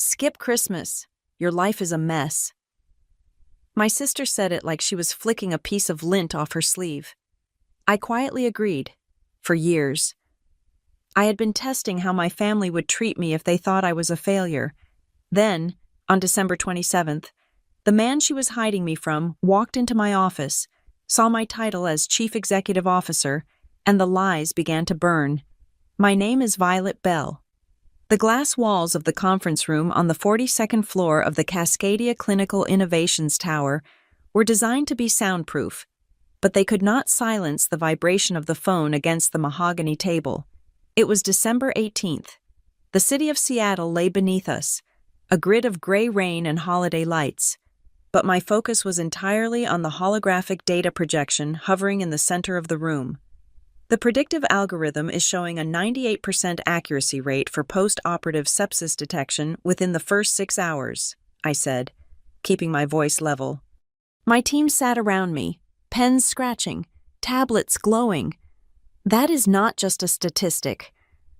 Skip Christmas. Your life is a mess. My sister said it like she was flicking a piece of lint off her sleeve. I quietly agreed. For years. I had been testing how my family would treat me if they thought I was a failure. Then, on December 27th, the man she was hiding me from walked into my office, saw my title as Chief Executive Officer, and the lies began to burn. My name is Violet Bell. The glass walls of the conference room on the 42nd floor of the Cascadia Clinical Innovations Tower were designed to be soundproof, but they could not silence the vibration of the phone against the mahogany table. It was December 18th. The city of Seattle lay beneath us, a grid of gray rain and holiday lights, but my focus was entirely on the holographic data projection hovering in the center of the room. The predictive algorithm is showing a 98% accuracy rate for post-operative sepsis detection within the first 6 hours, I said, keeping my voice level. My team sat around me, pens scratching, tablets glowing. That is not just a statistic.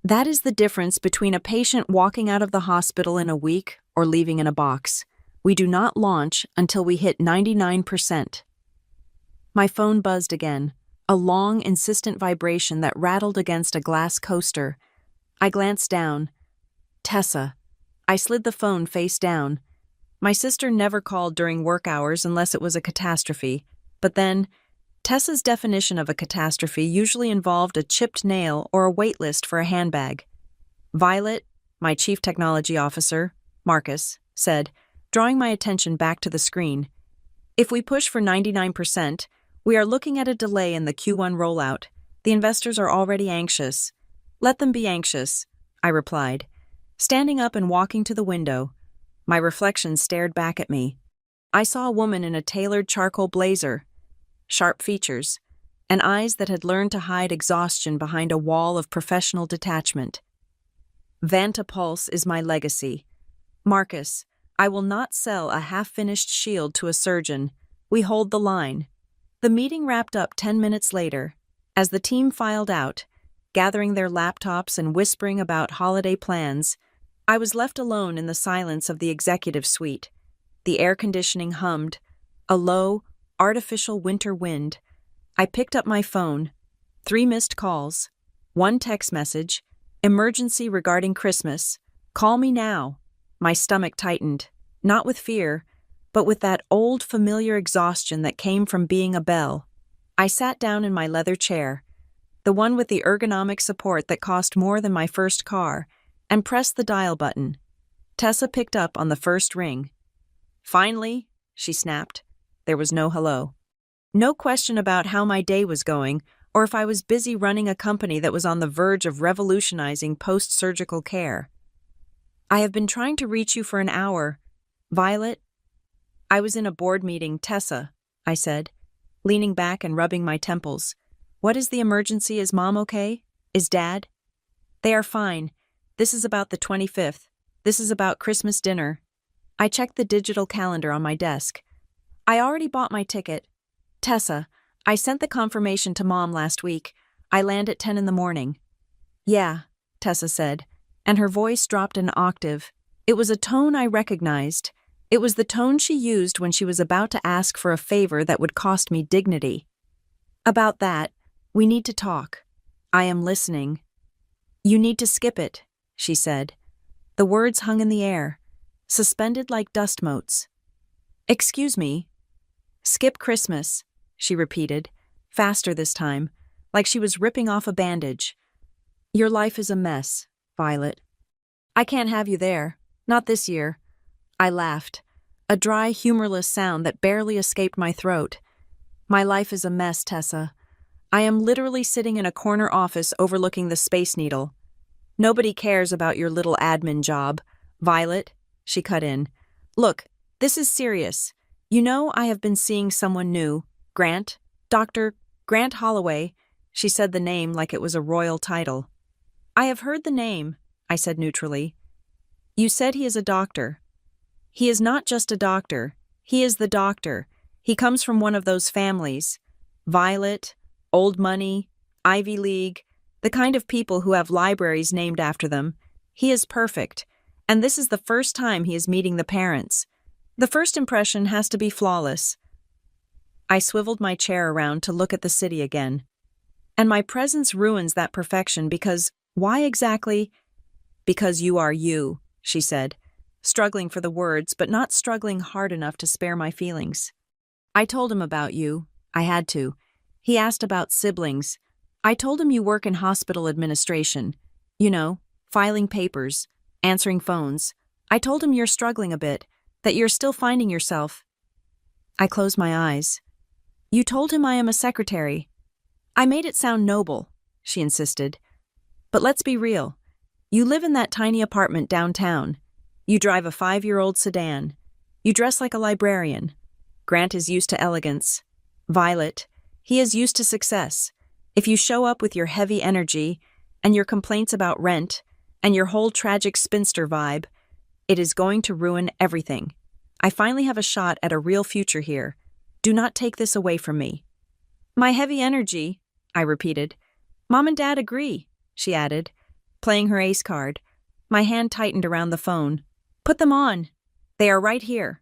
That is the difference between a patient walking out of the hospital in a week or leaving in a box. We do not launch until we hit 99%. My phone buzzed again, a long, insistent vibration that rattled against a glass coaster. I glanced down. Tessa. I slid the phone face down. My sister never called during work hours unless it was a catastrophe, but then, Tessa's definition of a catastrophe usually involved a chipped nail or a wait list for a handbag. Violet, my chief technology officer, Marcus, said, drawing my attention back to the screen. If we push for 99%, we are looking at a delay in the Q1 rollout. The investors are already anxious. Let them be anxious, I replied, standing up and walking to the window. My reflection stared back at me. I saw a woman in a tailored charcoal blazer, sharp features, and eyes that had learned to hide exhaustion behind a wall of professional detachment. Vanta Pulse is my legacy. Marcus, I will not sell a half-finished shield to a surgeon. We hold the line. The meeting wrapped up 10 minutes later. As the team filed out, gathering their laptops and whispering about holiday plans, I was left alone in the silence of the executive suite. The air conditioning hummed, a low, artificial winter wind. I picked up my phone. 3 missed calls. 1 text message. Emergency regarding Christmas. Call me now. My stomach tightened, not with fear, but with that old familiar exhaustion that came from being a Belle. I sat down in my leather chair, the one with the ergonomic support that cost more than my first car, and pressed the dial button. Tessa picked up on the first ring. Finally, she snapped. There was no hello. No question about how my day was going, or if I was busy running a company that was on the verge of revolutionizing post-surgical care. I have been trying to reach you for an hour. Violet? I was in a board meeting, Tessa, I said, leaning back and rubbing my temples. What is the emergency? Is Mom okay? Is Dad? They are fine. This is about the 25th. This is about Christmas dinner. I checked the digital calendar on my desk. I already bought my ticket. Tessa, I sent the confirmation to Mom last week. I land at 10 in the morning. Yeah, Tessa said, and her voice dropped an octave. It was a tone I recognized. It was the tone she used when she was about to ask for a favor that would cost me dignity. About that, we need to talk. I am listening. You need to skip it, she said. The words hung in the air, suspended like dust motes. Excuse me. Skip Christmas, she repeated, faster this time, like she was ripping off a bandage. Your life is a mess, Violet. I can't have you there. Not this year. I laughed, a dry, humorless sound that barely escaped my throat. My life is a mess, Tessa. I am literally sitting in a corner office overlooking the Space Needle. Nobody cares about your little admin job. Violet, she cut in. Look, this is serious. You know I have been seeing someone new. Grant, Dr. Grant Holloway. She said the name like it was a royal title. I have heard the name, I said neutrally. You said he is a doctor. He is not just a doctor. He is the doctor. He comes from one of those families. Violet, old money, Ivy League, the kind of people who have libraries named after them. He is perfect, And this is the first time he is meeting the parents. The first impression has to be flawless. I swiveled my chair around to look at the city again. And my presence ruins that perfection because, why exactly? Because you are you, she said, struggling for the words but not struggling hard enough to spare my feelings. I told him about you. I had to. He asked about siblings. I told him you work in hospital administration. You know, filing papers, answering phones. I told him you're struggling a bit, that you're still finding yourself. I closed my eyes. You told him I am a secretary. I made it sound noble, she insisted. But let's be real. You live in that tiny apartment downtown. You drive a 5-year-old sedan. You dress like a librarian. Grant is used to elegance. Violet, he is used to success. If you show up with your heavy energy and your complaints about rent and your whole tragic spinster vibe, it is going to ruin everything. I finally have a shot at a real future here. Do not take this away from me. My heavy energy, I repeated. Mom and Dad agree, she added, playing her ace card. My hand tightened around the phone. Put them on. They are right here.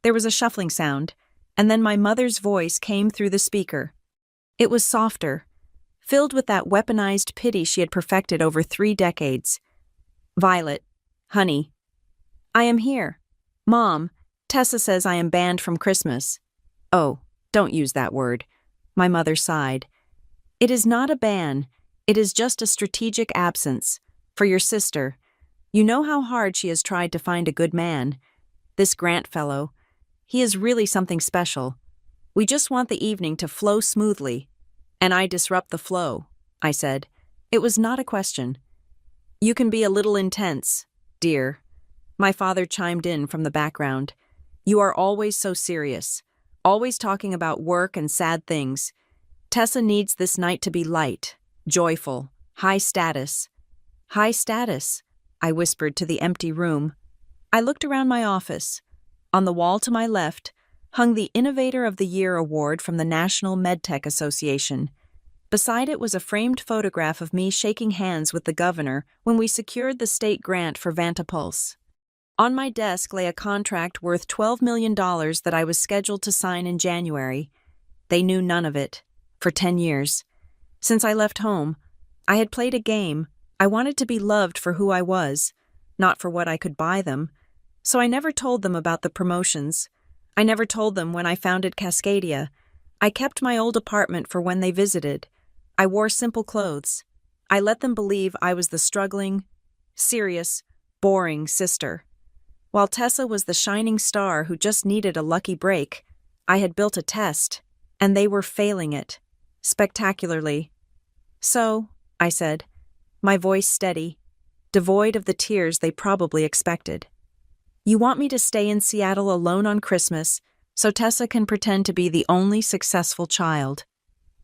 There was a shuffling sound, and then my mother's voice came through the speaker. It was softer, filled with that weaponized pity she had perfected over 3 decades. Violet, honey, I am here. Mom, Tessa says I am banned from Christmas. Oh, don't use that word. My mother sighed. It is not a ban. It is just a strategic absence. For your sister. You know how hard she has tried to find a good man. This Grant fellow. He is really something special. We just want the evening to flow smoothly. And I disrupt the flow, I said. It was not a question. You can be a little intense, dear. My father chimed in from the background. You are always so serious. Always talking about work and sad things. Tessa needs this night to be light, joyful, high status. High status, I whispered to the empty room. I looked around my office. On the wall to my left hung the Innovator of the Year award from the National MedTech Association. Beside it was a framed photograph of me shaking hands with the governor when we secured the state grant for Vantapulse. On my desk lay a contract worth $12 million that I was scheduled to sign in January. They knew none of it. For 10 years. Since I left home, I had played a game. I wanted to be loved for who I was, not for what I could buy them. So I never told them about the promotions. I never told them when I founded Cascadia. I kept my old apartment for when they visited. I wore simple clothes. I let them believe I was the struggling, serious, boring sister. While Tessa was the shining star who just needed a lucky break, I had built a test, and they were failing it, spectacularly. So, I said, my voice steady, devoid of the tears they probably expected. You want me to stay in Seattle alone on Christmas so Tessa can pretend to be the only successful child.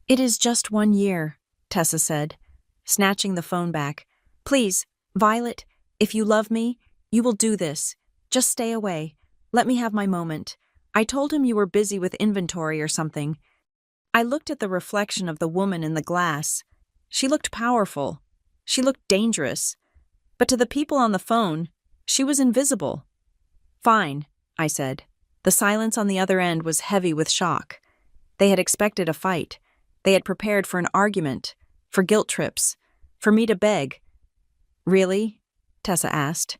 It is just 1 year, Tessa said, snatching the phone back. Please, Violet, if you love me, you will do this. Just stay away. Let me have my moment. I told him you were busy with inventory or something. I looked at the reflection of the woman in the glass. She looked powerful. She looked dangerous. But to the people on the phone, she was invisible. Fine, I said. The silence on the other end was heavy with shock. They had expected a fight. They had prepared for an argument, for guilt trips, for me to beg. Really? Tessa asked.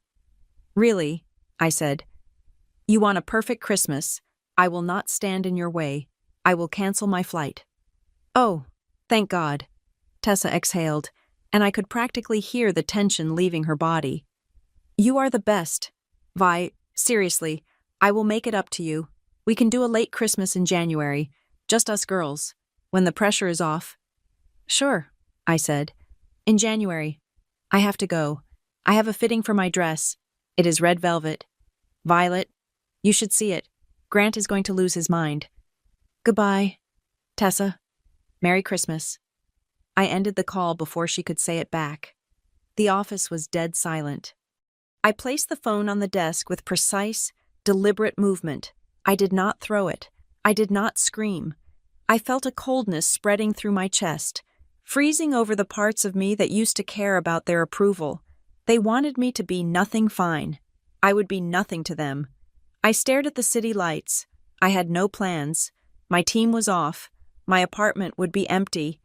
Really, I said. You want a perfect Christmas. I will not stand in your way. I will cancel my flight. Oh, thank God. Tessa exhaled, and I could practically hear the tension leaving her body. You are the best. Seriously, I will make it up to you. We can do a late Christmas in January, just us girls, when the pressure is off. Sure, I said. In January. I have to go. I have a fitting for my dress. It is red velvet. Violet, you should see it. Grant is going to lose his mind. Goodbye, Tessa. Merry Christmas. I ended the call before she could say it back. The office was dead silent. I placed the phone on the desk with precise, deliberate movement. I did not throw it. I did not scream. I felt a coldness spreading through my chest, freezing over the parts of me that used to care about their approval. They wanted me to be nothing fine. I would be nothing to them. I stared at the city lights. I had no plans. My team was off. My apartment would be empty.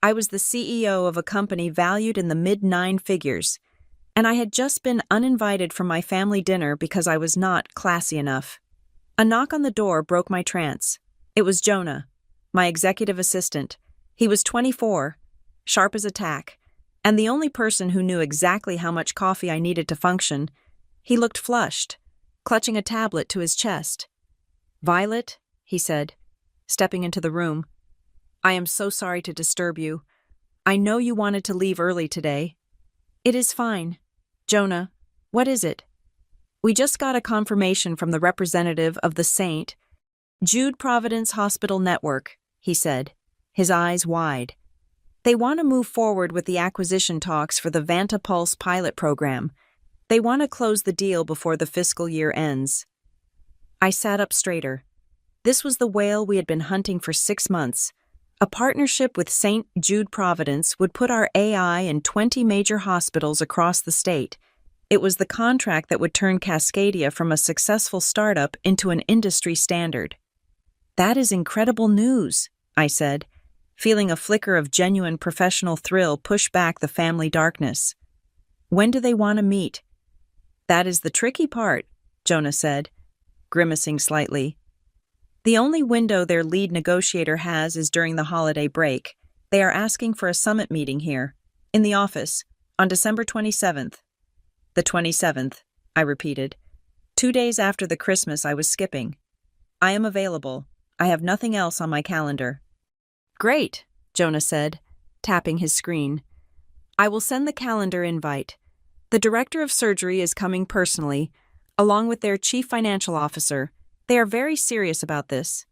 I was the CEO of a company valued in the mid-nine figures, and I had just been uninvited from my family dinner because I was not classy enough. A knock on the door broke my trance. It was Jonah, my executive assistant. He was 24, sharp as a tack, and the only person who knew exactly how much coffee I needed to function. He looked flushed, clutching a tablet to his chest. "Violet," he said, stepping into the room, "I am so sorry to disturb you. I know you wanted to leave early today." "It is fine." "Jonah, what is it?" "We just got a confirmation from the representative of the St. Jude Providence Hospital Network," he said, his eyes wide. "They want to move forward with the acquisition talks for the Vantapulse pilot program. They want to close the deal before the fiscal year ends." I sat up straighter. This was the whale we had been hunting for 6 months. A partnership with St. Jude Providence would put our AI in 20 major hospitals across the state. It was the contract that would turn Cascadia from a successful startup into an industry standard. "That is incredible news," I said, feeling a flicker of genuine professional thrill push back the family darkness. "When do they want to meet?" "That is the tricky part," Jonah said, grimacing slightly. "The only window their lead negotiator has is during the holiday break. They are asking for a summit meeting here, in the office, on December 27th. "The 27th, I repeated. 2 days after the Christmas I was skipping. "I am available. I have nothing else on my calendar." "Great," Jonah said, tapping his screen. "I will send the calendar invite. The director of surgery is coming personally, along with their chief financial officer. They are very serious about this."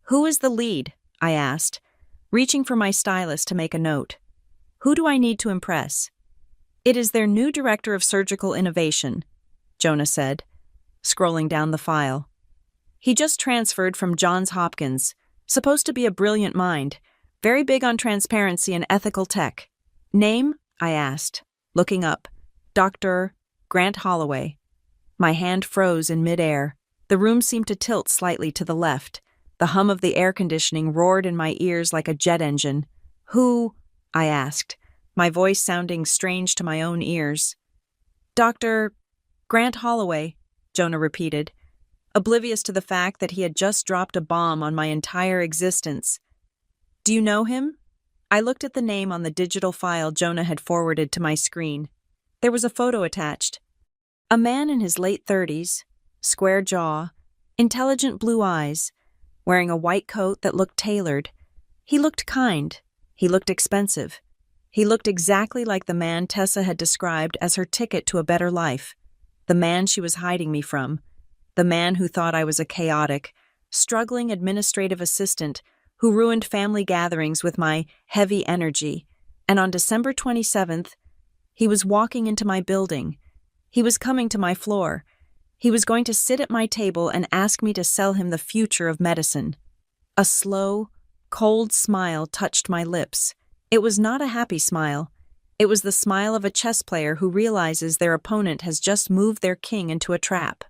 "Who is the lead?" I asked, reaching for my stylus to make a note. "Who do I need to impress?" "It is their new director of surgical innovation," Jonah said, scrolling down the file. "He just transferred from Johns Hopkins, supposed to be a brilliant mind, very big on transparency and ethical tech." "Name?" I asked, looking up. "Dr. Grant Holloway." My hand froze in midair. The room seemed to tilt slightly to the left. The hum of the air conditioning roared in my ears like a jet engine. "Who?" I asked, my voice sounding strange to my own ears. "Dr. Grant Holloway," Jonah repeated, oblivious to the fact that he had just dropped a bomb on my entire existence. "Do you know him?" I looked at the name on the digital file Jonah had forwarded to my screen. There was a photo attached. A man in his late 30s, square jaw, intelligent blue eyes, wearing a white coat that looked tailored. He looked kind. He looked expensive. He looked exactly like the man Tessa had described as her ticket to a better life, the man she was hiding me from, the man who thought I was a chaotic, struggling administrative assistant who ruined family gatherings with my heavy energy. And on December 27th, he was walking into my building. He was coming to my floor. He was going to sit at my table and ask me to sell him the future of medicine. A slow, cold smile touched my lips. It was not a happy smile. It was the smile of a chess player who realizes their opponent has just moved their king into a trap.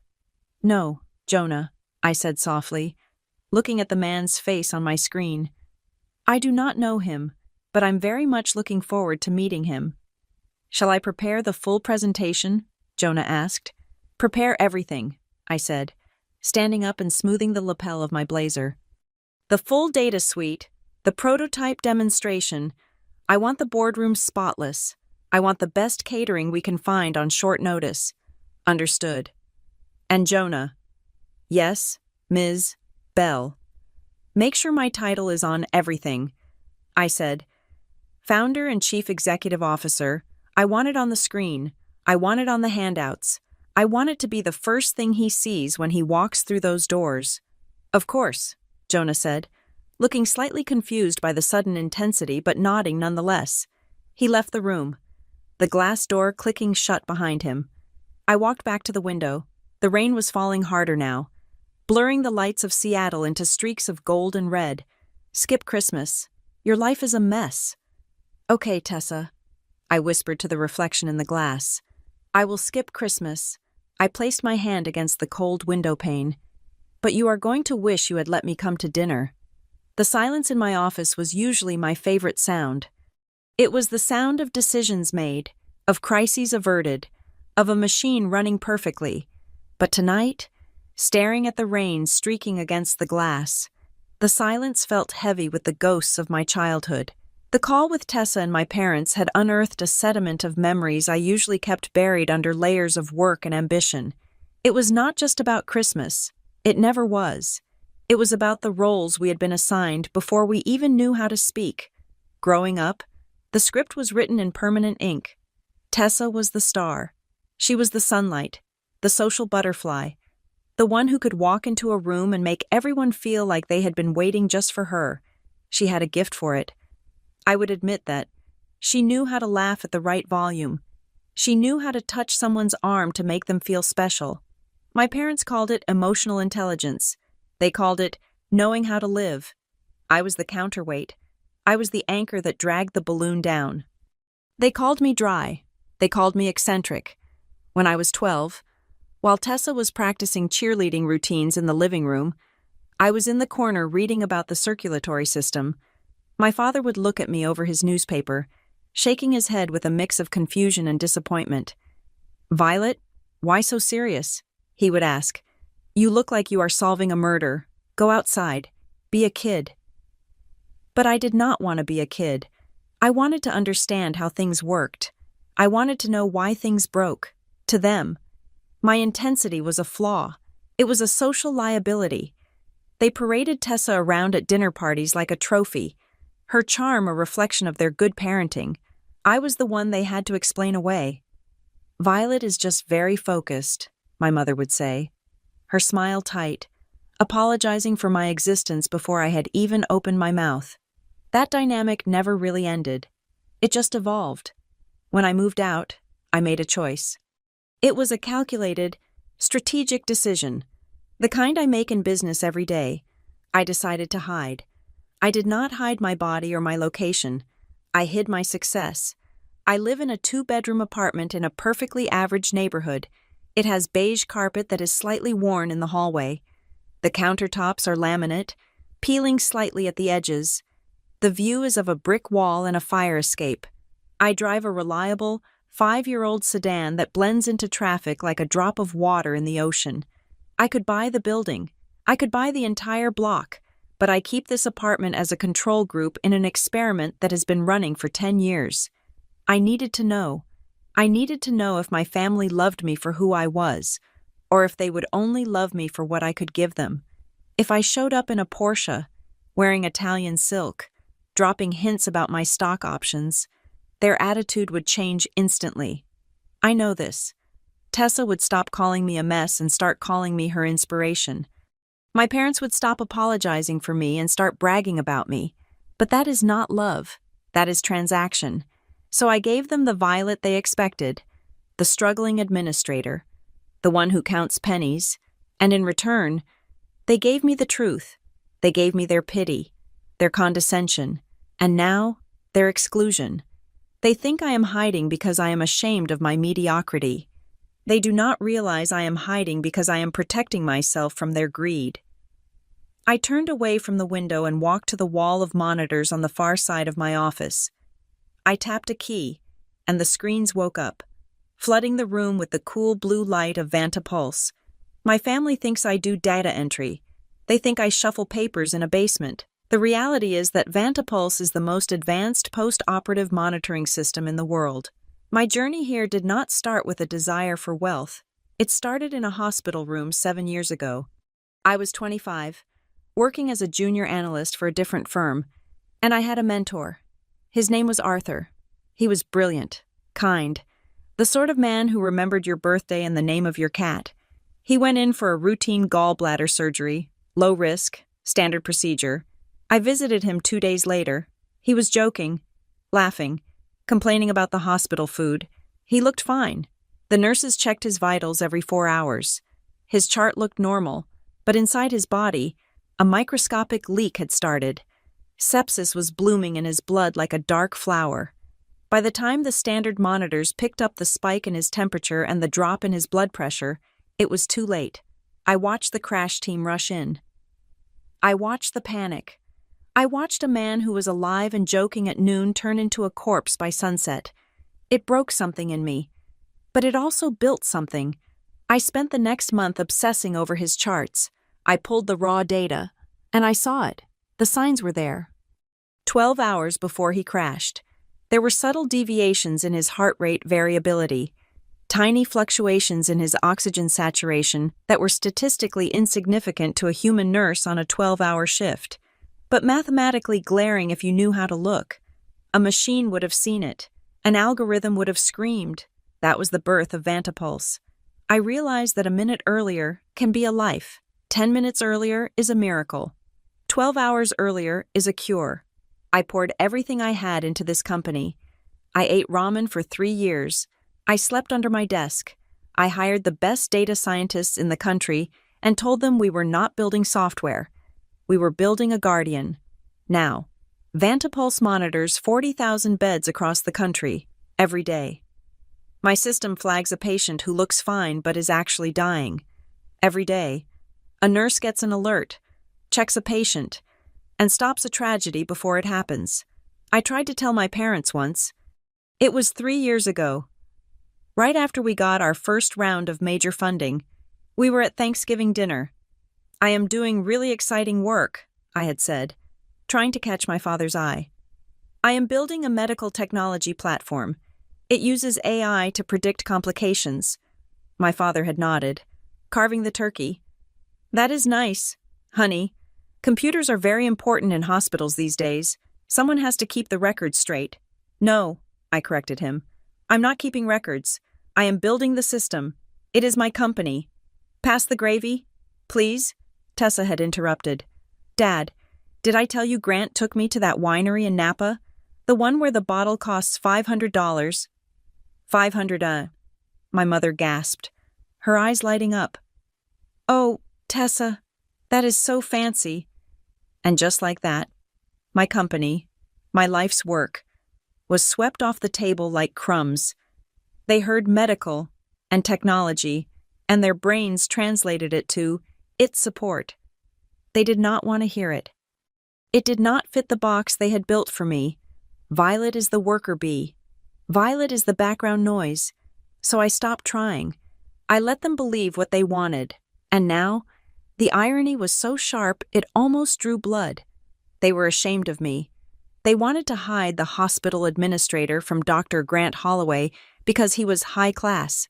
"No, Jonah," I said softly, looking at the man's face on my screen. "I do not know him, but I'm very much looking forward to meeting him." "Shall I prepare the full presentation?" Jonah asked. "Prepare everything," I said, standing up and smoothing the lapel of my blazer. "The full data suite, the prototype demonstration. I want the boardroom spotless. I want the best catering we can find on short notice." "Understood." "And Jonah." "Yes, Ms. Bell." "Make sure my title is on everything," I said. "Founder and Chief Executive Officer. I want it on the screen. I want it on the handouts. I want it to be the first thing he sees when he walks through those doors." "Of course," Jonah said, looking slightly confused by the sudden intensity but nodding nonetheless. He left the room, the glass door clicking shut behind him. I walked back to the window. The rain was falling harder now, blurring the lights of Seattle into streaks of gold and red. "Skip Christmas. Your life is a mess." "Okay, Tessa," I whispered to the reflection in the glass. I will skip Christmas. I placed my hand against the cold window pane. But you are going to wish you had let me come to dinner. The silence in my office was usually my favorite sound. It was the sound of decisions made, of crises averted, of a machine running perfectly. But tonight, staring at the rain streaking against the glass, the silence felt heavy with the ghosts of my childhood. The call with Tessa and my parents had unearthed a sediment of memories I usually kept buried under layers of work and ambition. It was not just about Christmas. It never was. It was about the roles we had been assigned before we even knew how to speak. Growing up, the script was written in permanent ink. Tessa was the star. She was the sunlight, the social butterfly, the one who could walk into a room and make everyone feel like they had been waiting just for her. She had a gift for it. I would admit that. She knew how to laugh at the right volume. She knew how to touch someone's arm to make them feel special. My parents called it emotional intelligence. They called it knowing how to live. I was the counterweight. I was the anchor that dragged the balloon down. They called me dry. They called me eccentric. When I was 12, while Tessa was practicing cheerleading routines in the living room, I was in the corner reading about the circulatory system. My father would look at me over his newspaper, shaking his head with a mix of confusion and disappointment. "Violet, why so serious?" he would ask. "You look like you are solving a murder. Go outside. Be a kid." But I did not want to be a kid. I wanted to understand how things worked. I wanted to know why things broke. To them, my intensity was a flaw. It was a social liability. They paraded Tessa around at dinner parties like a trophy, her charm a reflection of their good parenting. I was the one they had to explain away. "Violet is just very focused," my mother would say, her smile tight, apologizing for my existence before I had even opened my mouth. That dynamic never really ended. It just evolved. When I moved out, I made a choice. It was a calculated, strategic decision, the kind I make in business every day. I decided to hide. I did not hide my body or my location. I hid my success. I live in a 2-bedroom apartment in a perfectly average neighborhood. It has beige carpet that is slightly worn in the hallway. The countertops are laminate, peeling slightly at the edges. The view is of a brick wall and a fire escape. I drive a reliable, 5-year-old sedan that blends into traffic like a drop of water in the ocean. I could buy the building. I could buy the entire block, but I keep this apartment as a control group in an experiment that has been running for 10 years. I needed to know. I needed to know if my family loved me for who I was, or if they would only love me for what I could give them. If I showed up in a Porsche, wearing Italian silk, dropping hints about my stock options, their attitude would change instantly. I know this. Tessa would stop calling me a mess and start calling me her inspiration. My parents would stop apologizing for me and start bragging about me. But that is not love. That is transaction. So I gave them the Violet they expected, the struggling administrator, the one who counts pennies, and in return, they gave me the truth. They gave me their pity, their condescension, and now, their exclusion. They think I am hiding because I am ashamed of my mediocrity. They do not realize I am hiding because I am protecting myself from their greed. I turned away from the window and walked to the wall of monitors on the far side of my office. I tapped a key, and the screens woke up, flooding the room with the cool blue light of Vantapulse. My family thinks I do data entry. They think I shuffle papers in a basement. The reality is that Vantapulse is the most advanced post-operative monitoring system in the world. My journey here did not start with a desire for wealth. It started in a hospital room 7 years ago. I was 25, working as a junior analyst for a different firm, and I had a mentor. His name was Arthur. He was brilliant, kind, the sort of man who remembered your birthday and the name of your cat. He went in for a routine gallbladder surgery, low risk, standard procedure. I visited him 2 days later. He was joking, laughing, complaining about the hospital food. He looked fine. The nurses checked his vitals every 4 hours. His chart looked normal, but inside his body, a microscopic leak had started. Sepsis was blooming in his blood like a dark flower. By the time the standard monitors picked up the spike in his temperature and the drop in his blood pressure, it was too late. I watched the crash team rush in. I watched the panic. I watched a man who was alive and joking at noon turn into a corpse by sunset. It broke something in me. But it also built something. I spent the next month obsessing over his charts. I pulled the raw data, and I saw it. The signs were there. 12 hours before he crashed, there were subtle deviations in his heart rate variability, tiny fluctuations in his oxygen saturation that were statistically insignificant to a human nurse on a 12-hour shift, but mathematically glaring if you knew how to look. A machine would have seen it. An algorithm would have screamed. That was the birth of Vantapulse. I realized that a minute earlier can be a life. 10 minutes earlier is a miracle. 12 hours earlier is a cure. I poured everything I had into this company. I ate ramen for 3 years. I slept under my desk. I hired the best data scientists in the country and told them we were not building software. We were building a guardian. Now, Vantapulse monitors 40,000 beds across the country, every day. My system flags a patient who looks fine but is actually dying. Every day, a nurse gets an alert, checks a patient, and stops a tragedy before it happens. I tried to tell my parents once. It was 3 years ago. Right after we got our first round of major funding, we were at Thanksgiving dinner. "I am doing really exciting work," I had said, trying to catch my father's eye. "I am building a medical technology platform. It uses AI to predict complications." My father had nodded, carving the turkey. "That is nice, honey. Computers are very important in hospitals these days. Someone has to keep the records straight." "No," I corrected him. "I'm not keeping records. I am building the system. It is my company." "Pass the gravy, please," Tessa had interrupted. "Dad, did I tell you Grant took me to that winery in Napa? The one where the bottle costs $500. $500, my mother gasped, her eyes lighting up. "Oh, Tessa, that is so fancy." And just like that, my company, my life's work, was swept off the table like crumbs. They heard medical and technology, and their brains translated it to its support. They did not want to hear it. It did not fit the box they had built for me. Violet is the worker bee. Violet is the background noise. So I stopped trying. I let them believe what they wanted. And now, the irony was so sharp it almost drew blood. They were ashamed of me. They wanted to hide the hospital administrator from Dr. Grant Holloway because he was high class.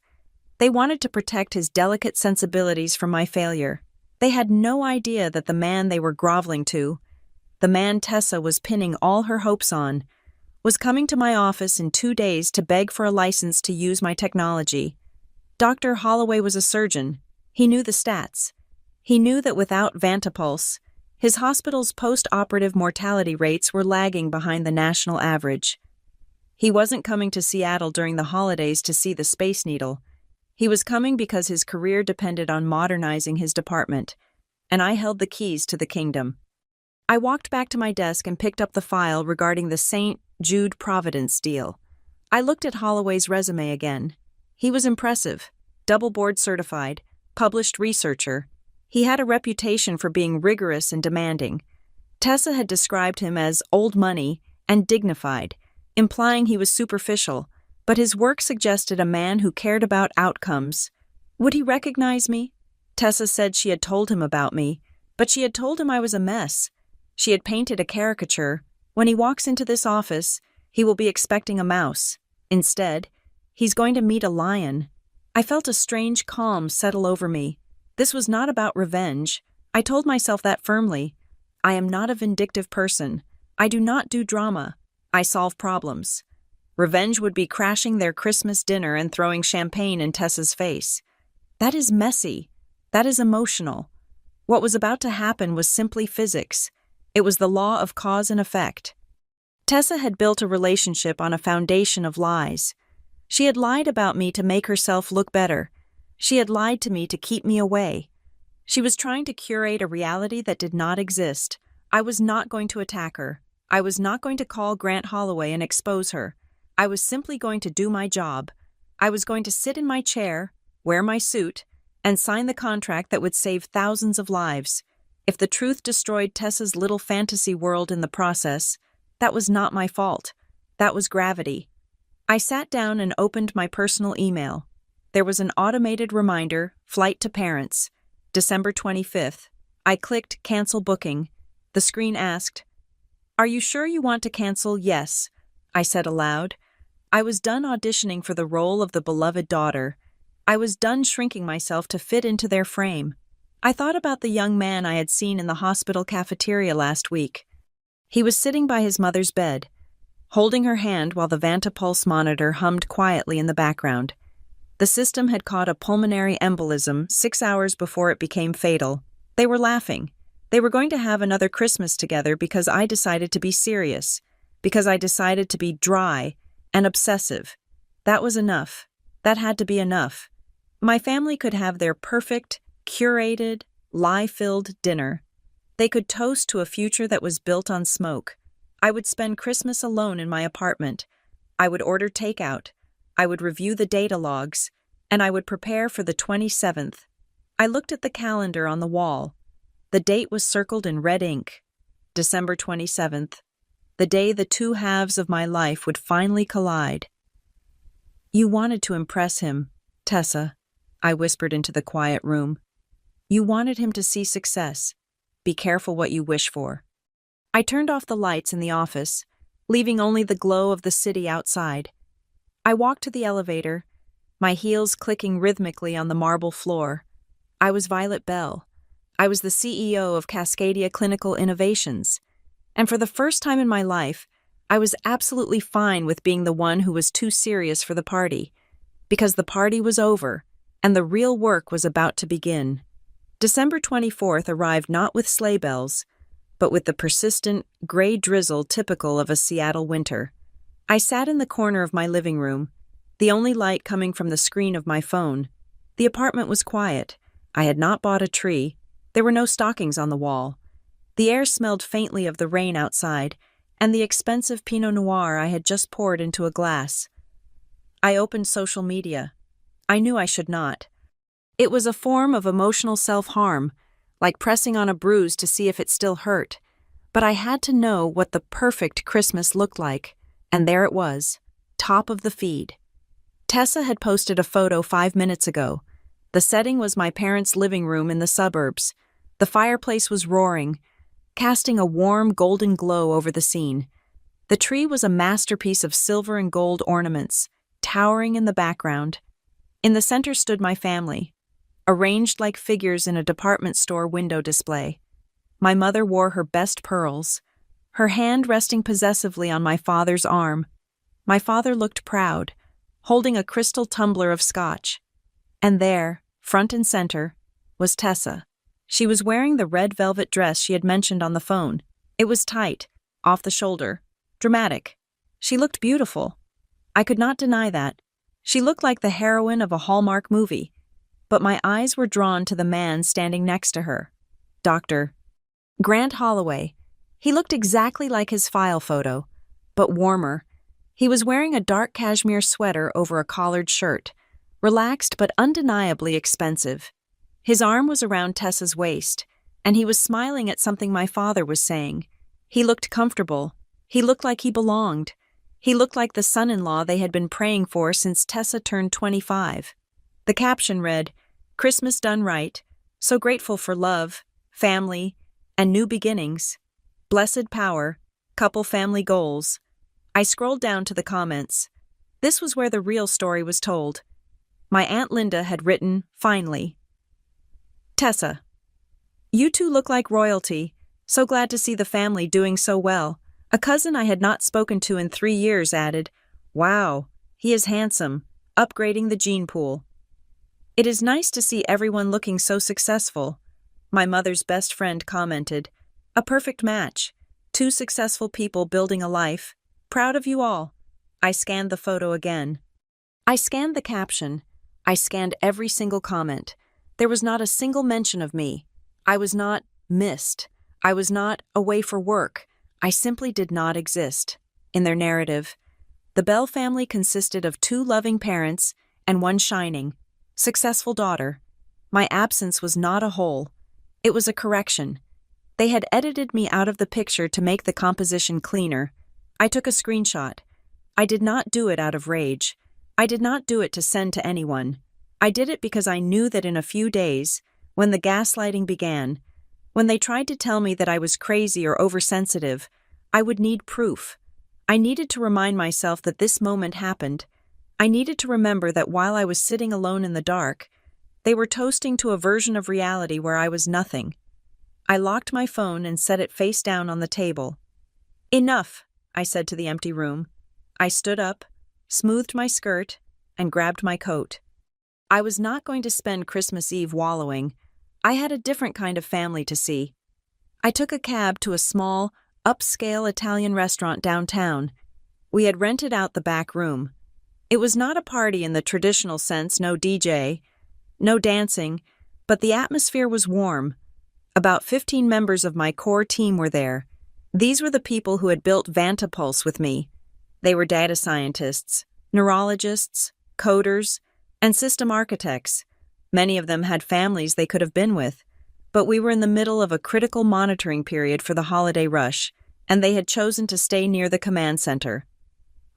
They wanted to protect his delicate sensibilities from my failure. They had no idea that the man they were groveling to, the man Tessa was pinning all her hopes on, was coming to my office in 2 days to beg for a license to use my technology. Dr. Holloway was a surgeon. He knew the stats. He knew that without Vantapulse, his hospital's post-operative mortality rates were lagging behind the national average. He wasn't coming to Seattle during the holidays to see the Space Needle. He was coming because his career depended on modernizing his department, and I held the keys to the kingdom. I walked back to my desk and picked up the file regarding the St. Jude Providence deal. I looked at Holloway's resume again. He was impressive, double board certified, published researcher. He had a reputation for being rigorous and demanding. Tessa had described him as old money and dignified, implying he was superficial, but his work suggested a man who cared about outcomes. Would he recognize me? Tessa said she had told him about me, but she had told him I was a mess. She had painted a caricature. When he walks into this office, he will be expecting a mouse. Instead, he's going to meet a lion. I felt a strange calm settle over me. This was not about revenge. I told myself that firmly. I am not a vindictive person. I do not do drama. I solve problems. Revenge would be crashing their Christmas dinner and throwing champagne in Tessa's face. That is messy. That is emotional. What was about to happen was simply physics. It was the law of cause and effect. Tessa had built a relationship on a foundation of lies. She had lied about me to make herself look better. She had lied to me to keep me away. She was trying to curate a reality that did not exist. I was not going to attack her. I was not going to call Grant Holloway and expose her. I was simply going to do my job. I was going to sit in my chair, wear my suit, and sign the contract that would save thousands of lives. If the truth destroyed Tessa's little fantasy world in the process, that was not my fault. That was gravity. I sat down and opened my personal email. There was an automated reminder, flight to parents, December 25th. I clicked cancel booking. The screen asked, "Are you sure you want to cancel?" "Yes," I said aloud. I was done auditioning for the role of the beloved daughter. I was done shrinking myself to fit into their frame. I thought about the young man I had seen in the hospital cafeteria last week. He was sitting by his mother's bed, holding her hand while the Vantapulse monitor hummed quietly in the background. The system had caught a pulmonary embolism 6 hours before it became fatal. They were laughing. They were going to have another Christmas together because I decided to be serious, because I decided to be dry and obsessive. That was enough. That had to be enough. My family could have their perfect, curated, lie-filled dinner. They could toast to a future that was built on smoke. I would spend Christmas alone in my apartment. I would order takeout. I would review the data logs, and I would prepare for the 27th. I looked at the calendar on the wall. The date was circled in red ink. December 27th. The day the two halves of my life would finally collide. "You wanted to impress him, Tessa," I whispered into the quiet room. "You wanted him to see success. Be careful what you wish for." I turned off the lights in the office, leaving only the glow of the city outside. I walked to the elevator, my heels clicking rhythmically on the marble floor. I was Violet Bell. I was the CEO of Cascadia Clinical Innovations. And for the first time in my life, I was absolutely fine with being the one who was too serious for the party, because the party was over, and the real work was about to begin. December 24th arrived not with sleigh bells, but with the persistent, gray drizzle typical of a Seattle winter. I sat in the corner of my living room, the only light coming from the screen of my phone. The apartment was quiet. I had not bought a tree. There were no stockings on the wall. The air smelled faintly of the rain outside and the expensive Pinot Noir I had just poured into a glass. I opened social media. I knew I should not. It was a form of emotional self-harm, like pressing on a bruise to see if it still hurt. But I had to know what the perfect Christmas looked like, and there it was, top of the feed. Tessa had posted a photo 5 minutes ago. The setting was my parents' living room in the suburbs. The fireplace was roaring, casting a warm golden glow over the scene. The tree was a masterpiece of silver and gold ornaments, towering in the background. In the center stood my family, arranged like figures in a department store window display. My mother wore her best pearls, her hand resting possessively on my father's arm. My father looked proud, holding a crystal tumbler of scotch. And there, front and center, was Tessa. She was wearing the red velvet dress she had mentioned on the phone. It was tight, off the shoulder, dramatic. She looked beautiful. I could not deny that. She looked like the heroine of a Hallmark movie. But my eyes were drawn to the man standing next to her. Dr. Grant Holloway. He looked exactly like his file photo, but warmer. He was wearing a dark cashmere sweater over a collared shirt, relaxed but undeniably expensive. His arm was around Tessa's waist, and he was smiling at something my father was saying. He looked comfortable. He looked like he belonged. He looked like the son-in-law they had been praying for since Tessa turned 25. The caption read, "Christmas done right, so grateful for love, family, and new beginnings. Blessed power, couple family goals." I scrolled down to the comments. This was where the real story was told. My Aunt Linda had written, finally, "Tessa, you two look like royalty. So glad to see the family doing so well." A cousin I had not spoken to in 3 years added, "Wow, he is handsome, upgrading the gene pool." "It is nice to see everyone looking so successful." My mother's best friend commented, "A perfect match. 2 successful people building a life. Proud of you all." I scanned the photo again. I scanned the caption. I scanned every single comment. There was not a single mention of me. I was not missed. I was not away for work. I simply did not exist in their narrative. The Bell family consisted of 2 loving parents and 1 shining, successful daughter. My absence was not a hole. It was a correction. They had edited me out of the picture to make the composition cleaner. I took a screenshot. I did not do it out of rage. I did not do it to send to anyone. I did it because I knew that in a few days, when the gaslighting began, when they tried to tell me that I was crazy or oversensitive, I would need proof. I needed to remind myself that this moment happened. I needed to remember that while I was sitting alone in the dark, they were toasting to a version of reality where I was nothing. I locked my phone and set it face down on the table. "Enough," I said to the empty room. I stood up, smoothed my skirt, and grabbed my coat. I was not going to spend Christmas Eve wallowing. I had a different kind of family to see. I took a cab to a small, upscale Italian restaurant downtown. We had rented out the back room. It was not a party in the traditional sense, no DJ, no dancing, but the atmosphere was warm. About 15 members of my core team were there. These were the people who had built Vantapulse with me. They were data scientists, neurologists, coders, and system architects. Many of them had families they could have been with, but we were in the middle of a critical monitoring period for the holiday rush, and they had chosen to stay near the command center.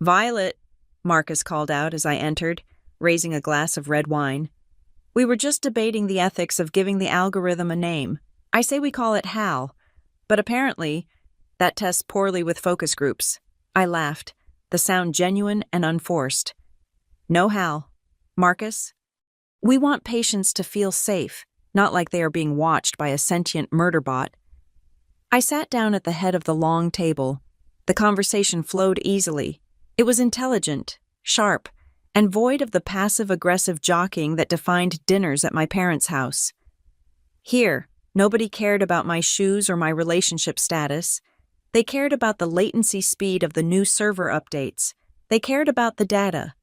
"Violet," Marcus called out as I entered, raising a glass of red wine. We were just debating the ethics of giving the algorithm a name. I say we call it HAL, but apparently that tests poorly with focus groups. I laughed, the sound genuine and unforced. "No, HAL. Marcus, we want patients to feel safe, not like they are being watched by a sentient murder bot." I sat down at the head of the long table. The conversation flowed easily. It was intelligent, sharp, and void of the passive-aggressive jockeying that defined dinners at my parents' house. Here, nobody cared about my shoes or my relationship status. They cared about the latency speed of the new server updates. They cared about the data.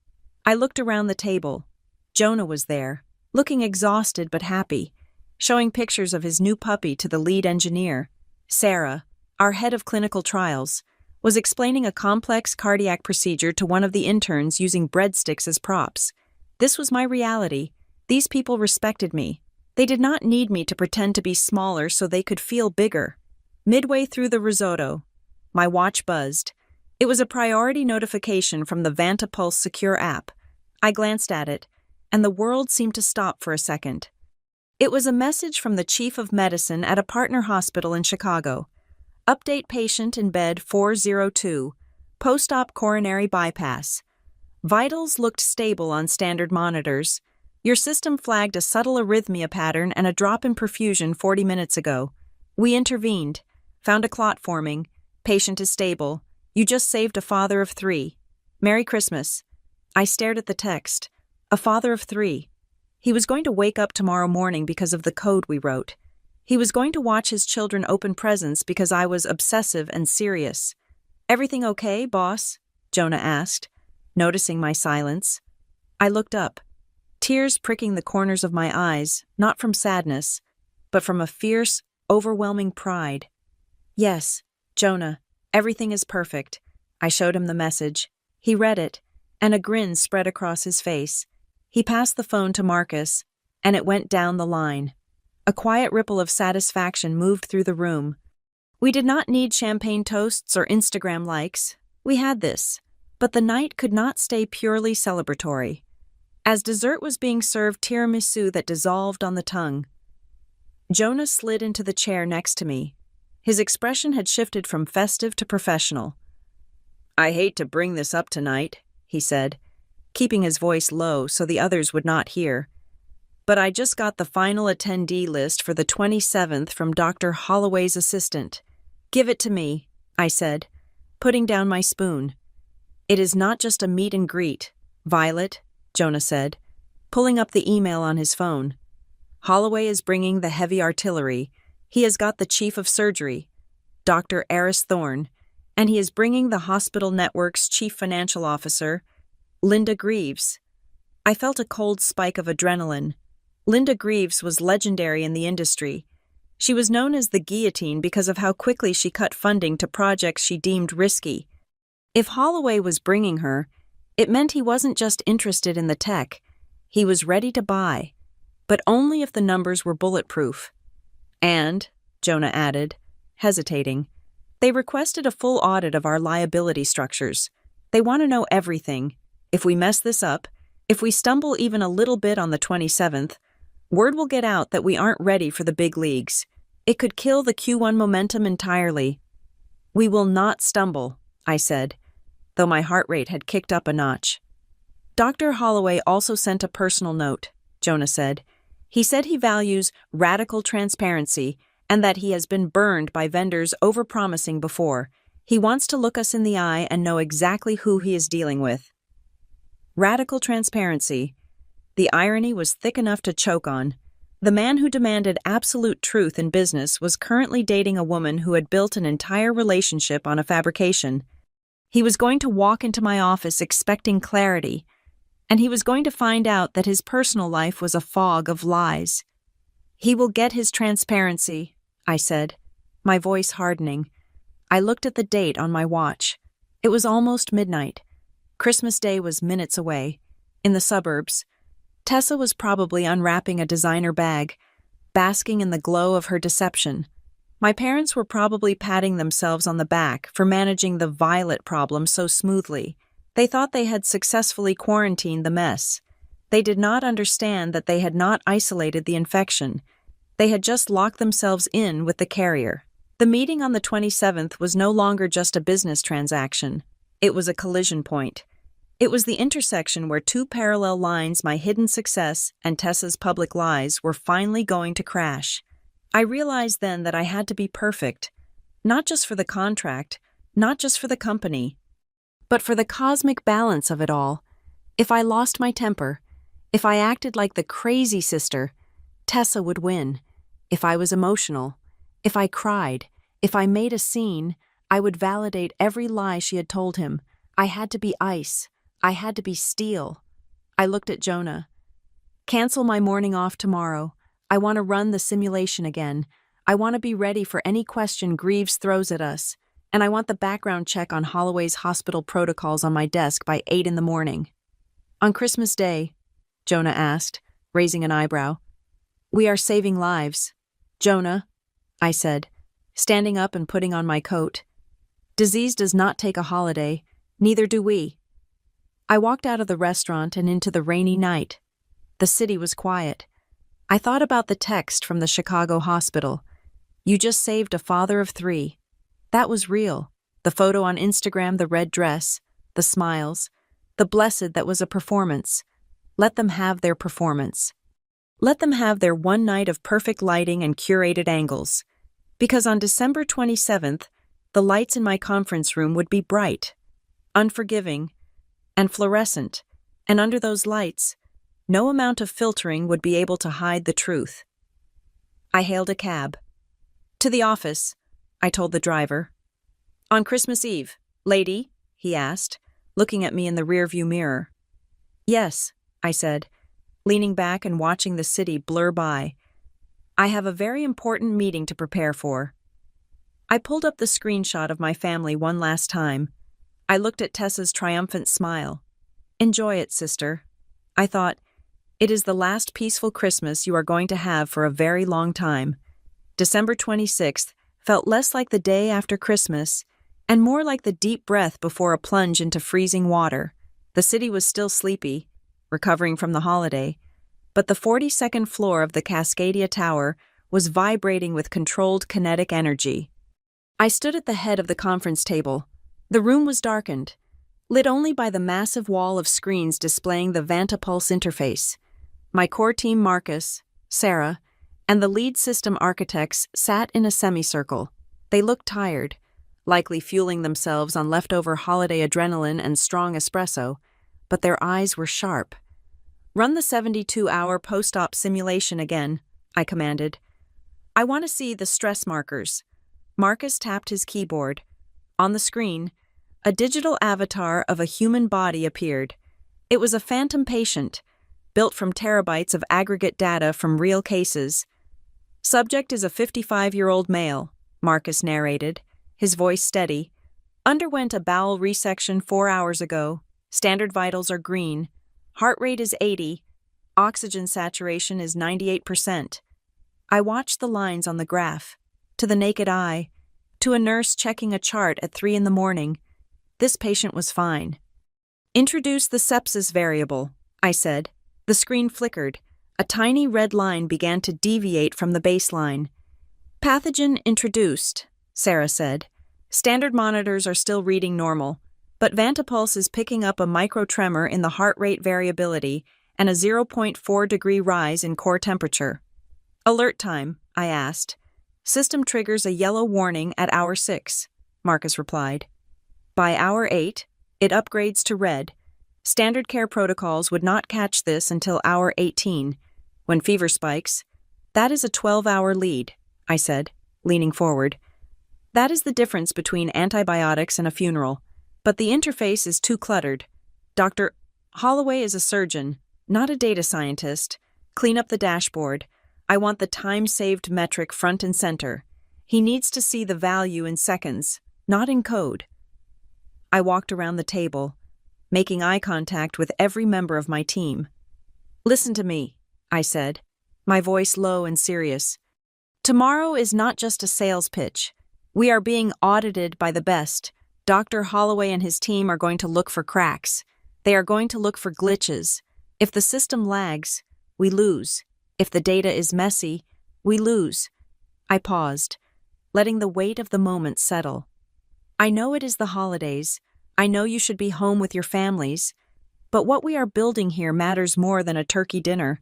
I looked around the table. Jonah was there, looking exhausted but happy, showing pictures of his new puppy to the lead engineer. Sarah, our head of clinical trials, was explaining a complex cardiac procedure to one of the interns using breadsticks as props. This was my reality. These people respected me. They did not need me to pretend to be smaller so they could feel bigger. Midway through the risotto, my watch buzzed. It was a priority notification from the Vantapulse secure app. I glanced at it, and the world seemed to stop for a second. It was a message from the chief of medicine at a partner hospital in Chicago. "Update patient in bed 402, post-op coronary bypass. Vitals looked stable on standard monitors. Your system flagged a subtle arrhythmia pattern and a drop in perfusion 40 minutes ago. We intervened, found a clot forming. Patient is stable. You just saved a father of 3. Merry Christmas." I stared at the text. A father of 3. He was going to wake up tomorrow morning because of the code we wrote. He was going to watch his children open presents because I was obsessive and serious. "Everything okay, boss?" Jonah asked, noticing my silence. I looked up, tears pricking the corners of my eyes, not from sadness, but from a fierce, overwhelming pride. "Yes, Jonah, everything is perfect." I showed him the message. He read it, and a grin spread across his face. He passed the phone to Marcus, and it went down the line. A quiet ripple of satisfaction moved through the room. We did not need champagne toasts or Instagram likes. We had this, but the night could not stay purely celebratory. As dessert was being served, tiramisu that dissolved on the tongue. Jonah slid into the chair next to me. His expression had shifted from festive to professional. "I hate to bring this up tonight," he said, keeping his voice low so the others would not hear. "But I just got the final attendee list for the 27th from Dr. Holloway's assistant." "Give it to me," I said, putting down my spoon. "It is not just a meet and greet, Violet," Jonah said, pulling up the email on his phone. "Holloway is bringing the heavy artillery. He has got the chief of surgery, Dr. Eris Thorne, and he is bringing the hospital network's chief financial officer, Linda Greaves." I felt a cold spike of adrenaline. Linda Greaves was legendary in the industry. She was known as the guillotine because of how quickly she cut funding to projects she deemed risky. If Holloway was bringing her, it meant he wasn't just interested in the tech, he was ready to buy, but only if the numbers were bulletproof. And, Jonah added, hesitating, they requested a full audit of our liability structures. They want to know everything. If we mess this up, if we stumble even a little bit on the 27th, word will get out that we aren't ready for the big leagues. It could kill the Q1 momentum entirely. We will not stumble, I said, though my heart rate had kicked up a notch. Dr. Holloway also sent a personal note, Jonah said. He said he values radical transparency and that he has been burned by vendors overpromising before. He wants to look us in the eye and know exactly who he is dealing with. Radical transparency. The irony was thick enough to choke on. The man who demanded absolute truth in business was currently dating a woman who had built an entire relationship on a fabrication. He was going to walk into my office expecting clarity, and he was going to find out that his personal life was a fog of lies. He will get his transparency, I said, my voice hardening. I looked at the date on my watch. It was almost midnight. Christmas Day was minutes away. In the suburbs, Tessa was probably unwrapping a designer bag, basking in the glow of her deception. My parents were probably patting themselves on the back for managing the Violet problem so smoothly. They thought they had successfully quarantined the mess. They did not understand that they had not isolated the infection. They had just locked themselves in with the carrier. The meeting on the 27th was no longer just a business transaction. It was a collision point. It was the intersection where two parallel lines, my hidden success and Tessa's public lies, were finally going to crash. I realized then that I had to be perfect, not just for the contract, not just for the company, but for the cosmic balance of it all. If I lost my temper, if I acted like the crazy sister, Tessa would win. If I was emotional, if I cried, if I made a scene, I would validate every lie she had told him. I had to be ice. I had to be steel. I looked at Jonah. Cancel my morning off tomorrow. I want to run the simulation again. I want to be ready for any question Greaves throws at us. And I want the background check on Holloway's hospital protocols on my desk by 8 in the morning. On Christmas Day, Jonah asked, raising an eyebrow. We are saving lives. Jonah, I said, standing up and putting on my coat. Disease does not take a holiday, neither do we. I walked out of the restaurant and into the rainy night. The city was quiet. I thought about the text from the Chicago hospital. You just saved a father of 3. That was real. The photo on Instagram, the red dress, the smiles, the blessed that was a performance. Let them have their performance. Let them have their one night of perfect lighting and curated angles. Because on December 27th, the lights in my conference room would be bright, unforgiving, and fluorescent, and under those lights, no amount of filtering would be able to hide the truth. I hailed a cab. To the office, I told the driver. On Christmas Eve, lady? He asked, looking at me in the rearview mirror. Yes, I said, leaning back and watching the city blur by. I have a very important meeting to prepare for. I pulled up the screenshot of my family one last time. I looked at Tessa's triumphant smile. Enjoy it, sister. I thought, it is the last peaceful Christmas you are going to have for a very long time. December 26th felt less like the day after Christmas and more like the deep breath before a plunge into freezing water. The city was still sleepy, recovering from the holiday, but the 42nd floor of the Cascadia Tower was vibrating with controlled kinetic energy. I stood at the head of the conference table. The room was darkened, lit only by the massive wall of screens displaying the Vantapulse interface. My core team Marcus, Sarah, and the lead system architects sat in a semicircle. They looked tired, likely fueling themselves on leftover holiday adrenaline and strong espresso, but their eyes were sharp. Run the 72-hour post-op simulation again, I commanded. I want to see the stress markers. Marcus tapped his keyboard. On the screen, a digital avatar of a human body appeared. It was a phantom patient, built from terabytes of aggregate data from real cases. Subject is a 55-year-old male, Marcus narrated, his voice steady. Underwent a bowel resection 4 hours ago. Standard vitals are green. Heart rate is 80. Oxygen saturation is 98%. I watched the lines on the graph. To the naked eye, to a nurse checking a chart at 3 a.m, this patient was fine. Introduce the sepsis variable, I said. The screen flickered. A tiny red line began to deviate from the baseline. Pathogen introduced, Sarah said. Standard monitors are still reading normal, but Vantapulse is picking up a microtremor in the heart rate variability and a 0.4-degree rise in core temperature. Alert time, I asked. System triggers a yellow warning at hour 6, Marcus replied. By hour 8, it upgrades to red. Standard care protocols would not catch this until hour 18, when fever spikes. That is a 12-hour lead, I said, leaning forward. That is the difference between antibiotics and a funeral, but the interface is too cluttered. Dr. Holloway is a surgeon, not a data scientist. Clean up the dashboard. I want the time-saved metric front and center. He needs to see the value in seconds, not in code. I walked around the table, making eye contact with every member of my team. Listen to me, I said, my voice low and serious. Tomorrow is not just a sales pitch. We are being audited by the best. Dr. Holloway and his team are going to look for cracks. They are going to look for glitches. If the system lags, we lose. If the data is messy, we lose. I paused, letting the weight of the moment settle. I know it is the holidays. I know you should be home with your families. But what we are building here matters more than a turkey dinner.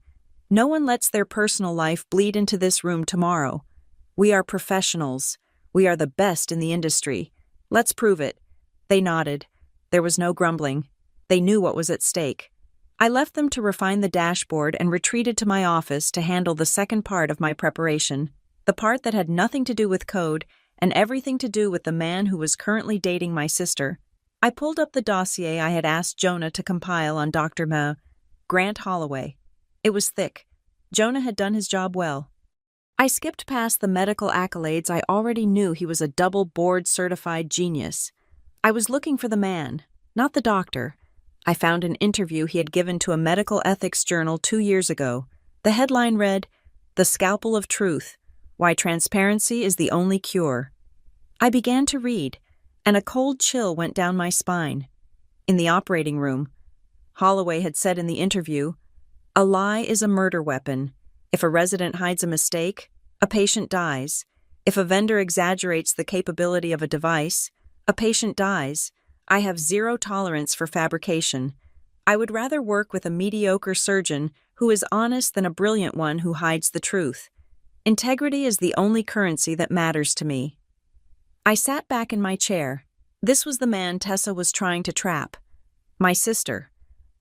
No one lets their personal life bleed into this room tomorrow. We are professionals. We are the best in the industry. Let's prove it. They nodded. There was no grumbling. They knew what was at stake. I left them to refine the dashboard and retreated to my office to handle the second part of my preparation, the part that had nothing to do with code and everything to do with the man who was currently dating my sister. I pulled up the dossier I had asked Jonah to compile on Dr. Grant Holloway. It was thick. Jonah had done his job well. I skipped past the medical accolades. I already knew he was a double board-certified genius. I was looking for the man, not the doctor. I found an interview he had given to a medical ethics journal 2 years ago. The headline read, "The Scalpel of Truth, Why Transparency is the Only Cure." I began to read, and a cold chill went down my spine. In the operating room, Holloway had said in the interview, "A lie is a murder weapon. If a resident hides a mistake, a patient dies. If a vendor exaggerates the capability of a device, a patient dies. I have zero tolerance for fabrication. I would rather work with a mediocre surgeon who is honest than a brilliant one who hides the truth. Integrity is the only currency that matters to me." I sat back in my chair. This was the man Tessa was trying to trap. My sister,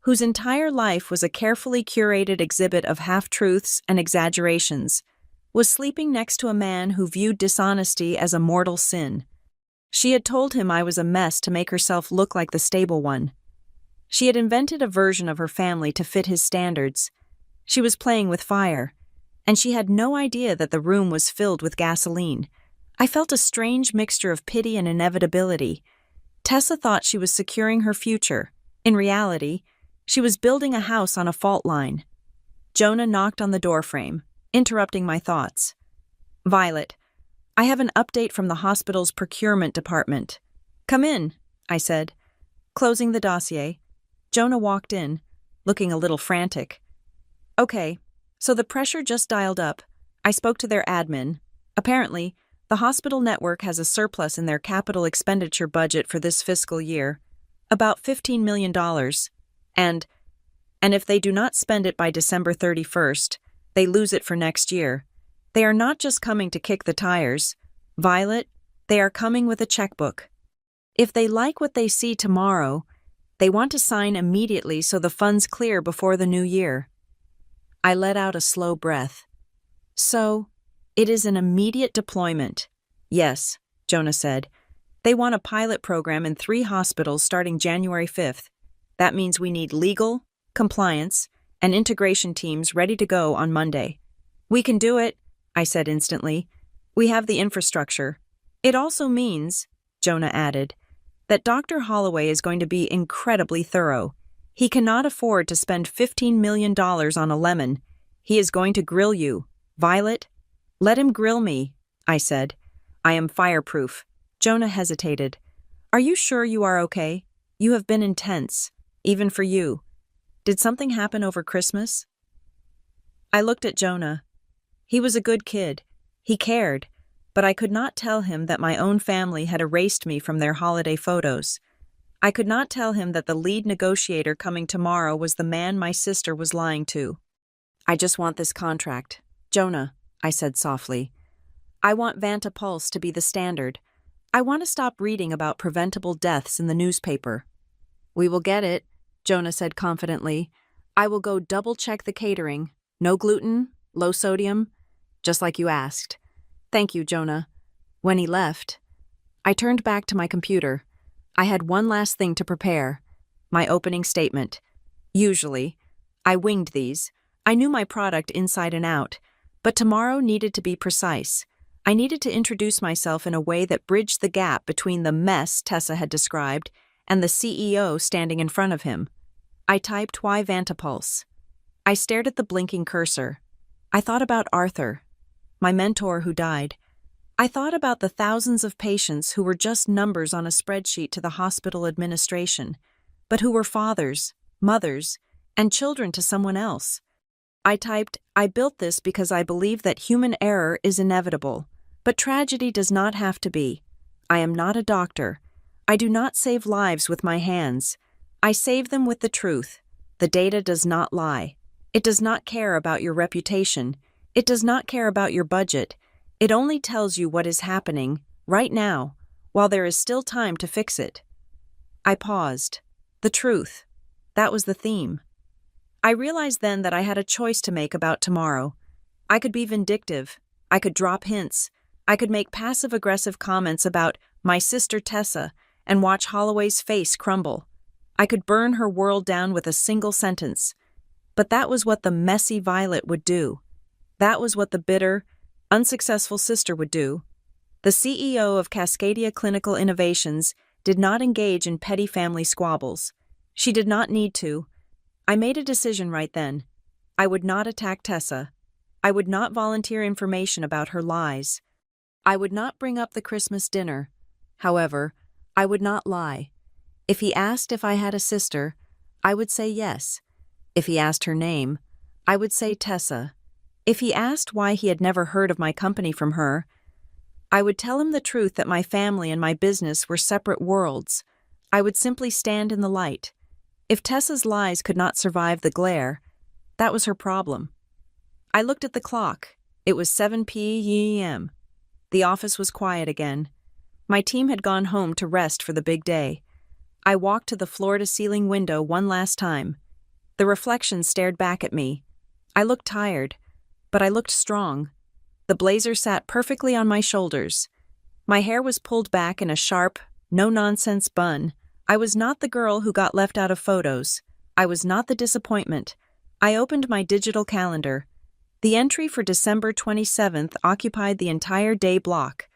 whose entire life was a carefully curated exhibit of half-truths and exaggerations, was sleeping next to a man who viewed dishonesty as a mortal sin. She had told him I was a mess to make herself look like the stable one. She had invented a version of her family to fit his standards. She was playing with fire, and she had no idea that the room was filled with gasoline. I felt a strange mixture of pity and inevitability. Tessa thought she was securing her future. In reality, she was building a house on a fault line. Jonah knocked on the doorframe, interrupting my thoughts. "Violet, I have an update from the hospital's procurement department." "Come in," I said. Closing the dossier, Jonah walked in, looking a little frantic. "Okay, so the pressure just dialed up. I spoke to their admin. Apparently, the hospital network has a surplus in their capital expenditure budget for this fiscal year, about $15 million. And if they do not spend it by December 31st, they lose it for next year. They are not just coming to kick the tires. Violet, they are coming with a checkbook. If they like what they see tomorrow, they want to sign immediately so the funds clear before the new year." I let out a slow breath. "So, it is an immediate deployment." "Yes," Jonah said. "They want a pilot program in 3 hospitals starting January 5th. That means we need legal, compliance, and integration teams ready to go on Monday." "We can do it," I said instantly. "We have the infrastructure." "It also means," Jonah added, that Dr. Holloway is going to be incredibly thorough. He cannot afford to spend $15 million on a lemon. He is going to grill you. Violet, let him grill me, I said. I am fireproof. Jonah hesitated. Are you sure you are okay? You have been intense, even for you. Did something happen over Christmas? I looked at Jonah. He was a good kid. He cared, but I could not tell him that my own family had erased me from their holiday photos. I could not tell him that the lead negotiator coming tomorrow was the man my sister was lying to. I just want this contract. Jonah, I said softly. I want Vanta Pulse to be the standard. I want to stop reading about preventable deaths in the newspaper. We will get it, Jonah said confidently. I will go double-check the catering. No gluten, low sodium, just like you asked. Thank you, Jonah. When he left, I turned back to my computer. I had one last thing to prepare, my opening statement. Usually, I winged these. I knew my product inside and out, but tomorrow needed to be precise. I needed to introduce myself in a way that bridged the gap between the mess Tessa had described and the CEO standing in front of him. I typed "Why Vantapulse?" I stared at the blinking cursor. I thought about Arthur, my mentor who died. I thought about the thousands of patients who were just numbers on a spreadsheet to the hospital administration, but who were fathers, mothers, and children to someone else. I typed, I built this because I believe that human error is inevitable, but tragedy does not have to be. I am not a doctor. I do not save lives with my hands. I save them with the truth. The data does not lie. It does not care about your reputation. It does not care about your budget. It only tells you what is happening, right now, while there is still time to fix it. I paused. The truth. That was the theme. I realized then that I had a choice to make about tomorrow. I could be vindictive. I could drop hints. I could make passive-aggressive comments about my sister Tessa and watch Holloway's face crumble. I could burn her world down with a single sentence. But that was what the messy Violet would do. That was what the bitter, unsuccessful sister would do. The CEO of Cascadia Clinical Innovations did not engage in petty family squabbles. She did not need to. I made a decision right then. I would not attack Tessa. I would not volunteer information about her lies. I would not bring up the Christmas dinner. However, I would not lie. If he asked if I had a sister, I would say yes. If he asked her name, I would say Tessa. If he asked why he had never heard of my company from her, I would tell him the truth that my family and my business were separate worlds. I would simply stand in the light. If Tessa's lies could not survive the glare, that was her problem. I looked at the clock. It was 7 p.m. The office was quiet again. My team had gone home to rest for the big day. I walked to the floor-to-ceiling window one last time. The reflection stared back at me. I looked tired, but I looked strong. The blazer sat perfectly on my shoulders. My hair was pulled back in a sharp, no-nonsense bun. I was not the girl who got left out of photos. I was not the disappointment. I opened my digital calendar. The entry for December 27th occupied the entire day block.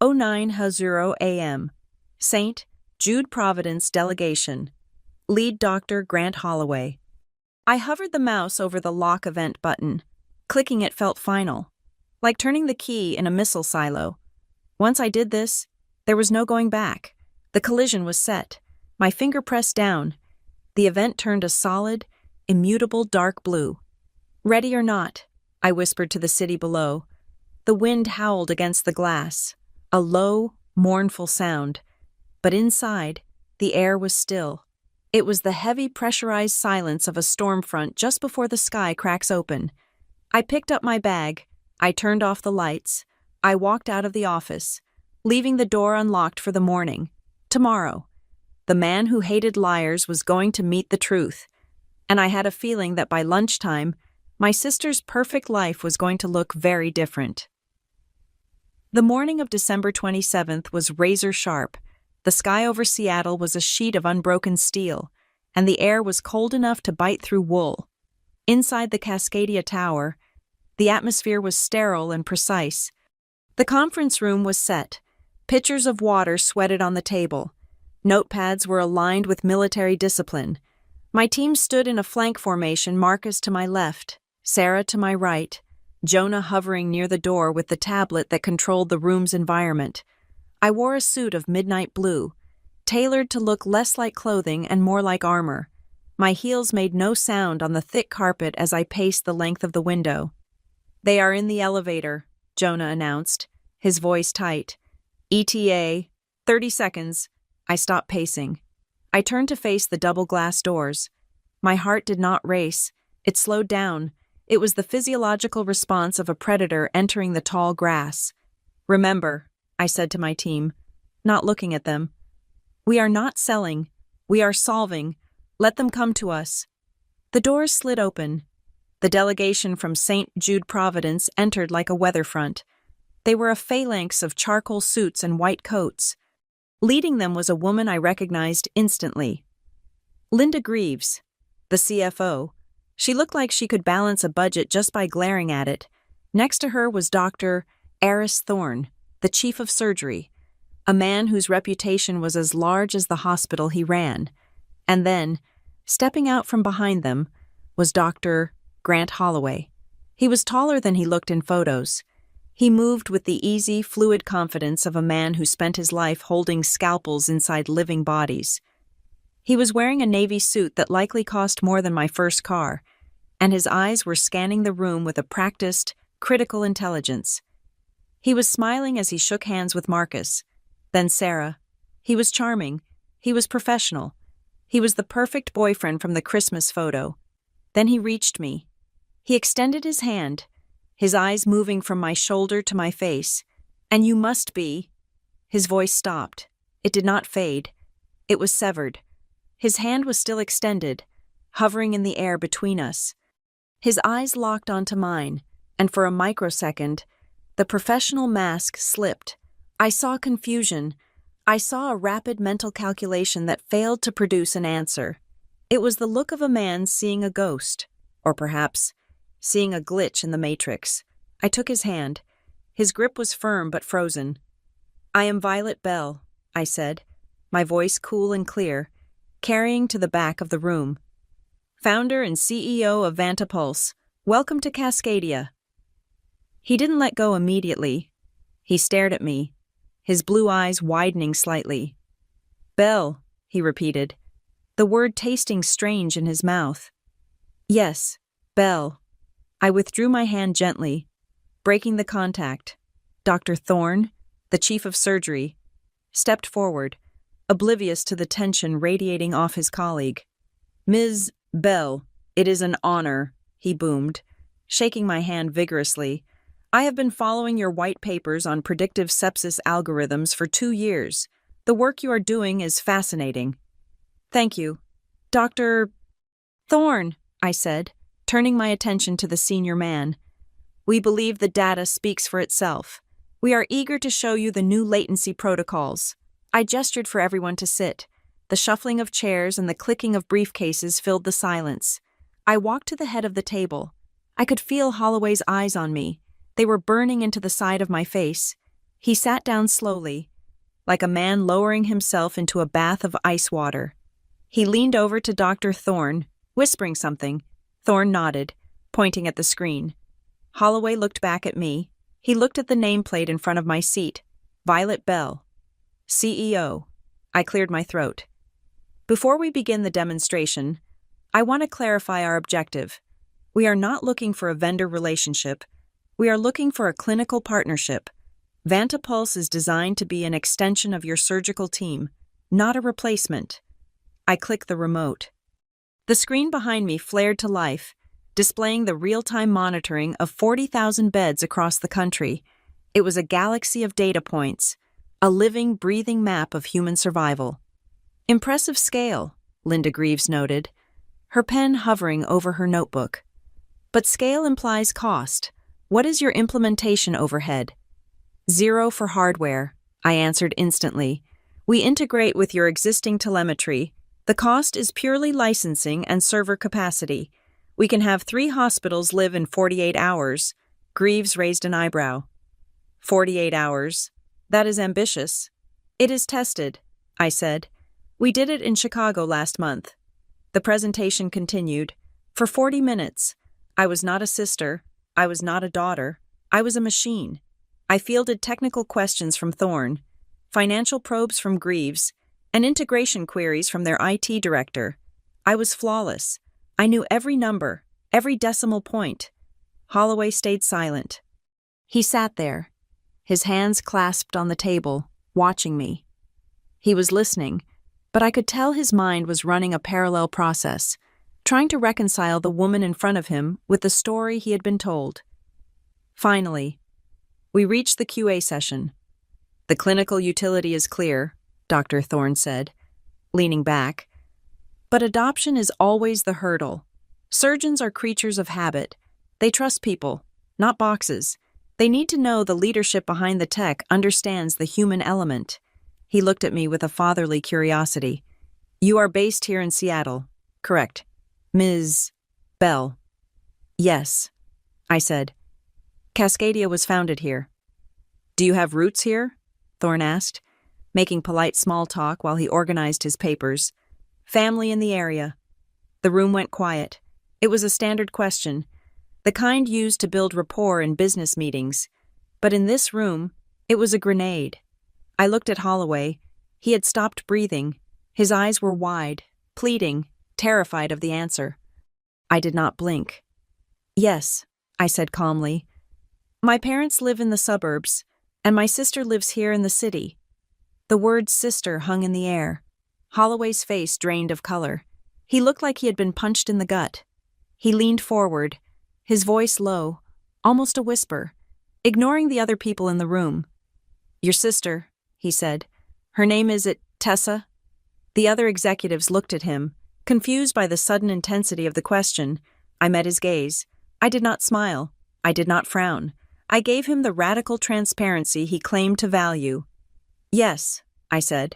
09:00 a.m. St. Jude Providence Delegation. Lead Dr. Grant Holloway. I hovered the mouse over the lock event button. Clicking it felt final, like turning the key in a missile silo. Once I did this, there was no going back. The collision was set. My finger pressed down. The event turned a solid, immutable dark blue. Ready or not, I whispered to the city below. The wind howled against the glass, a low, mournful sound. But inside, the air was still. It was the heavy, pressurized silence of a storm front just before the sky cracks open. I picked up my bag. I turned off the lights. I walked out of the office, leaving the door unlocked for the morning. Tomorrow, the man who hated liars was going to meet the truth, and I had a feeling that by lunchtime, my sister's perfect life was going to look very different. The morning of December 27th was razor sharp. The sky over Seattle was a sheet of unbroken steel, and the air was cold enough to bite through wool. Inside the Cascadia Tower, the atmosphere was sterile and precise. The conference room was set. Pitchers of water sweated on the table. Notepads were aligned with military discipline. My team stood in a flank formation, Marcus to my left, Sarah to my right, Jonah hovering near the door with the tablet that controlled the room's environment. I wore a suit of midnight blue, tailored to look less like clothing and more like armor. My heels made no sound on the thick carpet as I paced the length of the window. "They are in the elevator," Jonah announced, his voice tight. "ETA, 30 seconds. I stopped pacing. I turned to face the double glass doors. My heart did not race. It slowed down. It was the physiological response of a predator entering the tall grass. "Remember," I said to my team, not looking at them, "we are not selling. We are solving. Let them come to us." The doors slid open. The delegation from St. Jude Providence entered like a weather front. They were a phalanx of charcoal suits and white coats. Leading them was a woman I recognized instantly. Linda Greaves, the CFO. She looked like she could balance a budget just by glaring at it. Next to her was Dr. Eris Thorne, the chief of surgery, a man whose reputation was as large as the hospital he ran. And then, stepping out from behind them, was Dr. Grant Holloway. He was taller than he looked in photos. He moved with the easy, fluid confidence of a man who spent his life holding scalpels inside living bodies. He was wearing a navy suit that likely cost more than my first car, and his eyes were scanning the room with a practiced, critical intelligence. He was smiling as he shook hands with Marcus, then Sarah. He was charming. He was professional. He was the perfect boyfriend from the Christmas photo. Then he reached me. He extended his hand, his eyes moving from my shoulder to my face. "And you must be..." His voice stopped. It did not fade. It was severed. His hand was still extended, hovering in the air between us. His eyes locked onto mine, and for a microsecond, the professional mask slipped. I saw confusion. I saw a rapid mental calculation that failed to produce an answer. It was the look of a man seeing a ghost, or perhaps seeing a glitch in the matrix. I took his hand. His grip was firm but frozen. "I am Violet Bell," I said, my voice cool and clear, carrying to the back of the room. "Founder and CEO of Vantapulse. Welcome to Cascadia." He didn't let go immediately. He stared at me, his blue eyes widening slightly. "Bell," he repeated, the word tasting strange in his mouth. "Yes, Bell." I withdrew my hand gently, breaking the contact. Dr. Thorne, the chief of surgery, stepped forward, oblivious to the tension radiating off his colleague. "Ms. Bell, it is an honor," he boomed, shaking my hand vigorously. "I have been following your white papers on predictive sepsis algorithms for 2 years. The work you are doing is fascinating." "Thank you. Dr. Thorne," I said, turning my attention to the senior man. "We believe the data speaks for itself. We are eager to show you the new latency protocols." I gestured for everyone to sit. The shuffling of chairs and the clicking of briefcases filled the silence. I walked to the head of the table. I could feel Holloway's eyes on me. They were burning into the side of my face. He sat down slowly, like a man lowering himself into a bath of ice water. He leaned over to Dr. Thorne, whispering something. Thorne nodded, pointing at the screen. Holloway looked back at me. He looked at the nameplate in front of my seat. Violet Bell, CEO. I cleared my throat. "Before we begin the demonstration, I want to clarify our objective. We are not looking for a vendor relationship. We are looking for a clinical partnership. Vantapulse is designed to be an extension of your surgical team, not a replacement." I clicked the remote. The screen behind me flared to life, displaying the real-time monitoring of 40,000 beds across the country. It was a galaxy of data points, a living, breathing map of human survival. "Impressive scale," Linda Greaves noted, her pen hovering over her notebook. "But scale implies cost. What is your implementation overhead?" "Zero for hardware," I answered instantly. "We integrate with your existing telemetry. The cost is purely licensing and server capacity. We can have 3 hospitals live in 48 hours. Greaves raised an eyebrow. 48 hours? That is ambitious." "It is tested," I said. We did it in Chicago last month. The presentation continued. For 40 minutes. I was not a sister. I was not a daughter. I was a machine. I fielded technical questions from Thorne, financial probes from Greaves, and integration queries from their IT director. I was flawless. I knew every number, every decimal point. Holloway stayed silent. He sat there, his hands clasped on the table, watching me. He was listening, but I could tell his mind was running a parallel process, trying to reconcile the woman in front of him with the story he had been told. Finally, we reached the QA session. The clinical utility is clear, Dr. Thorne said, leaning back. But adoption is always the hurdle. Surgeons are creatures of habit. They trust people, not boxes. They need to know the leadership behind the tech understands the human element. He looked at me with a fatherly curiosity. You are based here in Seattle, correct? Ms. Bell. Yes, I said. Cascadia was founded here. Do you have roots here? Thorne asked, making polite small talk while he organized his papers. Family in the area. The room went quiet. It was a standard question, the kind used to build rapport in business meetings. But in this room, it was a grenade. I looked at Holloway. He had stopped breathing. His eyes were wide, pleading, terrified of the answer. I did not blink. Yes, I said calmly. My parents live in the suburbs, and my sister lives here in the city. The word sister hung in the air. Holloway's face drained of color. He looked like he had been punched in the gut. He leaned forward, his voice low, almost a whisper, ignoring the other people in the room. Your sister, he said. Her name is Tessa? The other executives looked at him, confused by the sudden intensity of the question. I met his gaze. I did not smile. I did not frown. I gave him the radical transparency he claimed to value. Yes, I said.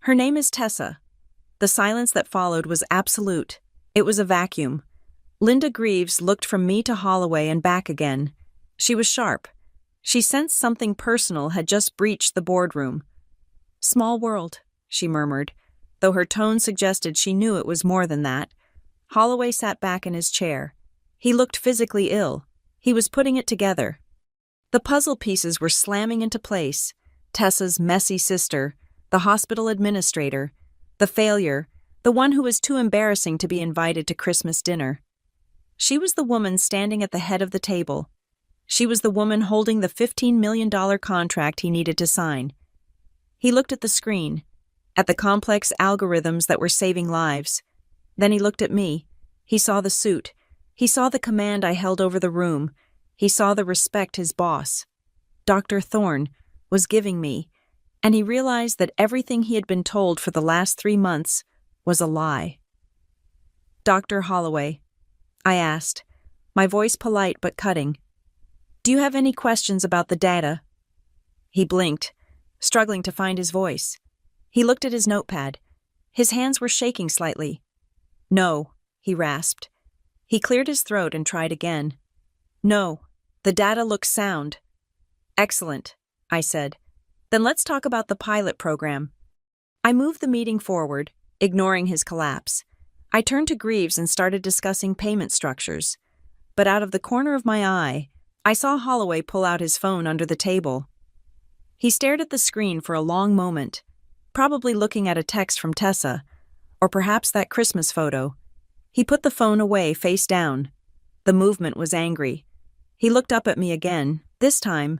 Her name is Tessa. The silence that followed was absolute. It was a vacuum. Linda Greaves looked from me to Holloway and back again. She was sharp. She sensed something personal had just breached the boardroom. Small world, she murmured, though her tone suggested she knew it was more than that. Holloway sat back in his chair. He looked physically ill. He was putting it together. The puzzle pieces were slamming into place. Tessa's messy sister, the hospital administrator, the failure, the one who was too embarrassing to be invited to Christmas dinner. She was the woman standing at the head of the table. She was the woman holding the $15 million contract he needed to sign. He looked at the screen, at the complex algorithms that were saving lives. Then he looked at me. He saw the suit. He saw the command I held over the room. He saw the respect his boss, Dr. Thorne, was giving me, and he realized that everything he had been told for the last 3 months was a lie. Dr. Holloway, I asked, my voice polite but cutting. Do you have any questions about the data? He blinked, struggling to find his voice. He looked at his notepad. His hands were shaking slightly. No, he rasped. He cleared his throat and tried again. No, the data looks sound. Excellent, I said. Then let's talk about the pilot program. I moved the meeting forward, ignoring his collapse. I turned to Greaves and started discussing payment structures. But out of the corner of my eye, I saw Holloway pull out his phone under the table. He stared at the screen for a long moment, probably looking at a text from Tessa, or perhaps that Christmas photo. He put the phone away face down. The movement was angry. He looked up at me again. This time,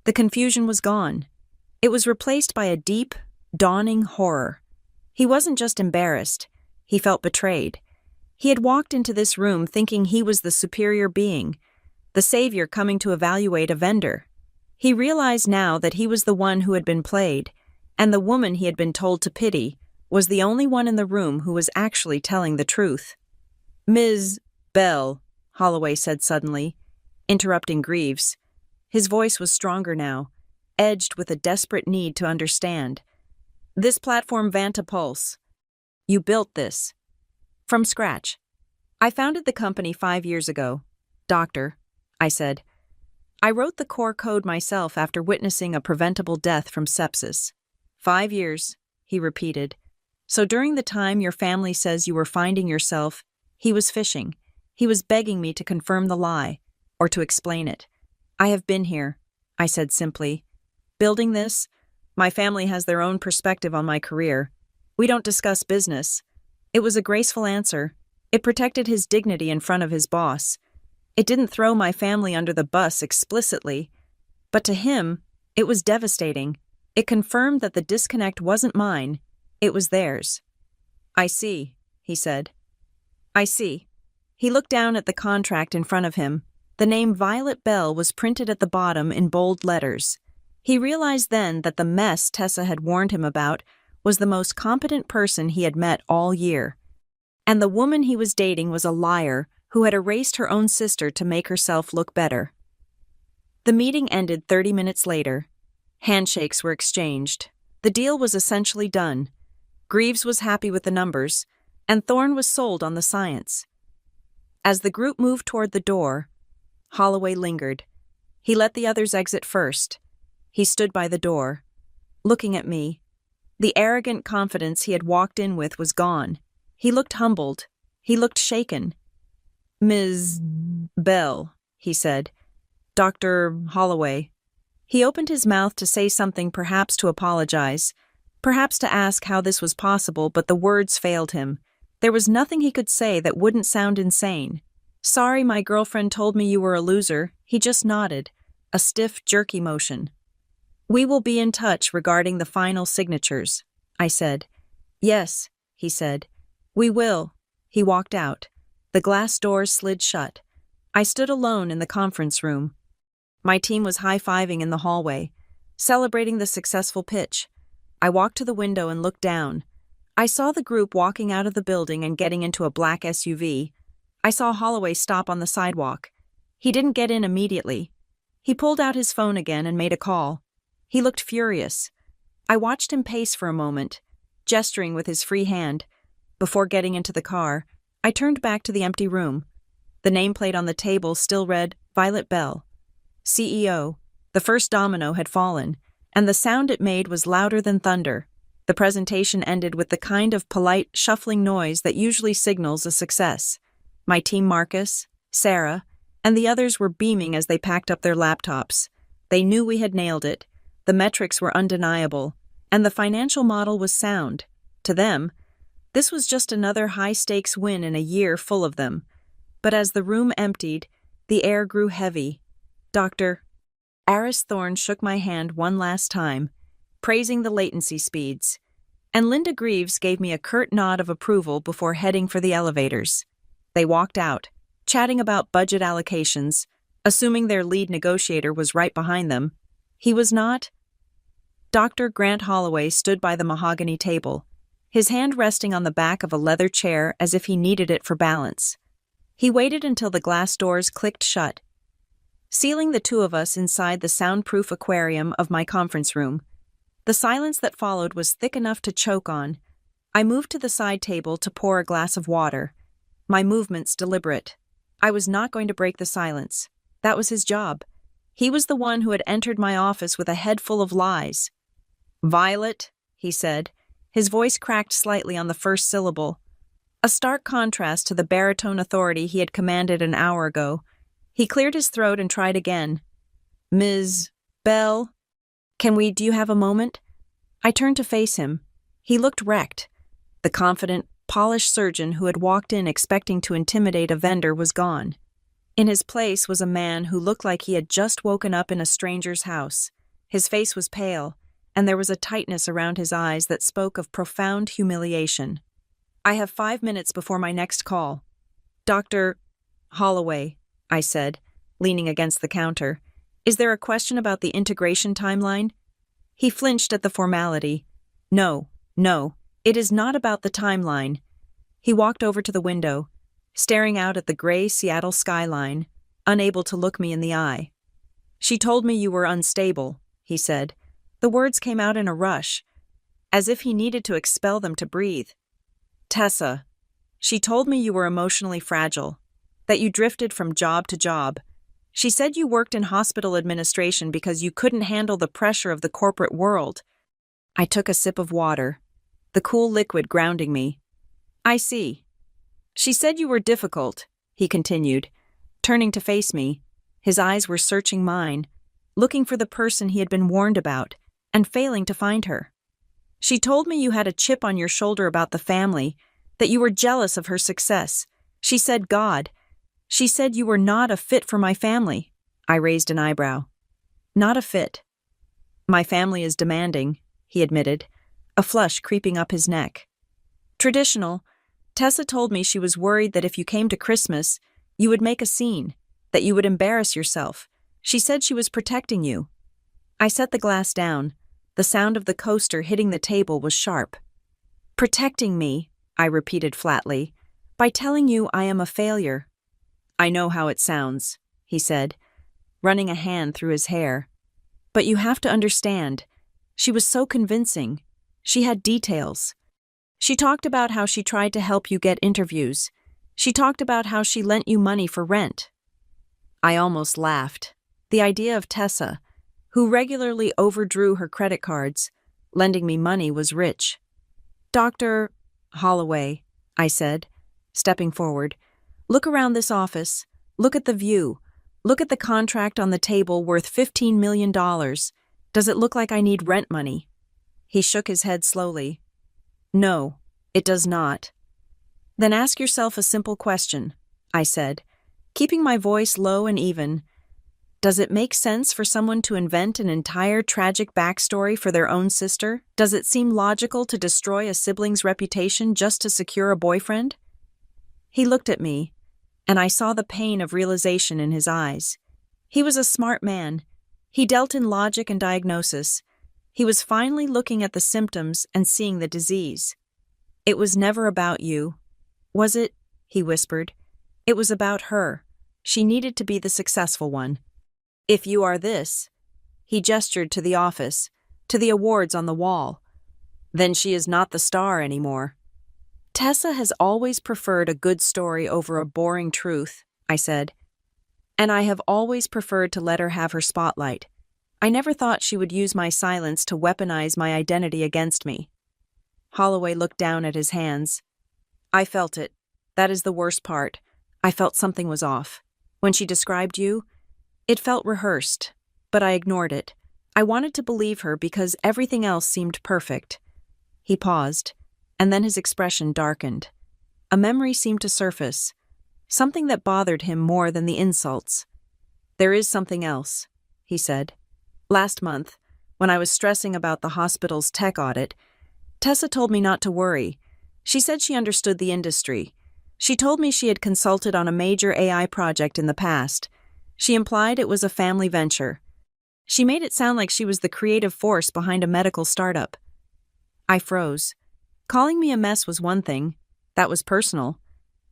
the confusion was gone. It was replaced by a deep, dawning horror. He wasn't just embarrassed. He felt betrayed. He had walked into this room thinking he was the superior being, the savior coming to evaluate a vendor. He realized now that he was the one who had been played, and the woman he had been told to pity was the only one in the room who was actually telling the truth. Ms. Bell, Holloway said suddenly, interrupting Greaves. His voice was stronger now, edged with a desperate need to understand. This platform Vanta Pulse. You built this. From scratch. I founded the company 5 years ago. Doctor, I said. I wrote the core code myself after witnessing a preventable death from sepsis. 5 years, he repeated. So during the time your family says you were finding yourself, he was fishing. He was begging me to confirm the lie, or to explain it. I have been here, I said simply. Building this, my family has their own perspective on my career. We don't discuss business. It was a graceful answer. It protected his dignity in front of his boss. It didn't throw my family under the bus explicitly, but to him, it was devastating. It confirmed that the disconnect wasn't mine, it was theirs. I see, he said. I see. He looked down at the contract in front of him. The name Violet Bell was printed at the bottom in bold letters. He realized then that the mess Tessa had warned him about was the most competent person he had met all year. And the woman he was dating was a liar who had erased her own sister to make herself look better. The meeting ended 30 minutes later. Handshakes were exchanged. The deal was essentially done. Greaves was happy with the numbers, and Thorne was sold on the science. As the group moved toward the door, Holloway lingered. He let the others exit first. He stood by the door, looking at me. The arrogant confidence he had walked in with was gone. He looked humbled. He looked shaken. "Ms. Bell," he said. "Dr. Holloway." He opened his mouth to say something, perhaps to apologize, perhaps to ask how this was possible, but the words failed him. There was nothing he could say that wouldn't sound insane. "Sorry, my girlfriend told me you were a loser." He just nodded, a stiff, jerky motion. "We will be in touch regarding the final signatures," I said. "Yes," he said. "We will." He walked out. The glass doors slid shut. I stood alone in the conference room. My team was high-fiving in the hallway, celebrating the successful pitch. I walked to the window and looked down. I saw the group walking out of the building and getting into a black SUV. I saw Holloway stop on the sidewalk. He didn't get in immediately. He pulled out his phone again and made a call. He looked furious. I watched him pace for a moment, gesturing with his free hand. Before getting into the car, I turned back to the empty room. The nameplate on the table still read Violet Bell, CEO. The first domino had fallen, and the sound it made was louder than thunder. The presentation ended with the kind of polite, shuffling noise that usually signals a success. My team, Marcus, Sarah, and the others were beaming as they packed up their laptops. They knew we had nailed it. The metrics were undeniable, and the financial model was sound. To them, this was just another high-stakes win in a year full of them. But as the room emptied, the air grew heavy. Dr. Aris Thorne shook my hand one last time, praising the latency speeds, and Linda Greaves gave me a curt nod of approval before heading for the elevators. They walked out, chatting about budget allocations, assuming their lead negotiator was right behind them. He was not. Dr. Grant Holloway stood by the mahogany table, his hand resting on the back of a leather chair as if he needed it for balance. He waited until the glass doors clicked shut, sealing the two of us inside the soundproof aquarium of my conference room. The silence that followed was thick enough to choke on. I moved to the side table to pour a glass of water, my movements deliberate. I was not going to break the silence. That was his job. He was the one who had entered my office with a head full of lies. "Violet," he said. His voice cracked slightly on the first syllable, a stark contrast to the baritone authority he had commanded an hour ago. He cleared his throat and tried again. "Ms. Bell, do you have a moment?" I turned to face him. He looked wrecked. The confident, polished surgeon who had walked in expecting to intimidate a vendor was gone. In his place was a man who looked like he had just woken up in a stranger's house. His face was pale, and there was a tightness around his eyes that spoke of profound humiliation. "I have 5 minutes before my next call." "Dr. Holloway," I said, leaning against the counter, "is there a question about the integration timeline?" He flinched at the formality. No, it is not about the timeline." He walked over to the window, staring out at the gray Seattle skyline, unable to look me in the eye. "She told me you were unstable," he said. The words came out in a rush, as if he needed to expel them to breathe. "Tessa, she told me you were emotionally fragile, that you drifted from job to job. She said you worked in hospital administration because you couldn't handle the pressure of the corporate world." I took a sip of water. the cool liquid grounding me. I see. She said you were difficult, he continued, turning to face me. His eyes were searching mine, looking for the person he had been warned about, and failing to find her. She told me you had a chip on your shoulder about the family, that you were jealous of her success. She said God. She said you were not a fit for my family. I raised an eyebrow. Not a fit. My family is demanding, he admitted, a flush creeping up his neck. Traditional. Tessa told me she was worried that if you came to Christmas, you would make a scene, that you would embarrass yourself. She said she was protecting you. I set the glass down. The sound of the coaster hitting the table was sharp. Protecting me, I repeated flatly, by telling you I am a failure. I know how it sounds, he said, running a hand through his hair. But you have to understand, she was so convincing. She had details. She talked about how she tried to help you get interviews. She talked about how she lent you money for rent. I almost laughed. The idea of Tessa, who regularly overdrew her credit cards, lending me money was rich. Dr. Holloway, I said, stepping forward, look around this office. Look at the view. Look at the contract on the table worth $15 million. Does it look like I need rent money? He shook his head slowly. No, it does not. Then ask yourself a simple question, I said, keeping my voice low and even. Does it make sense for someone to invent an entire tragic backstory for their own sister? Does it seem logical to destroy a sibling's reputation just to secure a boyfriend? He looked at me, and I saw the pain of realization in his eyes. He was a smart man. He dealt in logic and diagnosis. He was finally looking at the symptoms and seeing the disease. It was never about you. Was it? He whispered. It was about her. She needed to be the successful one. If you are this, he gestured to the office, to the awards on the wall, then she is not the star anymore. Tessa has always preferred a good story over a boring truth, I said. And I have always preferred to let her have her spotlight. I never thought she would use my silence to weaponize my identity against me. Holloway looked down at his hands. I felt it. That is the worst part. I felt something was off. When she described you, it felt rehearsed, but I ignored it. I wanted to believe her because everything else seemed perfect. He paused, and then his expression darkened. A memory seemed to surface, something that bothered him more than the insults. There is something else, he said. Last month, when I was stressing about the hospital's tech audit, Tessa told me not to worry. She said she understood the industry. She told me she had consulted on a major AI project in the past. She implied it was a family venture. She made it sound like she was the creative force behind a medical startup. I froze. Calling me a mess was one thing. That was personal.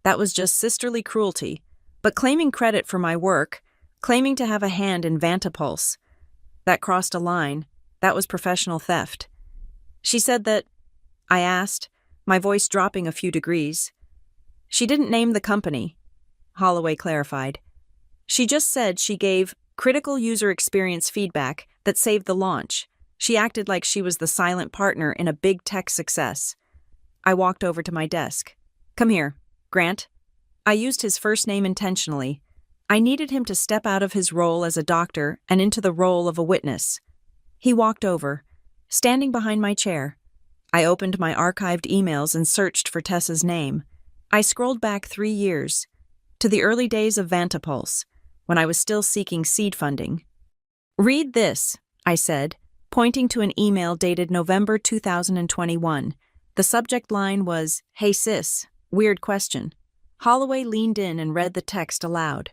That was just sisterly cruelty. But claiming credit for my work, claiming to have a hand in Vantapulse, that crossed a line. That was professional theft. She said that, I asked, my voice dropping a few degrees. She didn't name the company, Holloway clarified. She just said she gave critical user experience feedback that saved the launch. She acted like she was the silent partner in a big tech success. I walked over to my desk. Come here, Grant. I used his first name intentionally. I needed him to step out of his role as a doctor and into the role of a witness. He walked over, standing behind my chair. I opened my archived emails and searched for Tessa's name. I scrolled back 3 years, to the early days of Vantapulse, when I was still seeking seed funding. Read this, I said, pointing to an email dated November 2021. The subject line was, Hey sis, weird question. Holloway leaned in and read the text aloud.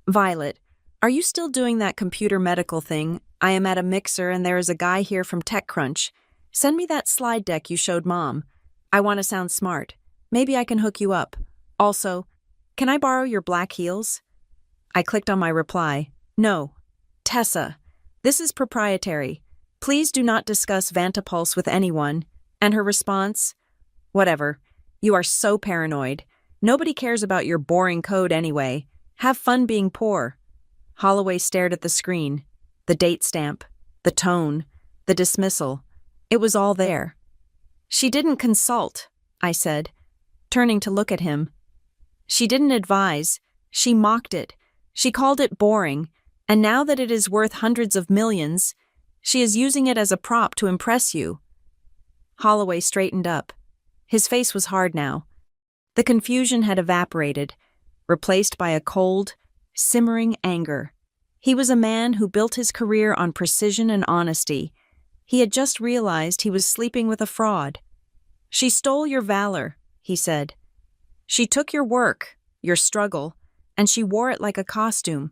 Violet, are you still doing that computer medical thing? I am at a mixer and there is a guy here from TechCrunch. Send me that slide deck you showed Mom. I want to sound smart. Maybe I can hook you up. Also, can I borrow your black heels? I clicked on my reply. No. Tessa, this is proprietary. Please do not discuss Vantapulse with anyone. And her response? Whatever. You are so paranoid. Nobody cares about your boring code anyway. Have fun being poor. Holloway stared at the screen. The date stamp. The tone. The dismissal. It was all there. She didn't consult, I said, turning to look at him. She didn't advise. She mocked it. She called it boring, and now that it is worth hundreds of millions, she is using it as a prop to impress you. Holloway straightened up. His face was hard now. The confusion had evaporated, replaced by a cold, simmering anger. He was a man who built his career on precision and honesty. He had just realized he was sleeping with a fraud. She stole your valor, he said. She took your work, your struggle, and she wore it like a costume.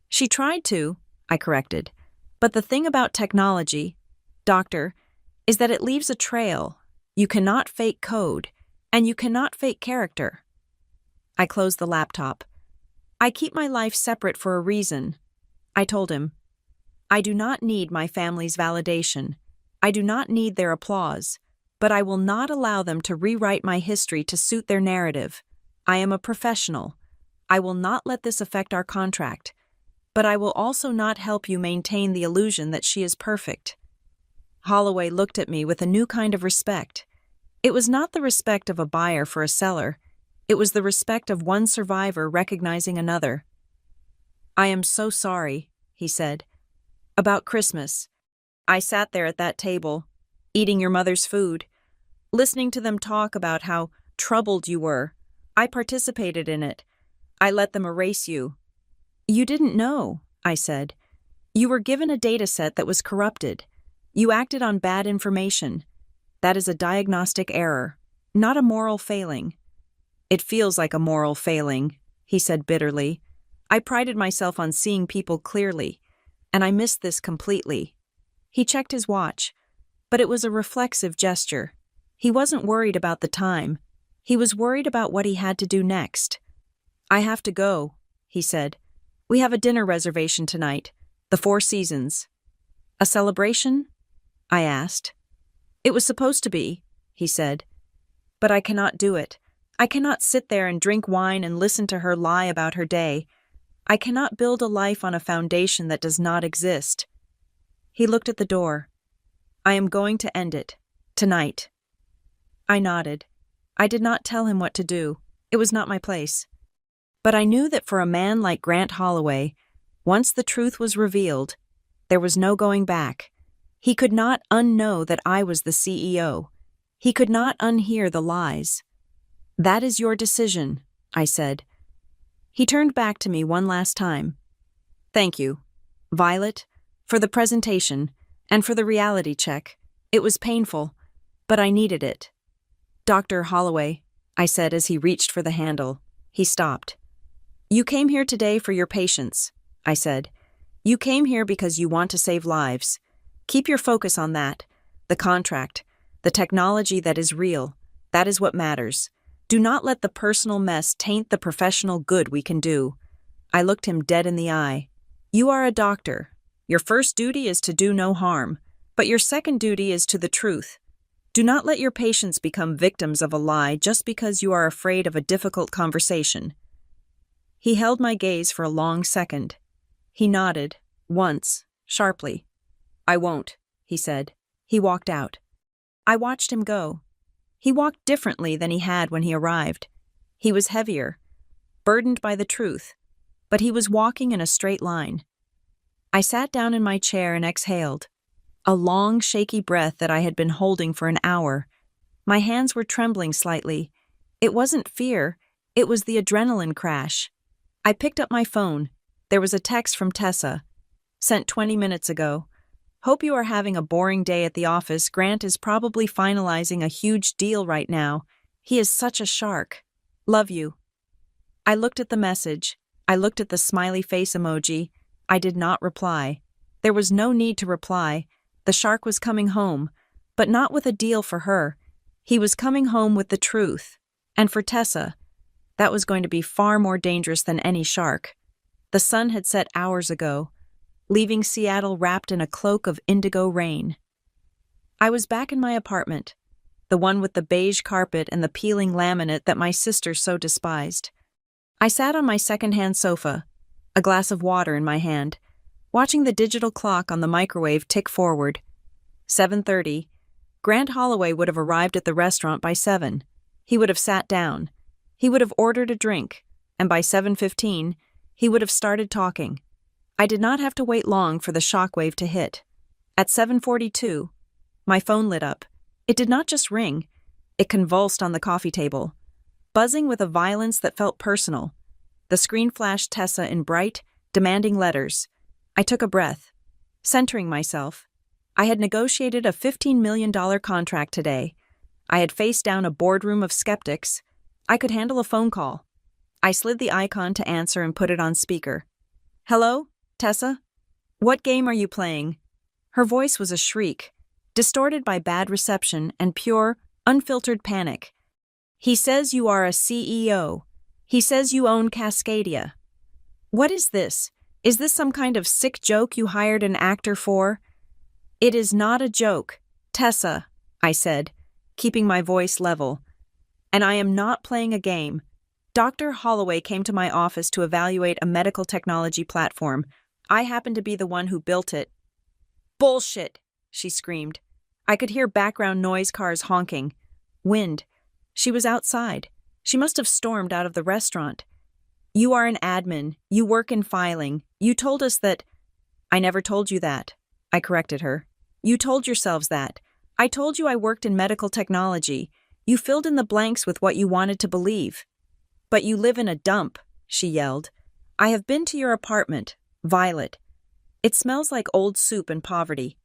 She tried to, I corrected. But the thing about technology, doctor, is that it leaves a trail. You cannot fake code, and you cannot fake character. I closed the laptop. I keep my life separate for a reason. I told him, I do not need my family's validation. I do not need their applause, but I will not allow them to rewrite my history to suit their narrative. I am a professional. I will not let this affect our contract, but I will also not help you maintain the illusion that she is perfect. Holloway looked at me with a new kind of respect. It was not the respect of a buyer for a seller. It was the respect of one survivor recognizing another. I am so sorry, he said. About Christmas. I sat there at that table, eating your mother's food, listening to them talk about how troubled you were. I participated in it. I let them erase you. You didn't know, I said. You were given a data set that was corrupted. You acted on bad information. That is a diagnostic error, not a moral failing. It feels like a moral failing, he said bitterly. I prided myself on seeing people clearly, and I missed this completely. He checked his watch, but it was a reflexive gesture. He wasn't worried about the time. He was worried about what he had to do next. I have to go, he said. We have a dinner reservation tonight, the Four Seasons. A celebration? I asked. It was supposed to be, he said. But I cannot do it. I cannot sit there and drink wine and listen to her lie about her day. I cannot build a life on a foundation that does not exist. He looked at the door. I am going to end it. Tonight. I nodded. I did not tell him what to do. It was not my place. But I knew that for a man like Grant Holloway, once the truth was revealed, there was no going back. He could not unknow that I was the CEO. He could not unhear the lies. That is your decision, I said. He turned back to me one last time. Thank you, Violet, for the presentation and for the reality check. It was painful, but I needed it. Dr. Holloway, I said as he reached for the handle. He stopped. You came here today for your patients, I said. You came here because you want to save lives. Keep your focus on that. The contract, the technology that is real, that is what matters. Do not let the personal mess taint the professional good we can do. I looked him dead in the eye. You are a doctor. Your first duty is to do no harm, but your second duty is to the truth. Do not let your patients become victims of a lie just because you are afraid of a difficult conversation. He held my gaze for a long second. He nodded, once, sharply. I won't, he said. He walked out. I watched him go. He walked differently than he had when he arrived. He was heavier, burdened by the truth, but he was walking in a straight line. I sat down in my chair and exhaled, a long, shaky breath that I had been holding for an hour. My hands were trembling slightly. It wasn't fear, it was the adrenaline crash. I picked up my phone. There was a text from Tessa, sent 20 minutes ago. Hope you are having a boring day at the office. Grant is probably finalizing a huge deal right now. He is such a shark. Love you. I looked at the message. I looked at the smiley face emoji. I did not reply. There was no need to reply. The shark was coming home, but not with a deal for her. He was coming home with the truth. And for Tessa, that was going to be far more dangerous than any shark. The sun had set hours ago, leaving Seattle wrapped in a cloak of indigo rain. I was back in my apartment, the one with the beige carpet and the peeling laminate that my sister so despised. I sat on my second-hand sofa, a glass of water in my hand, watching the digital clock on the microwave tick forward. 7:30. Grant Holloway would have arrived at the restaurant by 7. He would have sat down. He would have ordered a drink, and by 7:15, he would have started talking. I did not have to wait long for the shockwave to hit. At 7:42, my phone lit up. It did not just ring, it convulsed on the coffee table, buzzing with a violence that felt personal. The screen flashed Tessa in bright, demanding letters. I took a breath, centering myself. I had negotiated a $15 million contract today. I had faced down a boardroom of skeptics. I could handle a phone call. I slid the icon to answer and put it on speaker. "Hello, Tessa? What game are you playing?" Her voice was a shriek, distorted by bad reception and pure, unfiltered panic. "He says you are a CEO. He says you own Cascadia. What is this? Is this some kind of sick joke you hired an actor for?" "It is not a joke, Tessa," I said, keeping my voice level. "And I am not playing a game. Dr. Holloway came to my office to evaluate a medical technology platform. I happen to be the one who built it." "Bullshit," she screamed. I could hear background noise cars honking. Wind. She was outside. She must have stormed out of the restaurant. "You are an admin. You work in filing. You told us that—" "I never told you that," I corrected her. "You told yourselves that. I told you I worked in medical technology. You filled in the blanks with what you wanted to believe." "But you live in a dump," she yelled. "I have been to your apartment, Violet. It smells like old soup and poverty.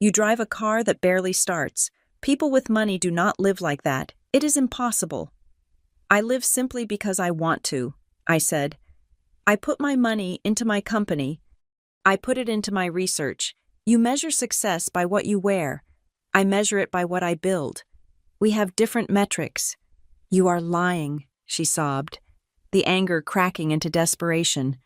You drive a car that barely starts. People with money do not live like that. It is impossible." "I live simply because I want to," I said. "I put my money into my company. I put it into my research. You measure success by what you wear. I measure it by what I build. We have different metrics." "You are lying," she sobbed, the anger cracking into desperation.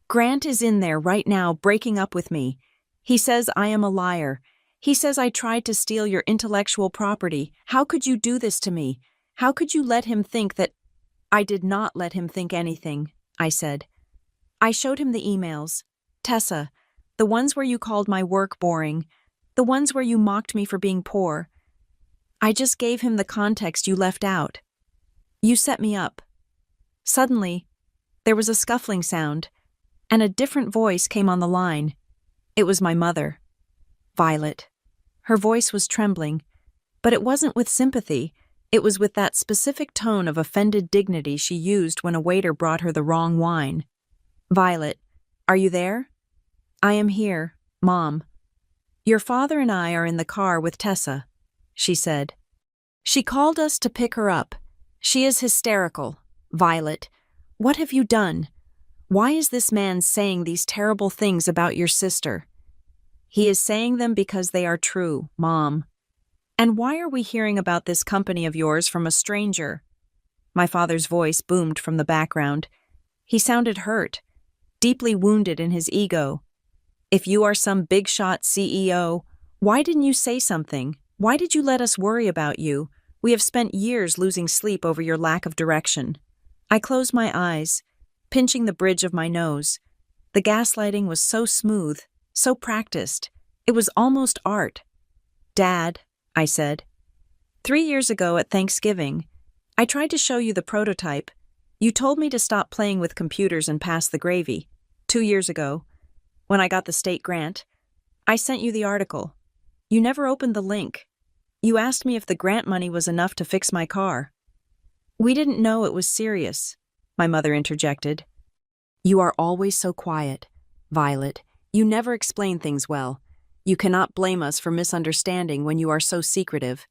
"Grant is in there right now breaking up with me. He says I am a liar. He says I tried to steal your intellectual property. How could you do this to me? How could you let him think that—" "I did not let him think anything," I said. "I showed him the emails. Tessa, the ones where you called my work boring, the ones where you mocked me for being poor. I just gave him the context you left out. You set me up." Suddenly, there was a scuffling sound, and a different voice came on the line. It was my mother, Violet. Her voice was trembling, but it wasn't with sympathy. It was with that specific tone of offended dignity she used when a waiter brought her the wrong wine. "Violet, are you there?" "I am here, Mom. Your father and I are in the car with Tessa," she said. "She called us to pick her up. She is hysterical. Violet, what have you done? Why is this man saying these terrible things about your sister?" "He is saying them because they are true, Mom." "And why are we hearing about this company of yours from a stranger?" My father's voice boomed from the background. He sounded hurt, deeply wounded in his ego. "If you are some big-shot CEO, why didn't you say something? Why did you let us worry about you? We have spent years losing sleep over your lack of direction." I closed my eyes, pinching the bridge of my nose. The gaslighting was so smooth, so practiced. It was almost art. "Dad," I said, 3 years ago at Thanksgiving, I tried to show you the prototype. You told me to stop playing with computers and pass the gravy. 2 years ago, when I got the state grant, I sent you the article. You never opened the link. You asked me if the grant money was enough to fix my car. "We didn't know it was serious," my mother interjected. "You are always so quiet, Violet. You never explain things well. You cannot blame us for misunderstanding when you are so secretive."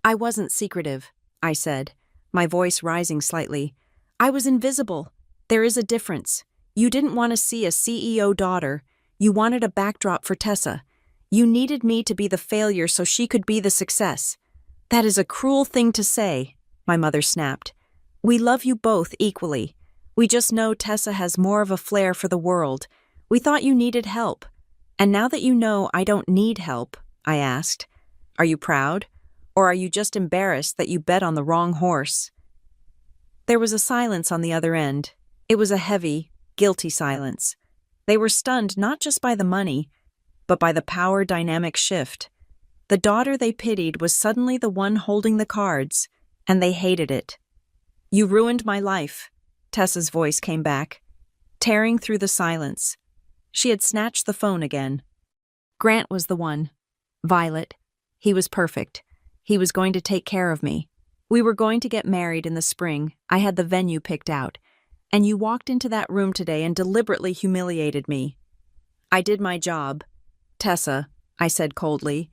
"I wasn't secretive," I said, my voice rising slightly. "I was invisible. There is a difference. You didn't want to see a CEO daughter. You wanted a backdrop for Tessa. You needed me to be the failure so she could be the success." "That is a cruel thing to say," my mother snapped. "We love you both equally. We just know Tessa has more of a flair for the world. We thought you needed help. And now that you know I don't need help," I asked, "are you proud? Or are you just embarrassed that you bet on the wrong horse?" There was a silence on the other end. It was a heavy, guilty silence. They were stunned not just by the money, but by the power dynamic shift. The daughter they pitied was suddenly the one holding the cards, and they hated it. "You ruined my life," Tessa's voice came back, tearing through the silence. She had snatched the phone again. Grant was the one. Violet. He was perfect. He was going to take care of me. We were going to get married in the spring. I had the venue picked out. And you walked into that room today and deliberately humiliated me. "I did my job." "Tessa," I said coldly.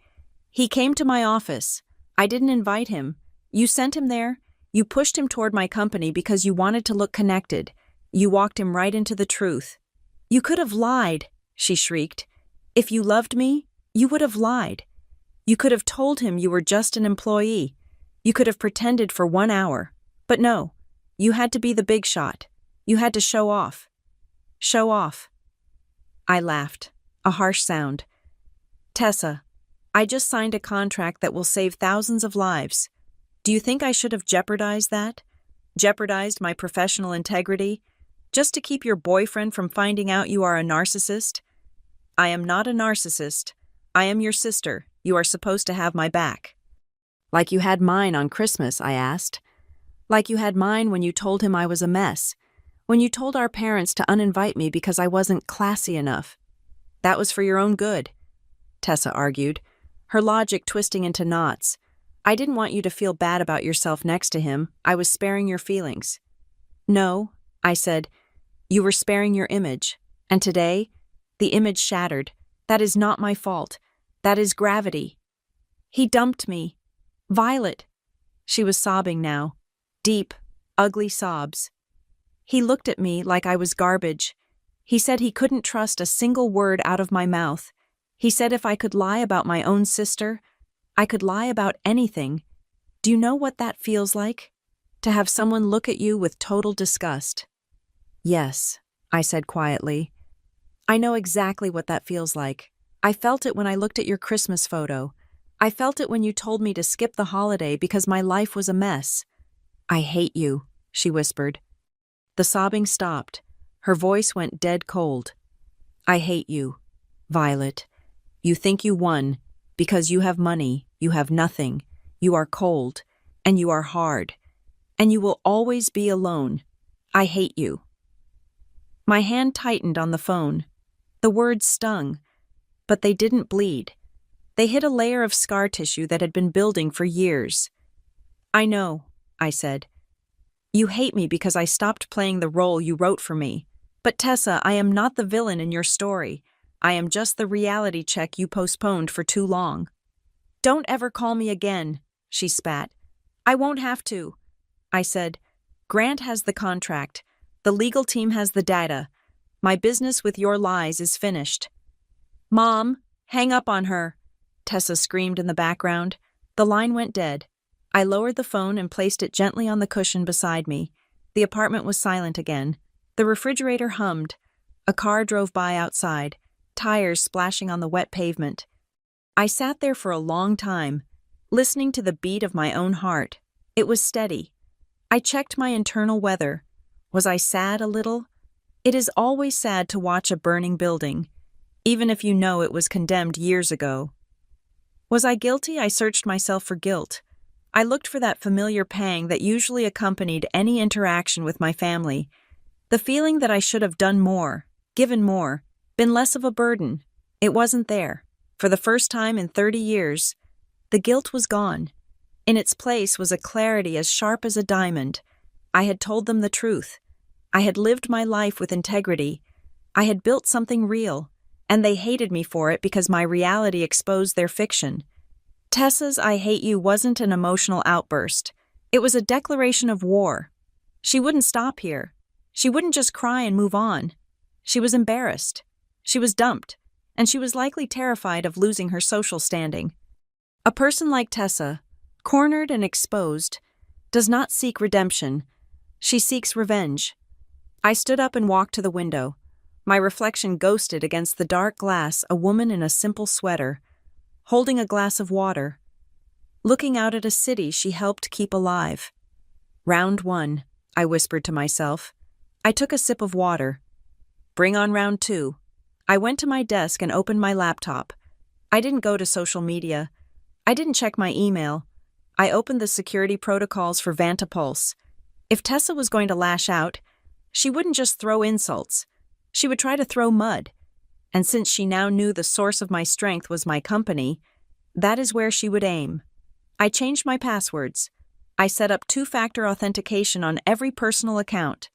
"He came to my office. I didn't invite him. You sent him there. You pushed him toward my company because you wanted to look connected. You walked him right into the truth." "You could have lied," she shrieked. "If you loved me, you would have lied. You could have told him you were just an employee. You could have pretended for 1 hour. But no, you had to be the big shot. You had to show off." "Show off." I laughed, a harsh sound. "Tessa, I just signed a contract that will save thousands of lives. Do you think I should have jeopardized that? Jeopardized my professional integrity? Just to keep your boyfriend from finding out you are a narcissist? I am not a narcissist. I am your sister. You are supposed to have my back." "Like you had mine on Christmas," I asked. "Like you had mine when you told him I was a mess. When you told our parents to uninvite me because I wasn't classy enough." "That was for your own good," Tessa argued, her logic twisting into knots. "I didn't want you to feel bad about yourself next to him. I was sparing your feelings." "No," I said. "You were sparing your image. And today, the image shattered. That is not my fault. That is gravity. He dumped me. Violet." She was sobbing now. Deep, ugly sobs. "He looked at me like I was garbage. He said he couldn't trust a single word out of my mouth. He said if I could lie about my own sister, I could lie about anything. Do you know what that feels like? To have someone look at you with total disgust." "Yes," I said quietly. "I know exactly what that feels like. I felt it when I looked at your Christmas photo. I felt it when you told me to skip the holiday because my life was a mess." "I hate you," she whispered. The sobbing stopped. Her voice went dead cold. "I hate you, Violet. You think you won because you have money, you have nothing, you are cold, and you are hard, and you will always be alone. I hate you." My hand tightened on the phone. The words stung, but they didn't bleed. They hit a layer of scar tissue that had been building for years. "I know," I said. "You hate me because I stopped playing the role you wrote for me. But Tessa, I am not the villain in your story. I am just the reality check you postponed for too long." "Don't ever call me again," she spat. "I won't have to." I said, "Grant has the contract. The legal team has the data. My business with your lies is finished." "Mom, hang up on her," Tessa screamed in the background. The line went dead. I lowered the phone and placed it gently on the cushion beside me. The apartment was silent again. The refrigerator hummed. A car drove by outside, tires splashing on the wet pavement. I sat there for a long time, listening to the beat of my own heart. It was steady. I checked my internal weather. Was I sad a little? It is always sad to watch a burning building, even if you know it was condemned years ago. Was I guilty? I searched myself for guilt. I looked for that familiar pang that usually accompanied any interaction with my family. The feeling that I should have done more, given more, been less of a burden. It wasn't there. For the first time in 30 years, the guilt was gone. In its place was a clarity as sharp as a diamond. I had told them the truth. I had lived my life with integrity. I had built something real, and they hated me for it because my reality exposed their fiction. Tessa's "I hate you" wasn't an emotional outburst. It was a declaration of war. She wouldn't stop here. She wouldn't just cry and move on. She was embarrassed. She was dumped, and she was likely terrified of losing her social standing. A person like Tessa, cornered and exposed, does not seek redemption. She seeks revenge. I stood up and walked to the window. My reflection ghosted against the dark glass, a woman in a simple sweater, holding a glass of water. Looking out at a city she helped keep alive. "Round 1, I whispered to myself. I took a sip of water. "Bring on round 2. I went to my desk and opened my laptop. I didn't go to social media. I didn't check my email. I opened the security protocols for Vantapulse. If Tessa was going to lash out, she wouldn't just throw insults. She would try to throw mud. And since she now knew the source of my strength was my company, that is where she would aim. I changed my passwords. I set up two-factor authentication on every personal account.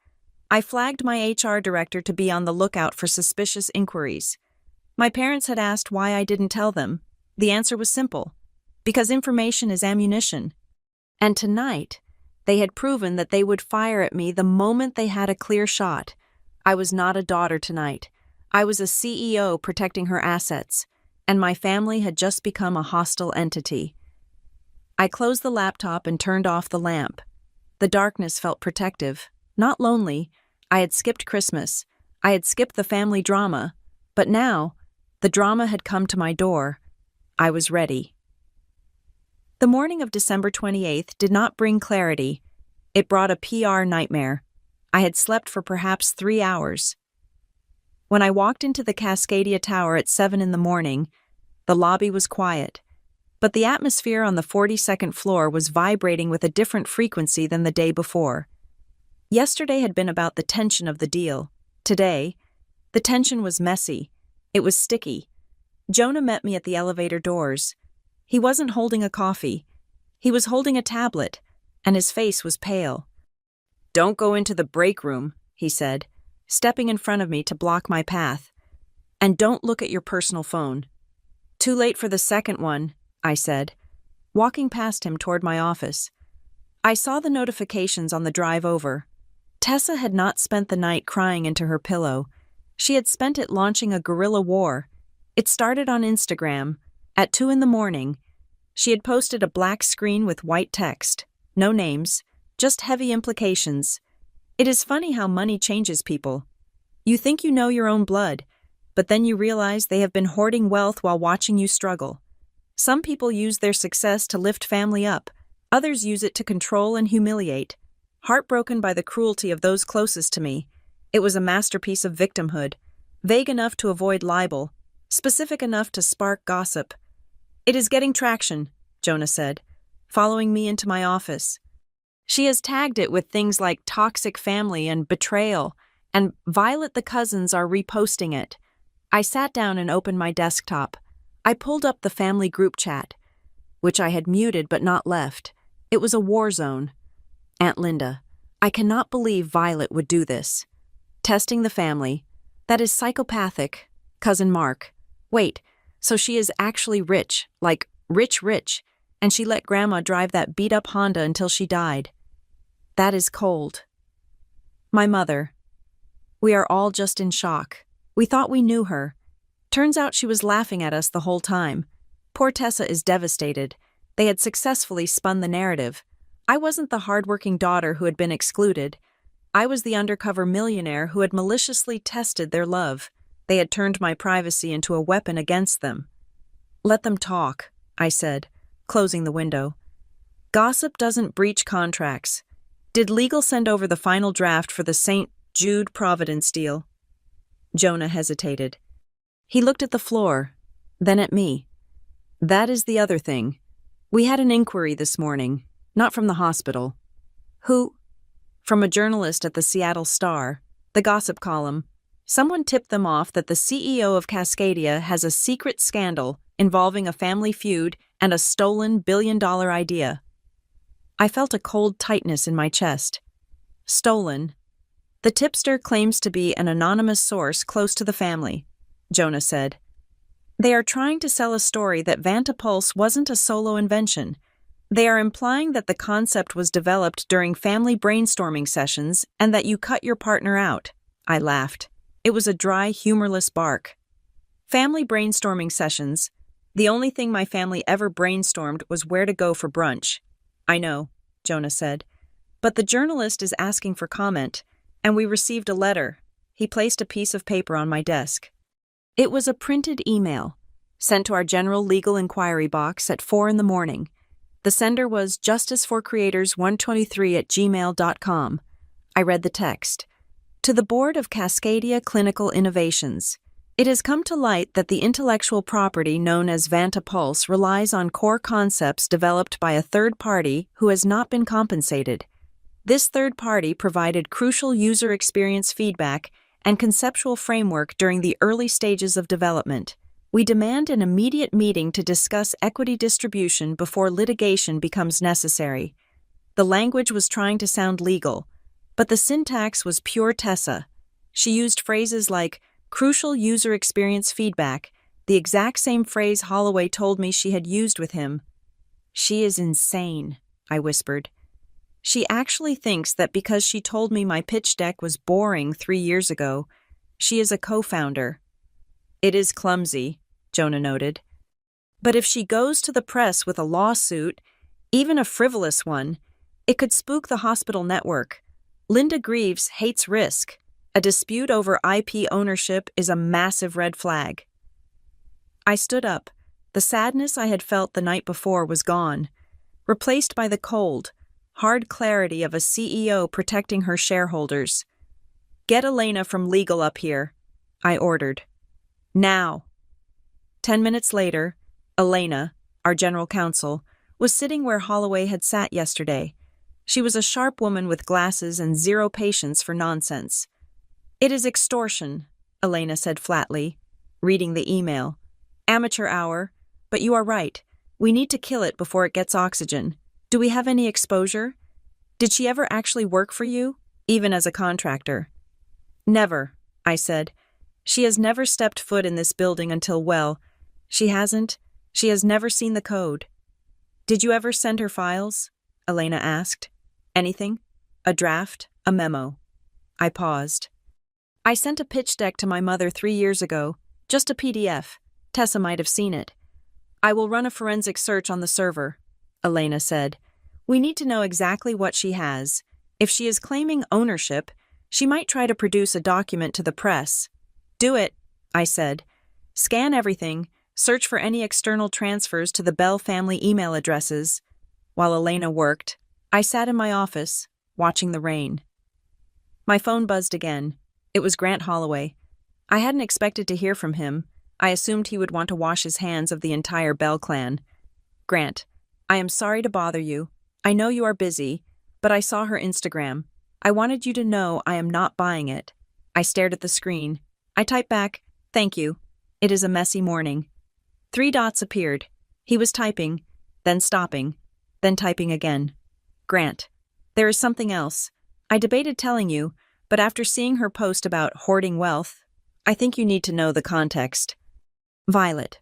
I flagged my HR director to be on the lookout for suspicious inquiries. My parents had asked why I didn't tell them. The answer was simple: because information is ammunition. And tonight, they had proven that they would fire at me the moment they had a clear shot. I was not a daughter tonight. I was a CEO protecting her assets, and my family had just become a hostile entity. I closed the laptop and turned off the lamp. The darkness felt protective, not lonely. I had skipped Christmas. I had skipped the family drama. But now, the drama had come to my door. I was ready. The morning of December 28th did not bring clarity. It brought a PR nightmare. I had slept for perhaps 3 hours. When I walked into the Cascadia Tower at 7 in the morning, the lobby was quiet, but the atmosphere on the 42nd floor was vibrating with a different frequency than the day before. Yesterday had been about the tension of the deal. Today, the tension was messy. It was sticky. Jonah met me at the elevator doors. He wasn't holding a coffee. He was holding a tablet, and his face was pale. "Don't go into the break room," he said, stepping in front of me to block my path. "And don't look at your personal phone." "Too late for the second one," I said, walking past him toward my office. I saw the notifications on the drive over. Tessa had not spent the night crying into her pillow. She had spent it launching a guerrilla war. It started on Instagram. At 2 in the morning, she had posted a black screen with white text. No names, just heavy implications. It is funny how money changes people. You think you know your own blood, but then you realize they have been hoarding wealth while watching you struggle. Some people use their success to lift family up. Others use it to control and humiliate. Heartbroken by the cruelty of those closest to me, it was a masterpiece of victimhood, vague enough to avoid libel, specific enough to spark gossip. "It is getting traction," Jonah said, following me into my office. "She has tagged it with things like toxic family and betrayal, and Violet the cousins are reposting it." I sat down and opened my desktop. I pulled up the family group chat, which I had muted but not left. It was a war zone. "Aunt Linda, I cannot believe Violet would do this. Testing the family. That is psychopathic. Cousin Mark. Wait, so she is actually rich, like rich, and she let Grandma drive that beat-up Honda until she died. That is cold." My mother. We are all just in shock. We thought we knew her. Turns out she was laughing at us the whole time. Poor Tessa is devastated. They had successfully spun the narrative. I wasn't the hardworking daughter who had been excluded. I was the undercover millionaire who had maliciously tested their love. They had turned my privacy into a weapon against them. "Let them talk," I said, closing the window. "Gossip doesn't breach contracts. Did legal send over the final draft for the St. Jude Providence deal?" Jonah hesitated. He looked at the floor, then at me. "That is the other thing. We had an inquiry this morning, not from the hospital." "Who?" "From a journalist at the Seattle Star, the gossip column. Someone tipped them off that the CEO of Cascadia has a secret scandal involving a family feud and a stolen billion-dollar idea." I felt a cold tightness in my chest. "Stolen. The tipster claims to be an anonymous source close to the family," Jonah said. "They are trying to sell a story that Vantapulse wasn't a solo invention. They are implying that the concept was developed during family brainstorming sessions and that you cut your partner out." I laughed. It was a dry, humorless bark. Family brainstorming sessions. The only thing my family ever brainstormed was where to go for brunch. "I know," Jonah said. "But the journalist is asking for comment, and we received a letter." He placed a piece of paper on my desk. It was a printed email, sent to our general legal inquiry box at 4 in the morning. The sender was justiceforcreators123@gmail.com. I read the text. "To the Board of Cascadia Clinical Innovations. It has come to light that the intellectual property known as Vantapulse relies on core concepts developed by a third party who has not been compensated. This third party provided crucial user experience feedback and conceptual framework during the early stages of development. We demand an immediate meeting to discuss equity distribution before litigation becomes necessary. The language was trying to sound legal, but the syntax was pure Tessa. She used phrases like crucial user experience feedback, the exact same phrase Holloway told me she had used with him. She is insane, I whispered. She actually thinks that because she told me my pitch deck was boring 3 years ago, she is a co-founder. It is clumsy, Jonah noted. But if she goes to the press with a lawsuit, even a frivolous one, it could spook the hospital network. Linda Greaves hates risk. A dispute over IP ownership is a massive red flag. I stood up. The sadness I had felt the night before was gone, replaced by the cold, hard clarity of a CEO protecting her shareholders. Get Elena from legal up here, I ordered. Now. 10 minutes later, Elena, our general counsel, was sitting where Holloway had sat yesterday. She was a sharp woman with glasses and zero patience for nonsense. It is extortion, Elena said flatly, reading the email. Amateur hour, but you are right. We need to kill it before it gets oxygen. Do we have any exposure? Did she ever actually work for you, even as a contractor? Never, I said. She has never stepped foot in this building until, well, she has never seen the code. Did you ever send her files? Elena asked. Anything? A draft? A memo? I paused. I sent a pitch deck to my mother 3 years ago, just a PDF. Tessa might have seen it. I will run a forensic search on the server, Elena said. We need to know exactly what she has. If she is claiming ownership, she might try to produce a document to the press. Do it, I said. Scan everything, search for any external transfers to the Bell family email addresses. While Elena worked, I sat in my office, watching the rain. My phone buzzed again. It was Grant Holloway. I hadn't expected to hear from him. I assumed he would want to wash his hands of the entire Bell clan. Grant, I am sorry to bother you. I know you are busy, but I saw her Instagram. I wanted you to know I am not buying it. I stared at the screen. I typed back, thank you. It is a messy morning. 3 dots appeared. He was typing, then stopping, then typing again. Grant, there is something else. I debated telling you, but after seeing her post about hoarding wealth, I think you need to know the context. Violet.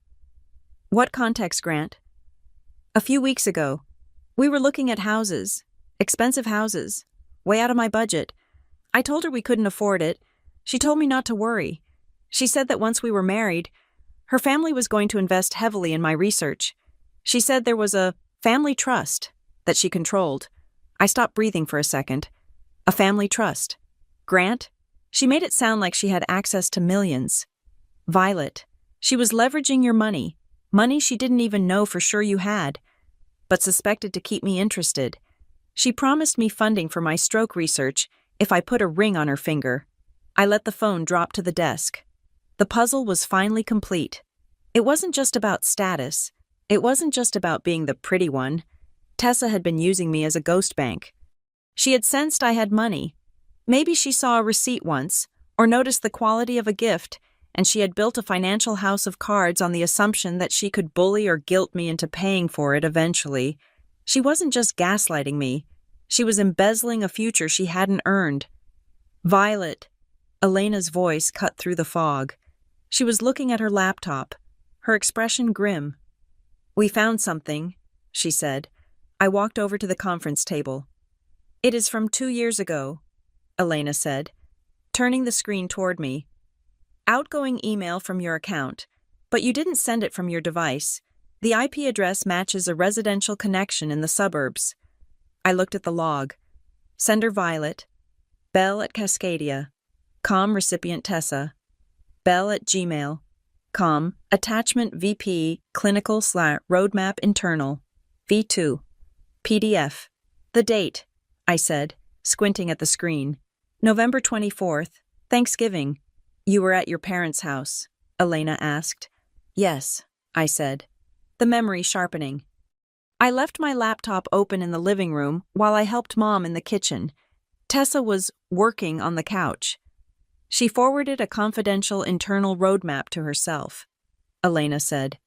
What context, Grant? A few weeks ago, we were looking at houses, expensive houses, way out of my budget. I told her we couldn't afford it. She told me not to worry. She said that once we were married, her family was going to invest heavily in my research. She said there was a family trust that she controlled. I stopped breathing for a second. A family trust. Grant? She made it sound like she had access to millions. Violet. She was leveraging your money, money she didn't even know for sure you had, but suspected to keep me interested. She promised me funding for my stroke research if I put a ring on her finger. I let the phone drop to the desk. The puzzle was finally complete. It wasn't just about status. It wasn't just about being the pretty one. Tessa had been using me as a ghost bank. She had sensed I had money. Maybe she saw a receipt once, or noticed the quality of a gift, and she had built a financial house of cards on the assumption that she could bully or guilt me into paying for it eventually. She wasn't just gaslighting me. She was embezzling a future she hadn't earned. Violet. Elena's voice cut through the fog. She was looking at her laptop, her expression grim. We found something, she said. I walked over to the conference table. It is from 2 years ago, Elena said, turning the screen toward me. Outgoing email from your account, but you didn't send it from your device. The IP address matches a residential connection in the suburbs. I looked at the log. Sender Violet. Bell at Cascadia. Com recipient Tessa. Bell at Gmail. Com. Attachment VP clinical/roadmap internal. V2. PDF. The date, I said, squinting at the screen. November 24th, Thanksgiving. You were at your parents' house. Elena asked. Yes, I said, the memory sharpening. I left my laptop open in the living room while I helped Mom in the kitchen. Tessa was working on the couch. She forwarded a confidential internal roadmap to herself. Elena said,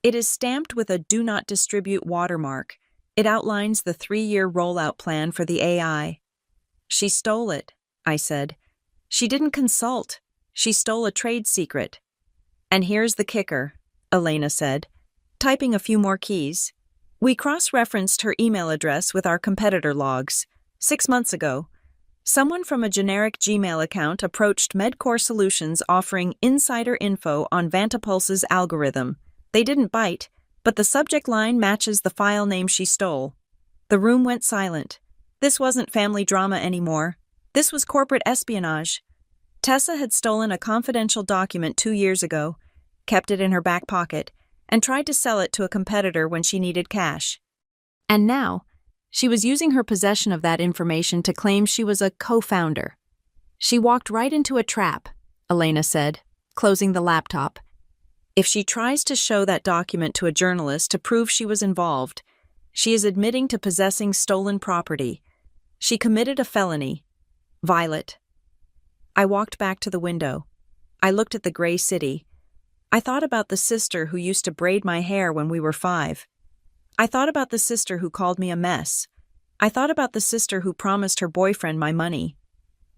"It is stamped with a do not distribute watermark. It outlines the 3-year rollout plan for the AI. She stole it," I said. "She didn't consult. She stole a trade secret." "And here's the kicker," Elena said, typing a few more keys. "We cross-referenced her email address with our competitor logs. 6 months ago, someone from a generic Gmail account approached Medcore Solutions offering insider info on Vantapulse's algorithm. They didn't bite, but the subject line matches the file name she stole." The room went silent. This wasn't family drama anymore. This was corporate espionage. Tessa had stolen a confidential document 2 years ago, kept it in her back pocket, and tried to sell it to a competitor when she needed cash. And now, she was using her possession of that information to claim she was a co-founder. "She walked right into a trap," Elena said, closing the laptop. "If she tries to show that document to a journalist to prove she was involved, she is admitting to possessing stolen property. She committed a felony. Violet." I walked back to the window. I looked at the gray city. I thought about the sister who used to braid my hair when we were 5. I thought about the sister who called me a mess. I thought about the sister who promised her boyfriend my money.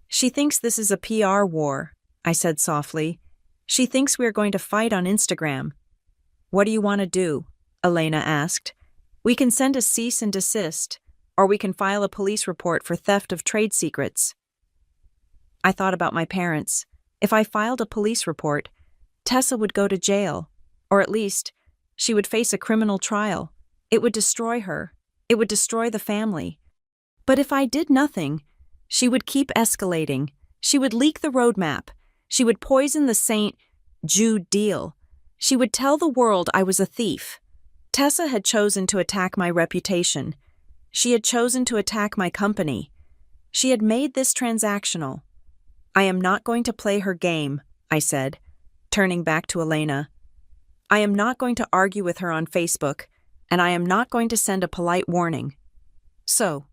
"She thinks this is a PR war," I said softly. "She thinks we are going to fight on Instagram." "What do you want to do?" Elena asked. "We can send a cease and desist, or we can file a police report for theft of trade secrets." I thought about my parents. If I filed a police report, Tessa would go to jail, or at least, she would face a criminal trial. It would destroy her. It would destroy the family. But if I did nothing, she would keep escalating. She would leak the roadmap. She would poison the St. Jude deal. She would tell the world I was a thief. Tessa had chosen to attack my reputation. She had chosen to attack my company. She had made this transactional. "I am not going to play her game," I said, turning back to Elena. "I am not going to argue with her on Facebook, and I am not going to send a polite warning. So,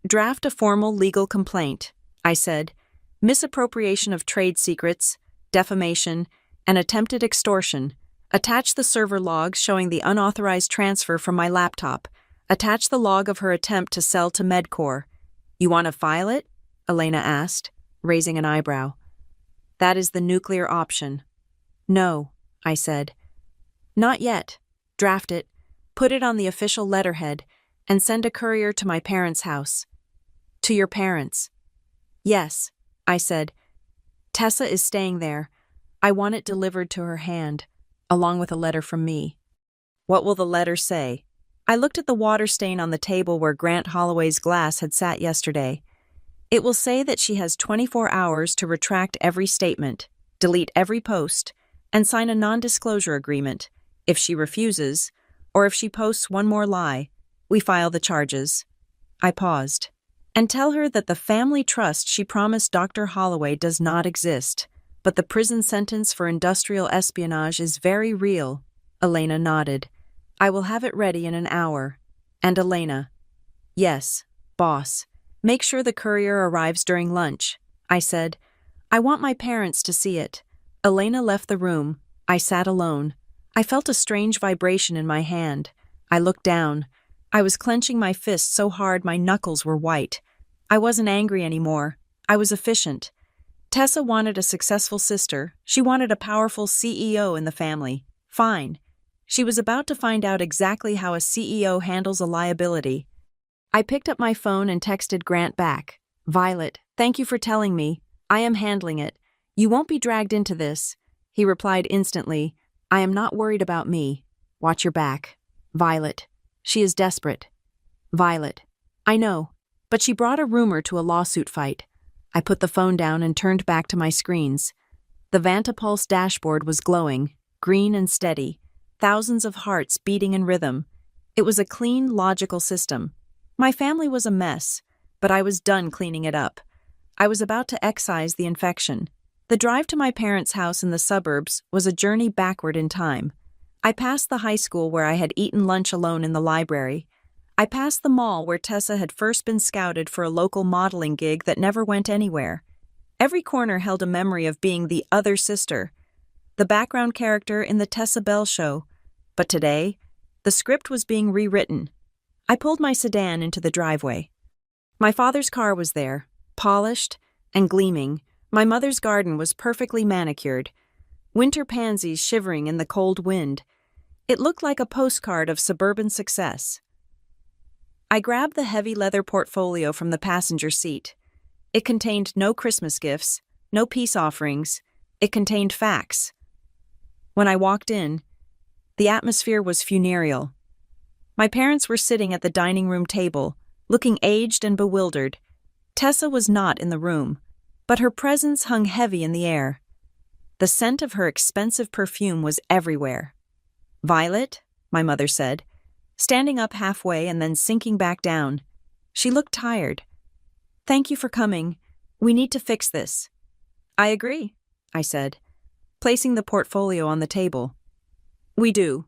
draft a formal legal complaint," I said. "Misappropriation of trade secrets, defamation, and attempted extortion. Attach the server logs showing the unauthorized transfer from my laptop. Attach the log of her attempt to sell to Medcore." "You want to file it?" Elena asked, raising an eyebrow. "That is the nuclear option." "No," I said. "Not yet. Draft it, put it on the official letterhead, and send a courier to my parents' house." "To your parents?" "Yes," I said. "Tessa is staying there. I want it delivered to her hand, along with a letter from me." "What will the letter say?" I looked at the water stain on the table where Grant Holloway's glass had sat yesterday. "It will say that she has 24 hours to retract every statement, delete every post, and sign a non-disclosure agreement. If she refuses, or if she posts one more lie, we file the charges." I paused. "And tell her that the family trust she promised Dr. Holloway does not exist, but the prison sentence for industrial espionage is very real." Elena nodded. "I will have it ready in an hour." And Elena, "Yes, boss. Make sure the courier arrives during lunch," I said. "I want my parents to see it." Elena left the room. I sat alone. I felt a strange vibration in my hand. I looked down. I was clenching my fist so hard my knuckles were white. I wasn't angry anymore. I was efficient. Tessa wanted a successful sister. She wanted a powerful CEO in the family. Fine. She was about to find out exactly how a CEO handles a liability. I picked up my phone and texted Grant back. "Violet, thank you for telling me. I am handling it. You won't be dragged into this." He replied instantly, "I am not worried about me. Watch your back. Violet. She is desperate." "Violet. I know, but she brought a rumor to a lawsuit fight." I put the phone down and turned back to my screens. The Vantapulse dashboard was glowing, green and steady, thousands of hearts beating in rhythm. It was a clean, logical system. My family was a mess, but I was done cleaning it up. I was about to excise the infection. The drive to my parents' house in the suburbs was a journey backward in time. I passed the high school where I had eaten lunch alone in the library. I passed the mall where Tessa had first been scouted for a local modeling gig that never went anywhere. Every corner held a memory of being the other sister, the background character in the Tessa Bell show. But today, the script was being rewritten. I pulled my sedan into the driveway. My father's car was there, polished and gleaming. My mother's garden was perfectly manicured, winter pansies shivering in the cold wind. It looked like a postcard of suburban success. I grabbed the heavy leather portfolio from the passenger seat. It contained no Christmas gifts, no peace offerings. It contained facts. When I walked in, the atmosphere was funereal. My parents were sitting at the dining room table, looking aged and bewildered. Tessa was not in the room, but her presence hung heavy in the air. The scent of her expensive perfume was everywhere. "Violet," my mother said, standing up halfway and then sinking back down. She looked tired. "Thank you for coming. We need to fix this." "I agree," I said, placing the portfolio on the table. "We do."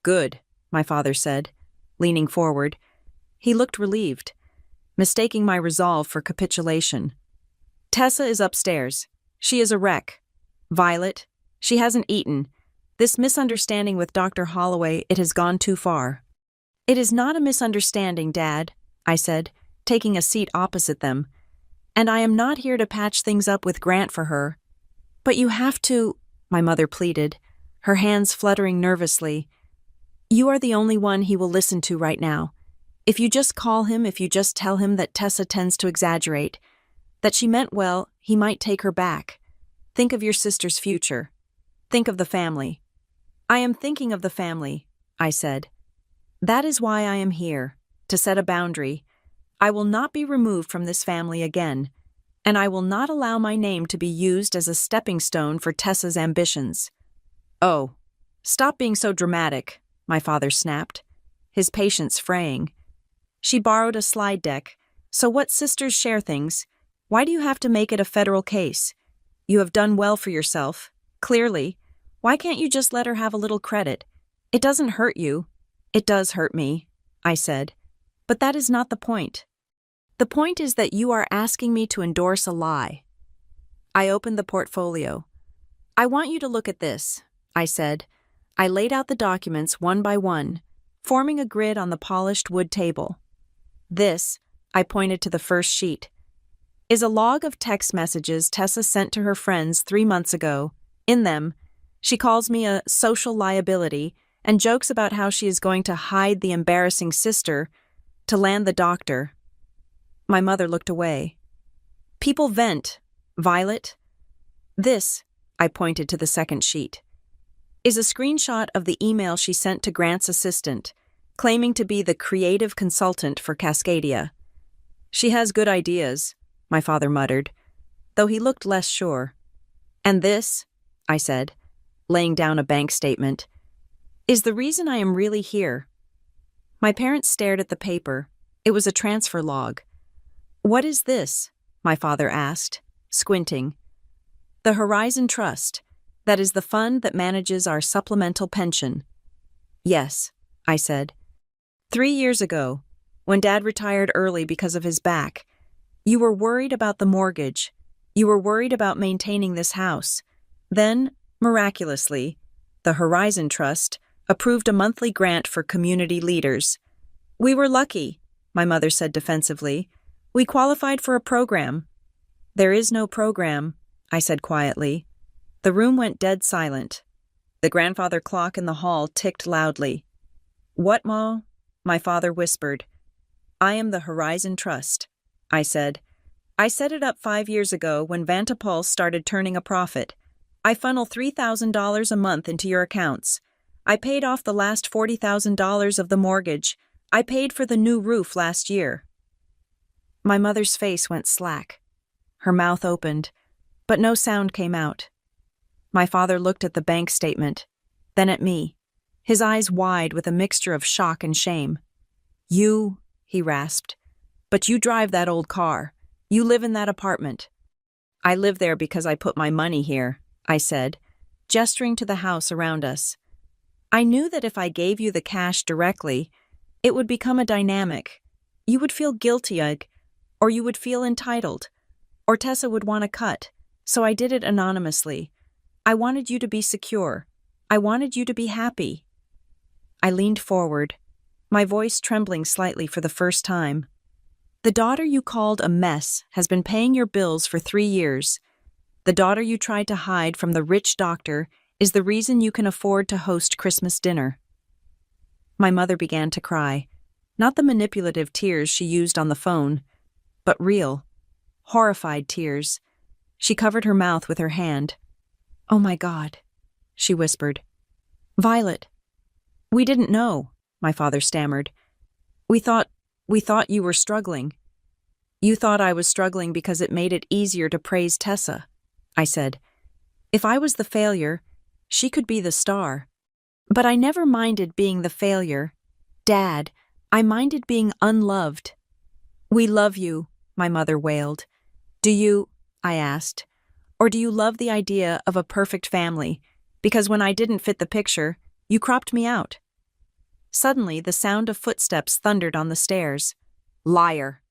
"Good," my father said, leaning forward. He looked relieved, mistaking my resolve for capitulation. "Tessa is upstairs. She is a wreck. Violet, she hasn't eaten. This misunderstanding with Dr. Holloway, it has gone too far." "It is not a misunderstanding, Dad," I said, taking a seat opposite them. "And I am not here to patch things up with Grant for her." "But you have to," my mother pleaded, her hands fluttering nervously. "You are the only one he will listen to right now. If you just call him, if you just tell him that Tessa tends to exaggerate, that she meant well, he might take her back. Think of your sister's future. Think of the family." "I am thinking of the family," I said. "That is why I am here, to set a boundary. I will not be removed from this family again, and I will not allow my name to be used as a stepping stone for Tessa's ambitions." "Oh, stop being so dramatic," my father snapped, his patience fraying. "She borrowed a slide deck, so what sisters share things? Why do you have to make it a federal case? You have done well for yourself, clearly. Why can't you just let her have a little credit? It doesn't hurt you." "It does hurt me," I said. "But that is not the point. The point is that you are asking me to endorse a lie." I opened the portfolio. "I want you to look at this," I said. I laid out the documents one by one, forming a grid on the polished wood table. "This," I pointed to the first sheet, "is a log of text messages Tessa sent to her friends 3 months ago. In them, she calls me a social liability and jokes about how she is going to hide the embarrassing sister to land the doctor." My mother looked away. "People vent, Violet." "This," I pointed to the second sheet, "is a screenshot of the email she sent to Grant's assistant, claiming to be the creative consultant for Cascadia." "She has good ideas," my father muttered, though he looked less sure. "And this," I said, laying down a bank statement, "is the reason I am really here." My parents stared at the paper. It was a transfer log. "What is this?" my father asked, squinting. "The Horizon Trust. That is the fund that manages our supplemental pension." "Yes," I said. 3 years ago, when Dad retired early because of his back, you were worried about the mortgage. You were worried about maintaining this house. Then, miraculously, the Horizon Trust approved a monthly grant for community leaders. We were lucky," my mother said defensively. "We qualified for a program." "There is no program," I said quietly. The room went dead silent. The grandfather clock in the hall ticked loudly. "What, Ma?" my father whispered. "I am the Horizon Trust," I said. "I set it up 5 years ago when Vantapulse started turning a profit. I funnel $3,000 a month into your accounts. I paid off the last $40,000 of the mortgage. I paid for the new roof last year." My mother's face went slack. Her mouth opened, but no sound came out. My father looked at the bank statement, then at me, his eyes wide with a mixture of shock and shame. "You," he rasped, "but you drive that old car. You live in that apartment." I live there because I put my money here, I said, gesturing to the house around us. I knew that if I gave you the cash directly, it would become a dynamic. You would feel guilty, or you would feel entitled, or Tessa would want a cut, so I did it anonymously. I wanted you to be secure. I wanted you to be happy. I leaned forward, my voice trembling slightly for the first time. The daughter you called a mess has been paying your bills for 3 years. The daughter you tried to hide from the rich doctor is the reason you can afford to host Christmas dinner. My mother began to cry, not the manipulative tears she used on the phone, but real, horrified tears. She covered her mouth with her hand. "Oh my God," she whispered. "Violet, we didn't know," my father stammered. We thought you were struggling. You thought I was struggling because it made it easier to praise Tessa," I said. "If I was the failure, she could be the star." But I never minded being the failure. Dad, I minded being unloved. "We love you," my mother wailed. "Do you," I asked, "or do you love the idea of a perfect family? Because when I didn't fit the picture, you cropped me out." Suddenly, the sound of footsteps thundered on the stairs. "Liar!"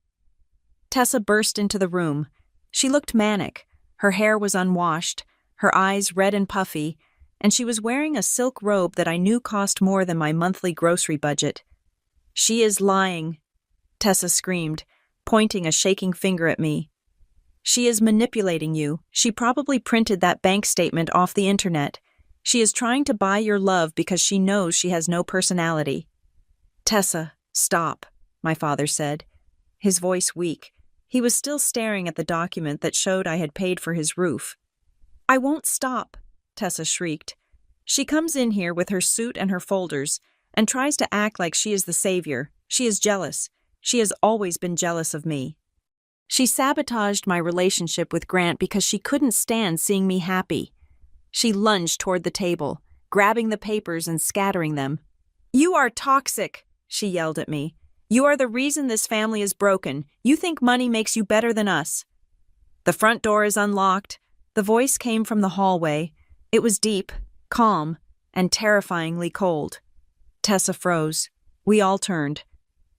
Tessa burst into the room. She looked manic. Her hair was unwashed, her eyes red and puffy, and she was wearing a silk robe that I knew cost more than my monthly grocery budget. "She is lying," Tessa screamed, pointing a shaking finger at me. "She is manipulating you. She probably printed that bank statement off the internet. She is trying to buy your love because she knows she has no personality." "Tessa, stop," my father said, his voice weak. He was still staring at the document that showed I had paid for his roof. "I won't stop," Tessa shrieked. "She comes in here with her suit and her folders and tries to act like she is the savior. She is jealous. She has always been jealous of me. She sabotaged my relationship with Grant because she couldn't stand seeing me happy." She lunged toward the table, grabbing the papers and scattering them. "You are toxic," she yelled at me. "You are the reason this family is broken. You think money makes you better than us." "The front door is unlocked." The voice came from the hallway. It was deep, calm, and terrifyingly cold. Tessa froze. We all turned.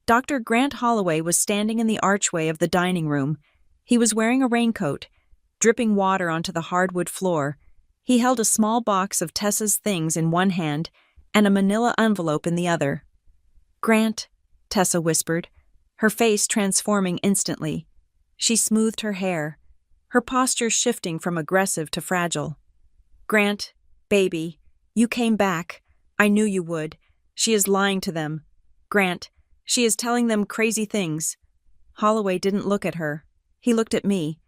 Dr. Grant Holloway was standing in the archway of the dining room. He was wearing a raincoat, dripping water onto the hardwood floor. He held a small box of Tessa's things in one hand and a manila envelope in the other. "Grant," Tessa whispered, her face transforming instantly. She smoothed her hair, her posture shifting from aggressive to fragile. "Grant, baby, you came back. I knew you would. She is lying to them. Grant, she is telling them crazy things." Holloway didn't look at her. He looked at me,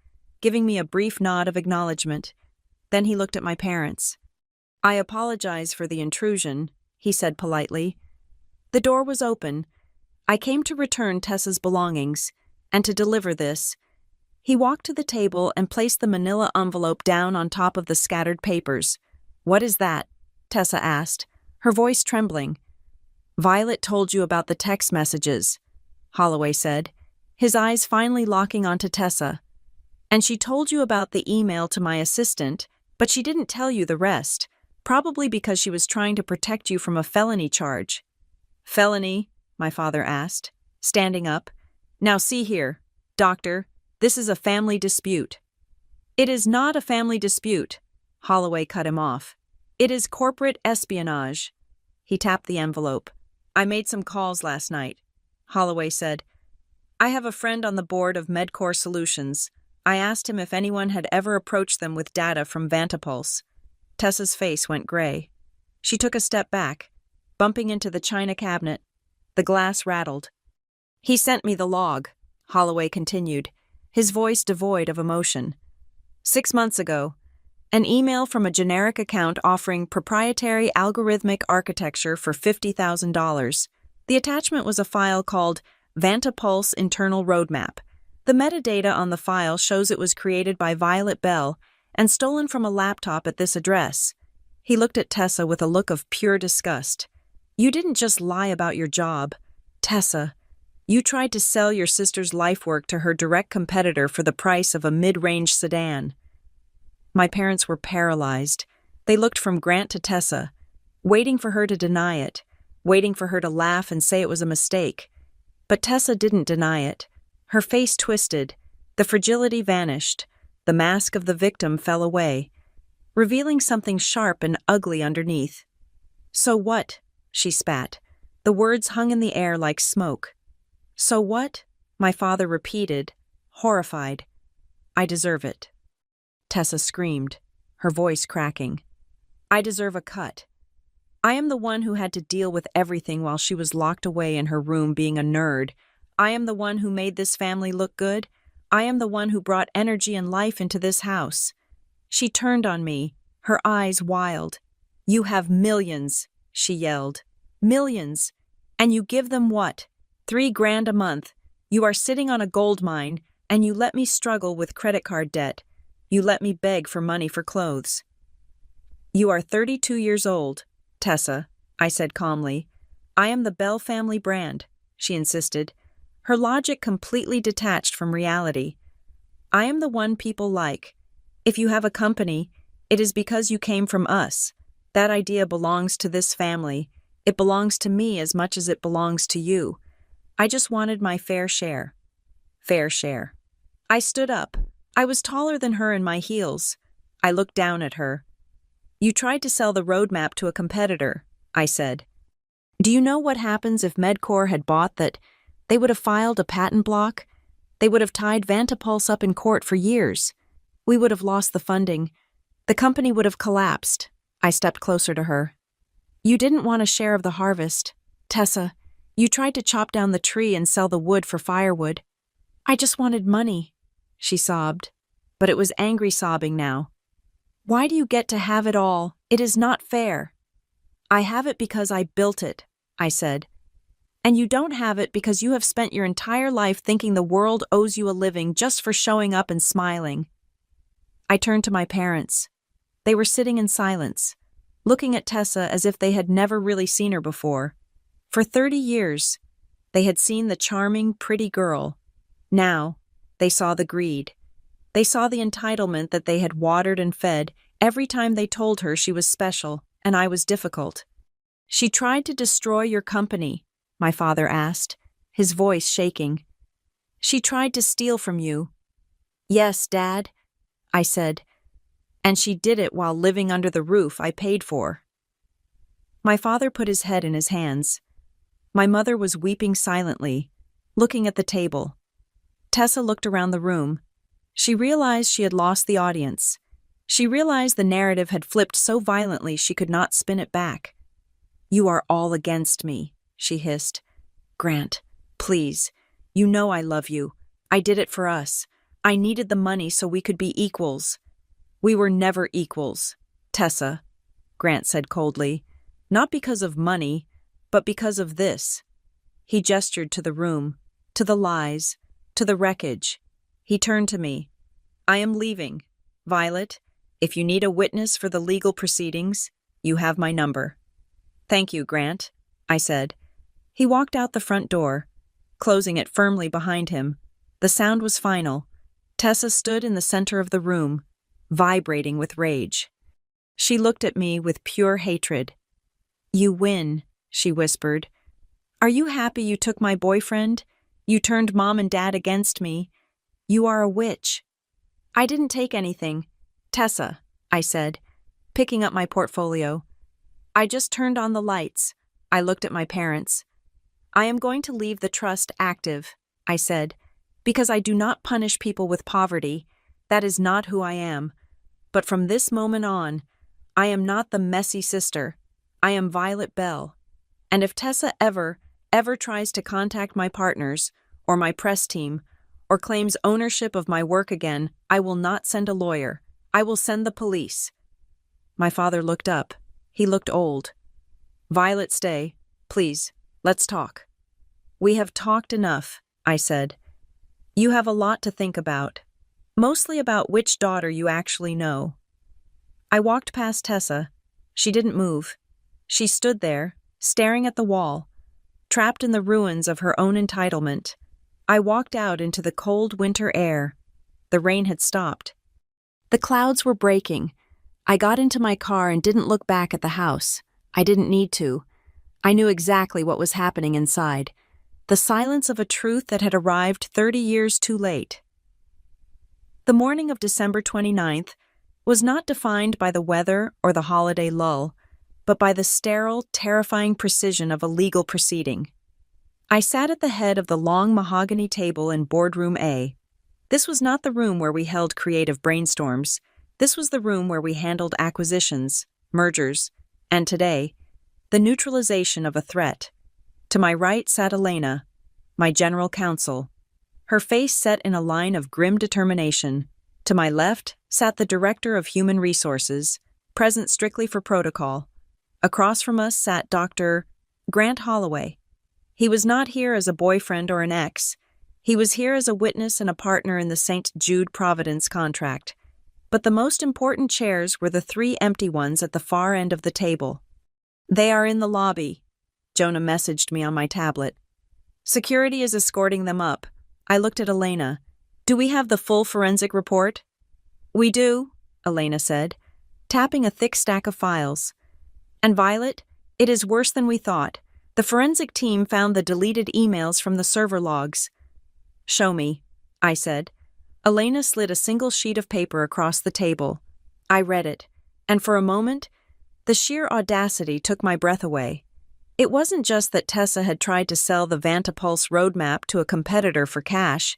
giving me a brief nod of acknowledgement. Then he looked at my parents. "I apologize for the intrusion," he said politely. The door was open. I came to return Tessa's belongings, and to deliver this. He walked to the table and placed the manila envelope down on top of the scattered papers. "What is that?" Tessa asked, her voice trembling. "Violet told you about the text messages," Holloway said, his eyes finally locking onto Tessa. "And she told you about the email to my assistant, but she didn't tell you the rest, probably because she was trying to protect you from a felony charge." "Felony?" my father asked, standing up. "Now see here, doctor, this is a family dispute." "It is not a family dispute," Holloway cut him off. "It is corporate espionage." He tapped the envelope. "I made some calls last night," Holloway said. "I have a friend on the board of Medcore Solutions. I asked him if anyone had ever approached them with data from Vantapulse." Tessa's face went gray. She took a step back, bumping into the china cabinet. The glass rattled. "He sent me the log," Holloway continued, his voice devoid of emotion. "6 months ago, an email from a generic account offering proprietary algorithmic architecture for $50,000. The attachment was a file called Vantapulse Internal Roadmap. The metadata on the file shows it was created by Violet Bell and stolen from a laptop at this address." He looked at Tessa with a look of pure disgust. "You didn't just lie about your job. Tessa, You tried to sell your sister's life work to her direct competitor for the price of a mid-range sedan. My parents were paralyzed. They looked from Grant to Tessa, waiting for her to deny it, waiting for her to laugh and say it was a mistake. But Tessa didn't deny it. Her face twisted, the fragility vanished, the mask of the victim fell away, revealing something sharp and ugly underneath. "So what?" she spat. The words hung in the air like smoke. "So what?" my father repeated, horrified. "I deserve it." Tessa screamed, her voice cracking. "I deserve a cut. I am the one who had to deal with everything while she was locked away in her room being a nerd. I am the one who made this family look good. I am the one who brought energy and life into this house." She turned on me, her eyes wild. "You have millions," she yelled. "Millions. And you give them what? $3,000 a month. You are sitting on a gold mine, and you let me struggle with credit card debt. You let me beg for money for clothes." "You are 32 years old, Tessa," I said calmly. "I am the Bell family brand," she insisted, her logic completely detached from reality. "I am the one people like. If you have a company, it is because you came from us. That idea belongs to this family. It belongs to me as much as it belongs to you. I just wanted my fair share." Fair share. I stood up. I was taller than her in my heels. I looked down at her. "You tried to sell the roadmap to a competitor," I said. "Do you know what happens if Medcor had bought that? They would have filed a patent block. They would have tied Vantapulse up in court for years. We would have lost the funding. The company would have collapsed." I stepped closer to her. "You didn't want a share of the harvest, Tessa. You tried to chop down the tree and sell the wood for firewood." "I just wanted money," she sobbed, but it was angry sobbing now. "Why do you get to have it all? It is not fair." "I have it because I built it," I said. "And you don't have it because you have spent your entire life thinking the world owes you a living just for showing up and smiling." I turned to my parents. They were sitting in silence, looking at Tessa as if they had never really seen her before. For 30 years, they had seen the charming, pretty girl. Now, they saw the greed. They saw the entitlement that they had watered and fed every time they told her she was special and I was difficult. "She tried to destroy your company," my father asked, his voice shaking. "She tried to steal from you." "Yes, Dad," I said. "And she did it while living under the roof I paid for." My father put his head in his hands. My mother was weeping silently, looking at the table. Tessa looked around the room. She realized she had lost the audience. She realized the narrative had flipped so violently she could not spin it back. "You are all against me," she hissed. "Grant, please. You know I love you. I did it for us. I needed the money so we could be equals." "We were never equals, Tessa," Grant said coldly. "Not because of money, but because of this." He gestured to the room, to the lies, to the wreckage. He turned to me. "I am leaving. Violet, if you need a witness for the legal proceedings, you have my number." "Thank you, Grant," I said. He walked out the front door, closing it firmly behind him. The sound was final. Tessa stood in the center of the room, vibrating with rage. She looked at me with pure hatred. "You win," she whispered. "Are you happy you took my boyfriend? You turned Mom and Dad against me. You are a witch." "I didn't take anything, Tessa," I said, picking up my portfolio. "I just turned on the lights." I looked at my parents. "I am going to leave the trust active," I said, "because I do not punish people with poverty. That is not who I am. But from this moment on, I am not the messy sister. I am Violet Bell. And if Tessa ever tries to contact my partners, or my press team, or claims ownership of my work again, I will not send a lawyer. I will send the police." My father looked up. He looked old. "Violet, stay. Please, let's talk." "We have talked enough," I said. "You have a lot to think about. Mostly about which daughter you actually know." I walked past Tessa. She didn't move. She stood there, staring at the wall. trapped in the ruins of her own entitlement. I walked out into the cold winter air. The rain had stopped. The clouds were breaking. I got into my car and didn't look back at the house. I didn't need to. I knew exactly what was happening inside. The silence of a truth that had arrived 30 years too late. The morning of December 29th was not defined by the weather or the holiday lull, but by the sterile, terrifying precision of a legal proceeding. I sat at the head of the long mahogany table in Boardroom A. This was not the room where we held creative brainstorms. This was the room where we handled acquisitions, mergers, and today, the neutralization of a threat. To my right sat Elena, my general counsel, her face set in a line of grim determination. To my left sat the director of human resources, present strictly for protocol. Across from us sat Dr. Grant Holloway. He was not here as a boyfriend or an ex. He was here as a witness and a partner in the St. Jude Providence contract. But the most important chairs were the 3 empty ones at the far end of the table. "They are in the lobby," Jonah messaged me on my tablet. "Security is escorting them up." I looked at Elena. "Do we have the full forensic report?" "We do," Elena said, tapping a thick stack of files. "And Violet, it is worse than we thought. The forensic team found the deleted emails from the server logs." "Show me," I said. Elena slid a single sheet of paper across the table. I read it, and for a moment, the sheer audacity took my breath away. It wasn't just that Tessa had tried to sell the Vantapulse roadmap to a competitor for cash.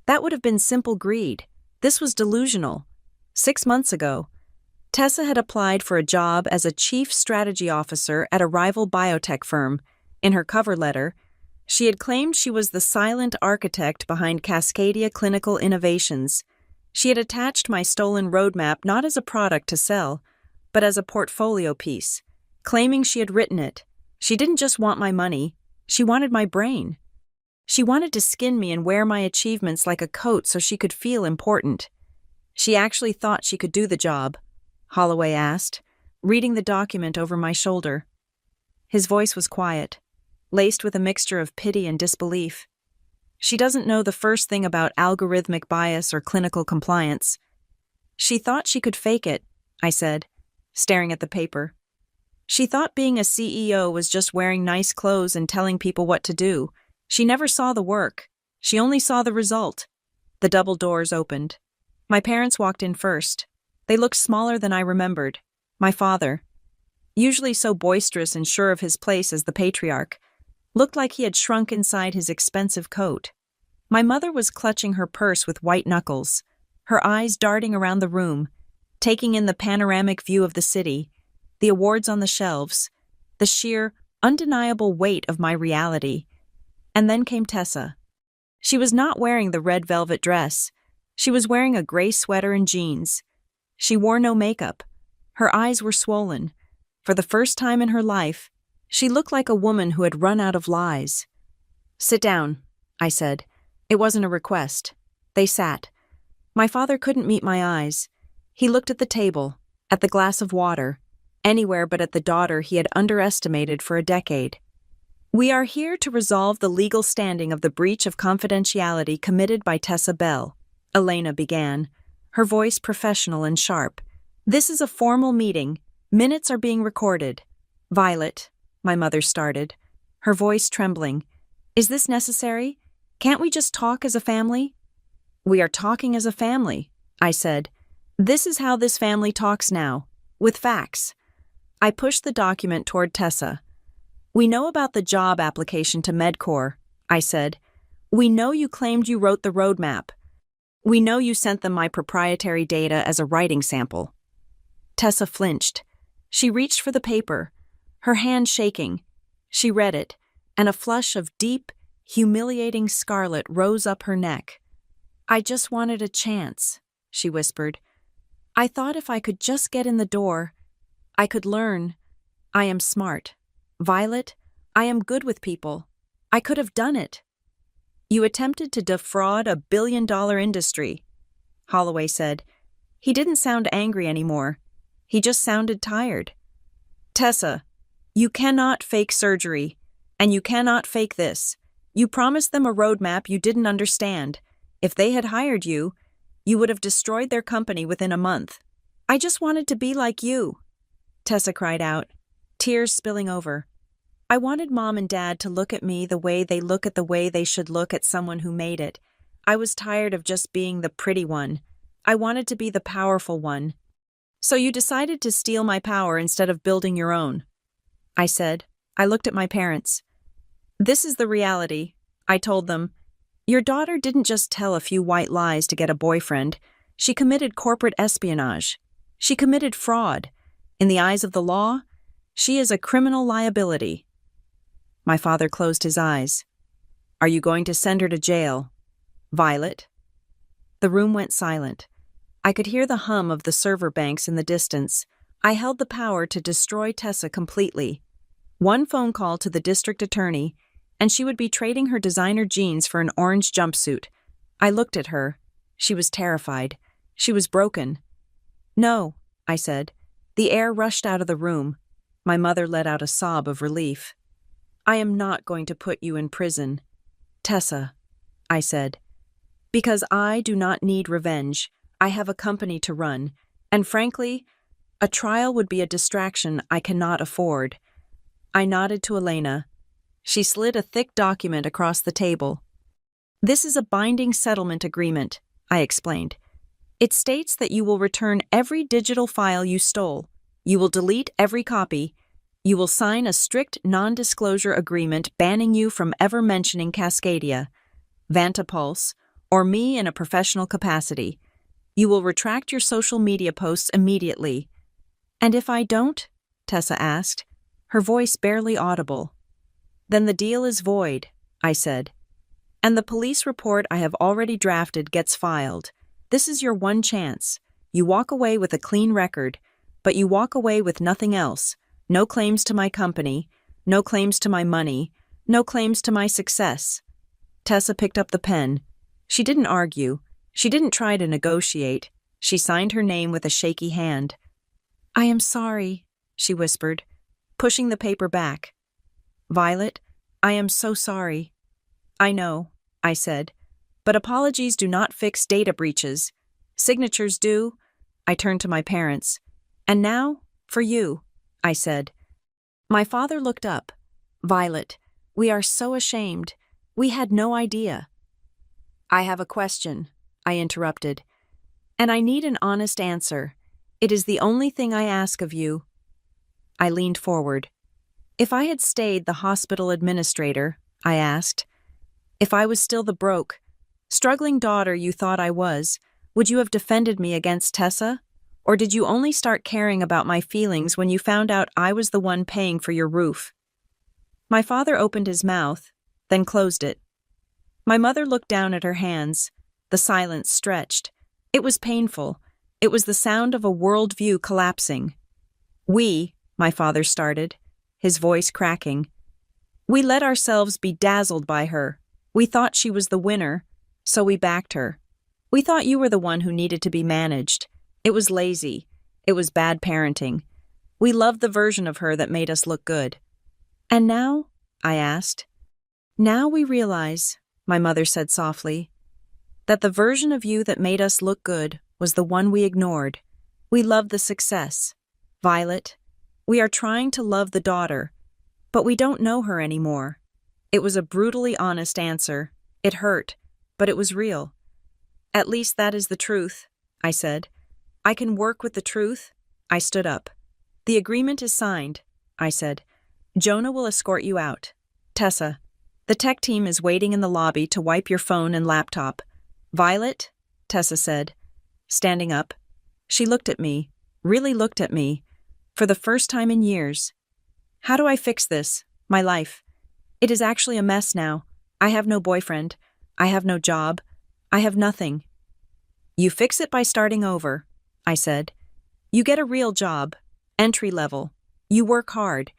That would have been simple greed. This was delusional. 6 months ago, Tessa had applied for a job as a chief strategy officer at a rival biotech firm. In her cover letter, she had claimed she was the silent architect behind Cascadia Clinical Innovations. She had attached my stolen roadmap not as a product to sell, but as a portfolio piece, claiming she had written it. She didn't just want my money, she wanted my brain. She wanted to skin me and wear my achievements like a coat so she could feel important. "She actually thought she could do the job?" Holloway asked, reading the document over my shoulder. His voice was quiet, laced with a mixture of pity and disbelief. "She doesn't know the first thing about algorithmic bias or clinical compliance." "She thought she could fake it," I said, staring at the paper. "She thought being a CEO was just wearing nice clothes and telling people what to do. She never saw the work. She only saw the result." The double doors opened. My parents walked in first. They looked smaller than I remembered. My father, usually so boisterous and sure of his place as the patriarch, looked like he had shrunk inside his expensive coat. My mother was clutching her purse with white knuckles, her eyes darting around the room, taking in the panoramic view of the city, the awards on the shelves, the sheer, undeniable weight of my reality. And then came Tessa. She was not wearing the red velvet dress. She was wearing a gray sweater and jeans. She wore no makeup. Her eyes were swollen. For the first time in her life, she looked like a woman who had run out of lies. "Sit down," I said. It wasn't a request. They sat. My father couldn't meet my eyes. He looked at the table, at the glass of water, anywhere but at the daughter he had underestimated for a decade. "We are here to resolve the legal standing of the breach of confidentiality committed by Tessa Bell," Elena began, her voice professional and sharp. "This is a formal meeting. Minutes are being recorded." "Violet," my mother started, her voice trembling. "Is this necessary? Can't we just talk as a family?" "We are talking as a family," I said. "This is how this family talks now, with facts." I pushed the document toward Tessa. "We know about the job application to MedCore," I said. "We know you claimed you wrote the roadmap. We know you sent them my proprietary data as a writing sample." Tessa flinched. She reached for the paper, her hand shaking. She read it, and a flush of deep, humiliating scarlet rose up her neck. "I just wanted a chance," she whispered. "I thought if I could just get in the door, I could learn. I am smart. Violet, I am good with people. I could have done it." "You attempted to defraud a billion-dollar industry," Holloway said. He didn't sound angry anymore. He just sounded tired. "Tessa, you cannot fake surgery. And you cannot fake this. You promised them a roadmap you didn't understand. If they had hired you, you would have destroyed their company within a month. I just wanted to be like you, Tessa cried out, tears spilling over. I wanted Mom and Dad to look at me the way they should look at someone who made it. I was tired of just being the pretty one. I wanted to be the powerful one. So you decided to steal my power instead of building your own, I said. I looked at my parents. This is the reality, I told them. Your daughter didn't just tell a few white lies to get a boyfriend. She committed corporate espionage. She committed fraud. In the eyes of the law, she is a criminal liability. My father closed his eyes. Are you going to send her to jail, Violet? The room went silent. I could hear the hum of the server banks in the distance. I held the power to destroy Tessa completely. One phone call to the district attorney, and she would be trading her designer jeans for an orange jumpsuit. I looked at her. She was terrified. She was broken. No, I said. The air rushed out of the room. My mother let out a sob of relief. I am not going to put you in prison, Tessa, I said. Because I do not need revenge. I have a company to run, and frankly, a trial would be a distraction I cannot afford. I nodded to Elena. She slid a thick document across the table. This is a binding settlement agreement, I explained. It states that you will return every digital file you stole. You will delete every copy. You will sign a strict non-disclosure agreement banning you from ever mentioning Cascadia, Vantapulse, or me in a professional capacity. You will retract your social media posts immediately. And if I don't? Tessa asked, her voice barely audible. Then the deal is void, I said. And the police report I have already drafted gets filed. This is your one chance. You walk away with a clean record, but you walk away with nothing else. No claims to my company, no claims to my money, no claims to my success. Tessa picked up the pen. She didn't argue. She didn't try to negotiate. She signed her name with a shaky hand. I am sorry, she whispered, pushing the paper back. Violet, I am so sorry. I know, I said, but apologies do not fix data breaches. Signatures do. I turned to my parents. And now, for you, I said. My father looked up. Violet, we are so ashamed. We had no idea. I have a question, I interrupted. And I need an honest answer. It is the only thing I ask of you. I leaned forward. If I had stayed the hospital administrator, I asked, if I was still the broke, struggling daughter you thought I was, would you have defended me against Tessa? Or did you only start caring about my feelings when you found out I was the one paying for your roof? My father opened his mouth, then closed it. My mother looked down at her hands. The silence stretched. It was painful. It was the sound of a worldview collapsing. My father started, his voice cracking. We let ourselves be dazzled by her. We thought she was the winner, so we backed her. We thought you were the one who needed to be managed. It was lazy. It was bad parenting. We loved the version of her that made us look good. And now? I asked. Now we realize, my mother said softly, that the version of you that made us look good was the one we ignored. We loved the success. Violet, we are trying to love the daughter, but we don't know her anymore. It was a brutally honest answer. It hurt, but it was real. At least that is the truth, I said. I can work with the truth. I stood up. The agreement is signed, I said. Jonah will escort you out. Tessa, the tech team is waiting in the lobby to wipe your phone and laptop. Violet, Tessa said, standing up. She looked at me, really looked at me, for the first time in years. How do I fix this, my life? It is actually a mess now. I have no boyfriend. I have no job. I have nothing. You fix it by starting over, I said. You get a real job, entry level. You work hard.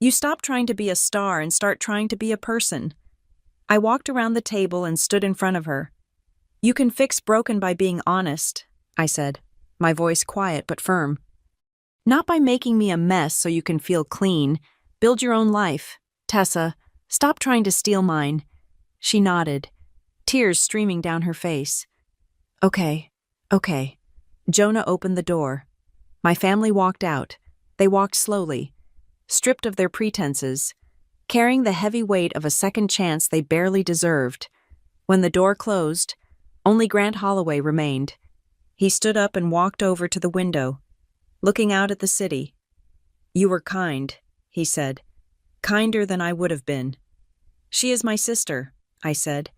You stop trying to be a star and start trying to be a person. I walked around the table and stood in front of her. You can fix broken by being honest, I said, my voice quiet but firm. Not by making me a mess so you can feel clean. Build your own life. Tessa, Stop trying to steal mine. She nodded, tears streaming down her face. Okay. Jonah opened the door. My family walked out. They walked slowly, stripped of their pretenses, carrying the heavy weight of a second chance they barely deserved. When the door closed, only Grant Holloway remained. He stood up and walked over to the window, looking out at the city. You were kind, he said. Kinder than I would have been. She is my sister, I said.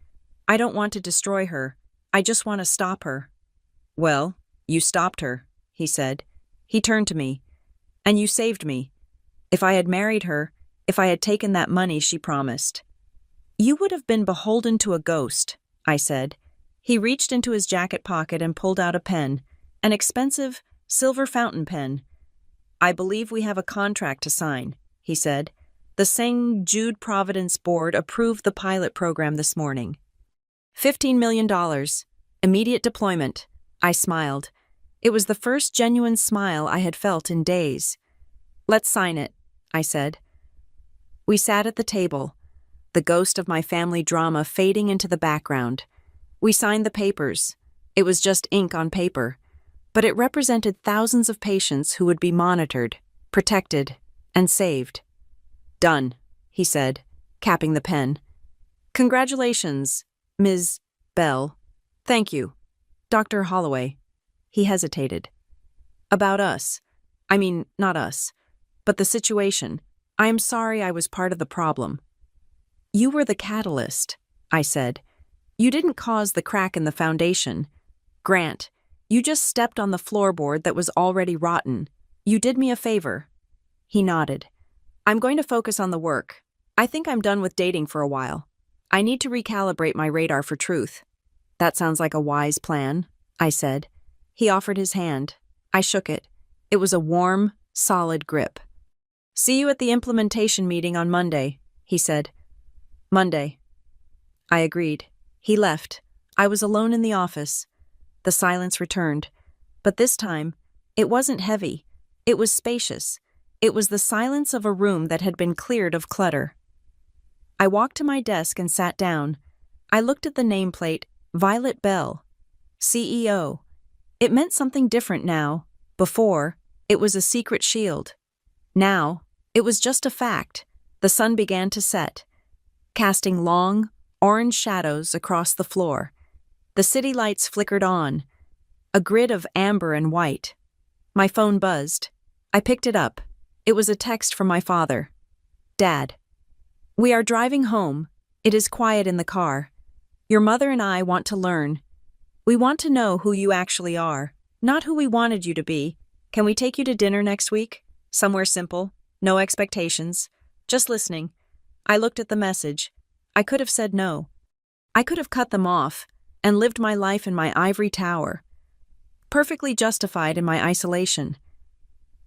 I don't want to destroy her. I just want to stop her. Well, you stopped her, he said. He turned to me. And you saved me. If I had married her, if I had taken that money she promised. You would have been beholden to a ghost, I said. He reached into his jacket pocket and pulled out a pen, an expensive silver fountain pen. I believe we have a contract to sign, he said. The St. Jude Providence Board approved the pilot program this morning. $15 million. Immediate deployment. I smiled. It was the first genuine smile I had felt in days. Let's sign it, I said. We sat at the table, the ghost of my family drama fading into the background. We signed the papers. It was just ink on paper, but it represented thousands of patients who would be monitored, protected, and saved. Done, he said, capping the pen. Congratulations, Ms. Bell. Thank you. Dr. Holloway. He hesitated. About us. I mean, not us, but the situation. I am sorry I was part of the problem. You were the catalyst, I said. You didn't cause the crack in the foundation. Grant, you just stepped on the floorboard that was already rotten. You did me a favor. He nodded. I'm going to focus on the work. I think I'm done with dating for a while. I need to recalibrate my radar for truth. That sounds like a wise plan, I said. He offered his hand. I shook it. It was a warm, solid grip. See you at the implementation meeting on Monday, he said. Monday. I agreed. He left. I was alone in the office. The silence returned. But this time, it wasn't heavy. It was spacious. It was the silence of a room that had been cleared of clutter. I walked to my desk and sat down. I looked at the nameplate, Violet Bell, CEO. It meant something different now. Before, it was a secret shield. Now, it was just a fact. The sun began to set, casting long, orange shadows across the floor. The city lights flickered on, a grid of amber and white. My phone buzzed. I picked it up. It was a text from my father. Dad. We are driving home. It is quiet in the car. Your mother and I want to learn. We want to know who you actually are, not who we wanted you to be. Can we take you to dinner next week? Somewhere simple, no expectations, just listening. I looked at the message. I could have said no. I could have cut them off and lived my life in my ivory tower, perfectly justified in my isolation.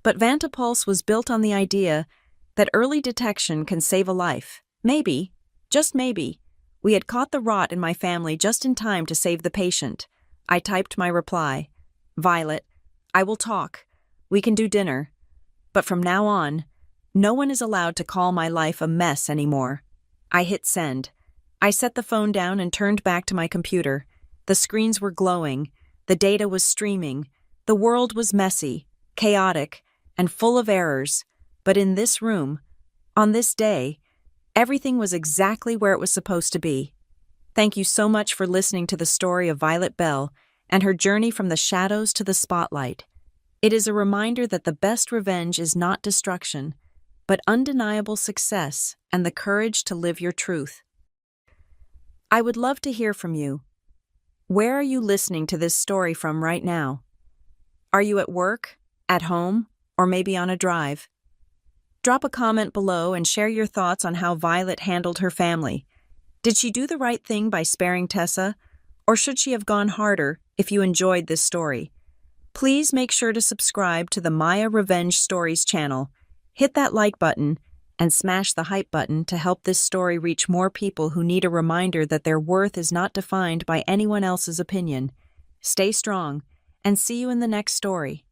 But Vantapulse was built on the idea that early detection can save a life. Maybe, just maybe, we had caught the rot in my family just in time to save the patient. I typed my reply. Violet, I will talk. We can do dinner. But from now on, no one is allowed to call my life a mess anymore. I hit send. I set the phone down and turned back to my computer. The screens were glowing. The data was streaming. The world was messy, chaotic, and full of errors. But in this room, on this day, everything was exactly where it was supposed to be. Thank you so much for listening to the story of Violet Bell and her journey from the shadows to the spotlight. It is a reminder that the best revenge is not destruction, but undeniable success and the courage to live your truth. I would love to hear from you. Where are you listening to this story from right now? Are you at work, at home, or maybe on a drive? Drop a comment below and share your thoughts on how Violet handled her family. Did she do the right thing by sparing Tessa, or should she have gone harder if you enjoyed this story? Please make sure to subscribe to the Maya Revenge Stories channel. Hit that like button and smash the hype button to help this story reach more people who need a reminder that their worth is not defined by anyone else's opinion. Stay strong, and see you in the next story.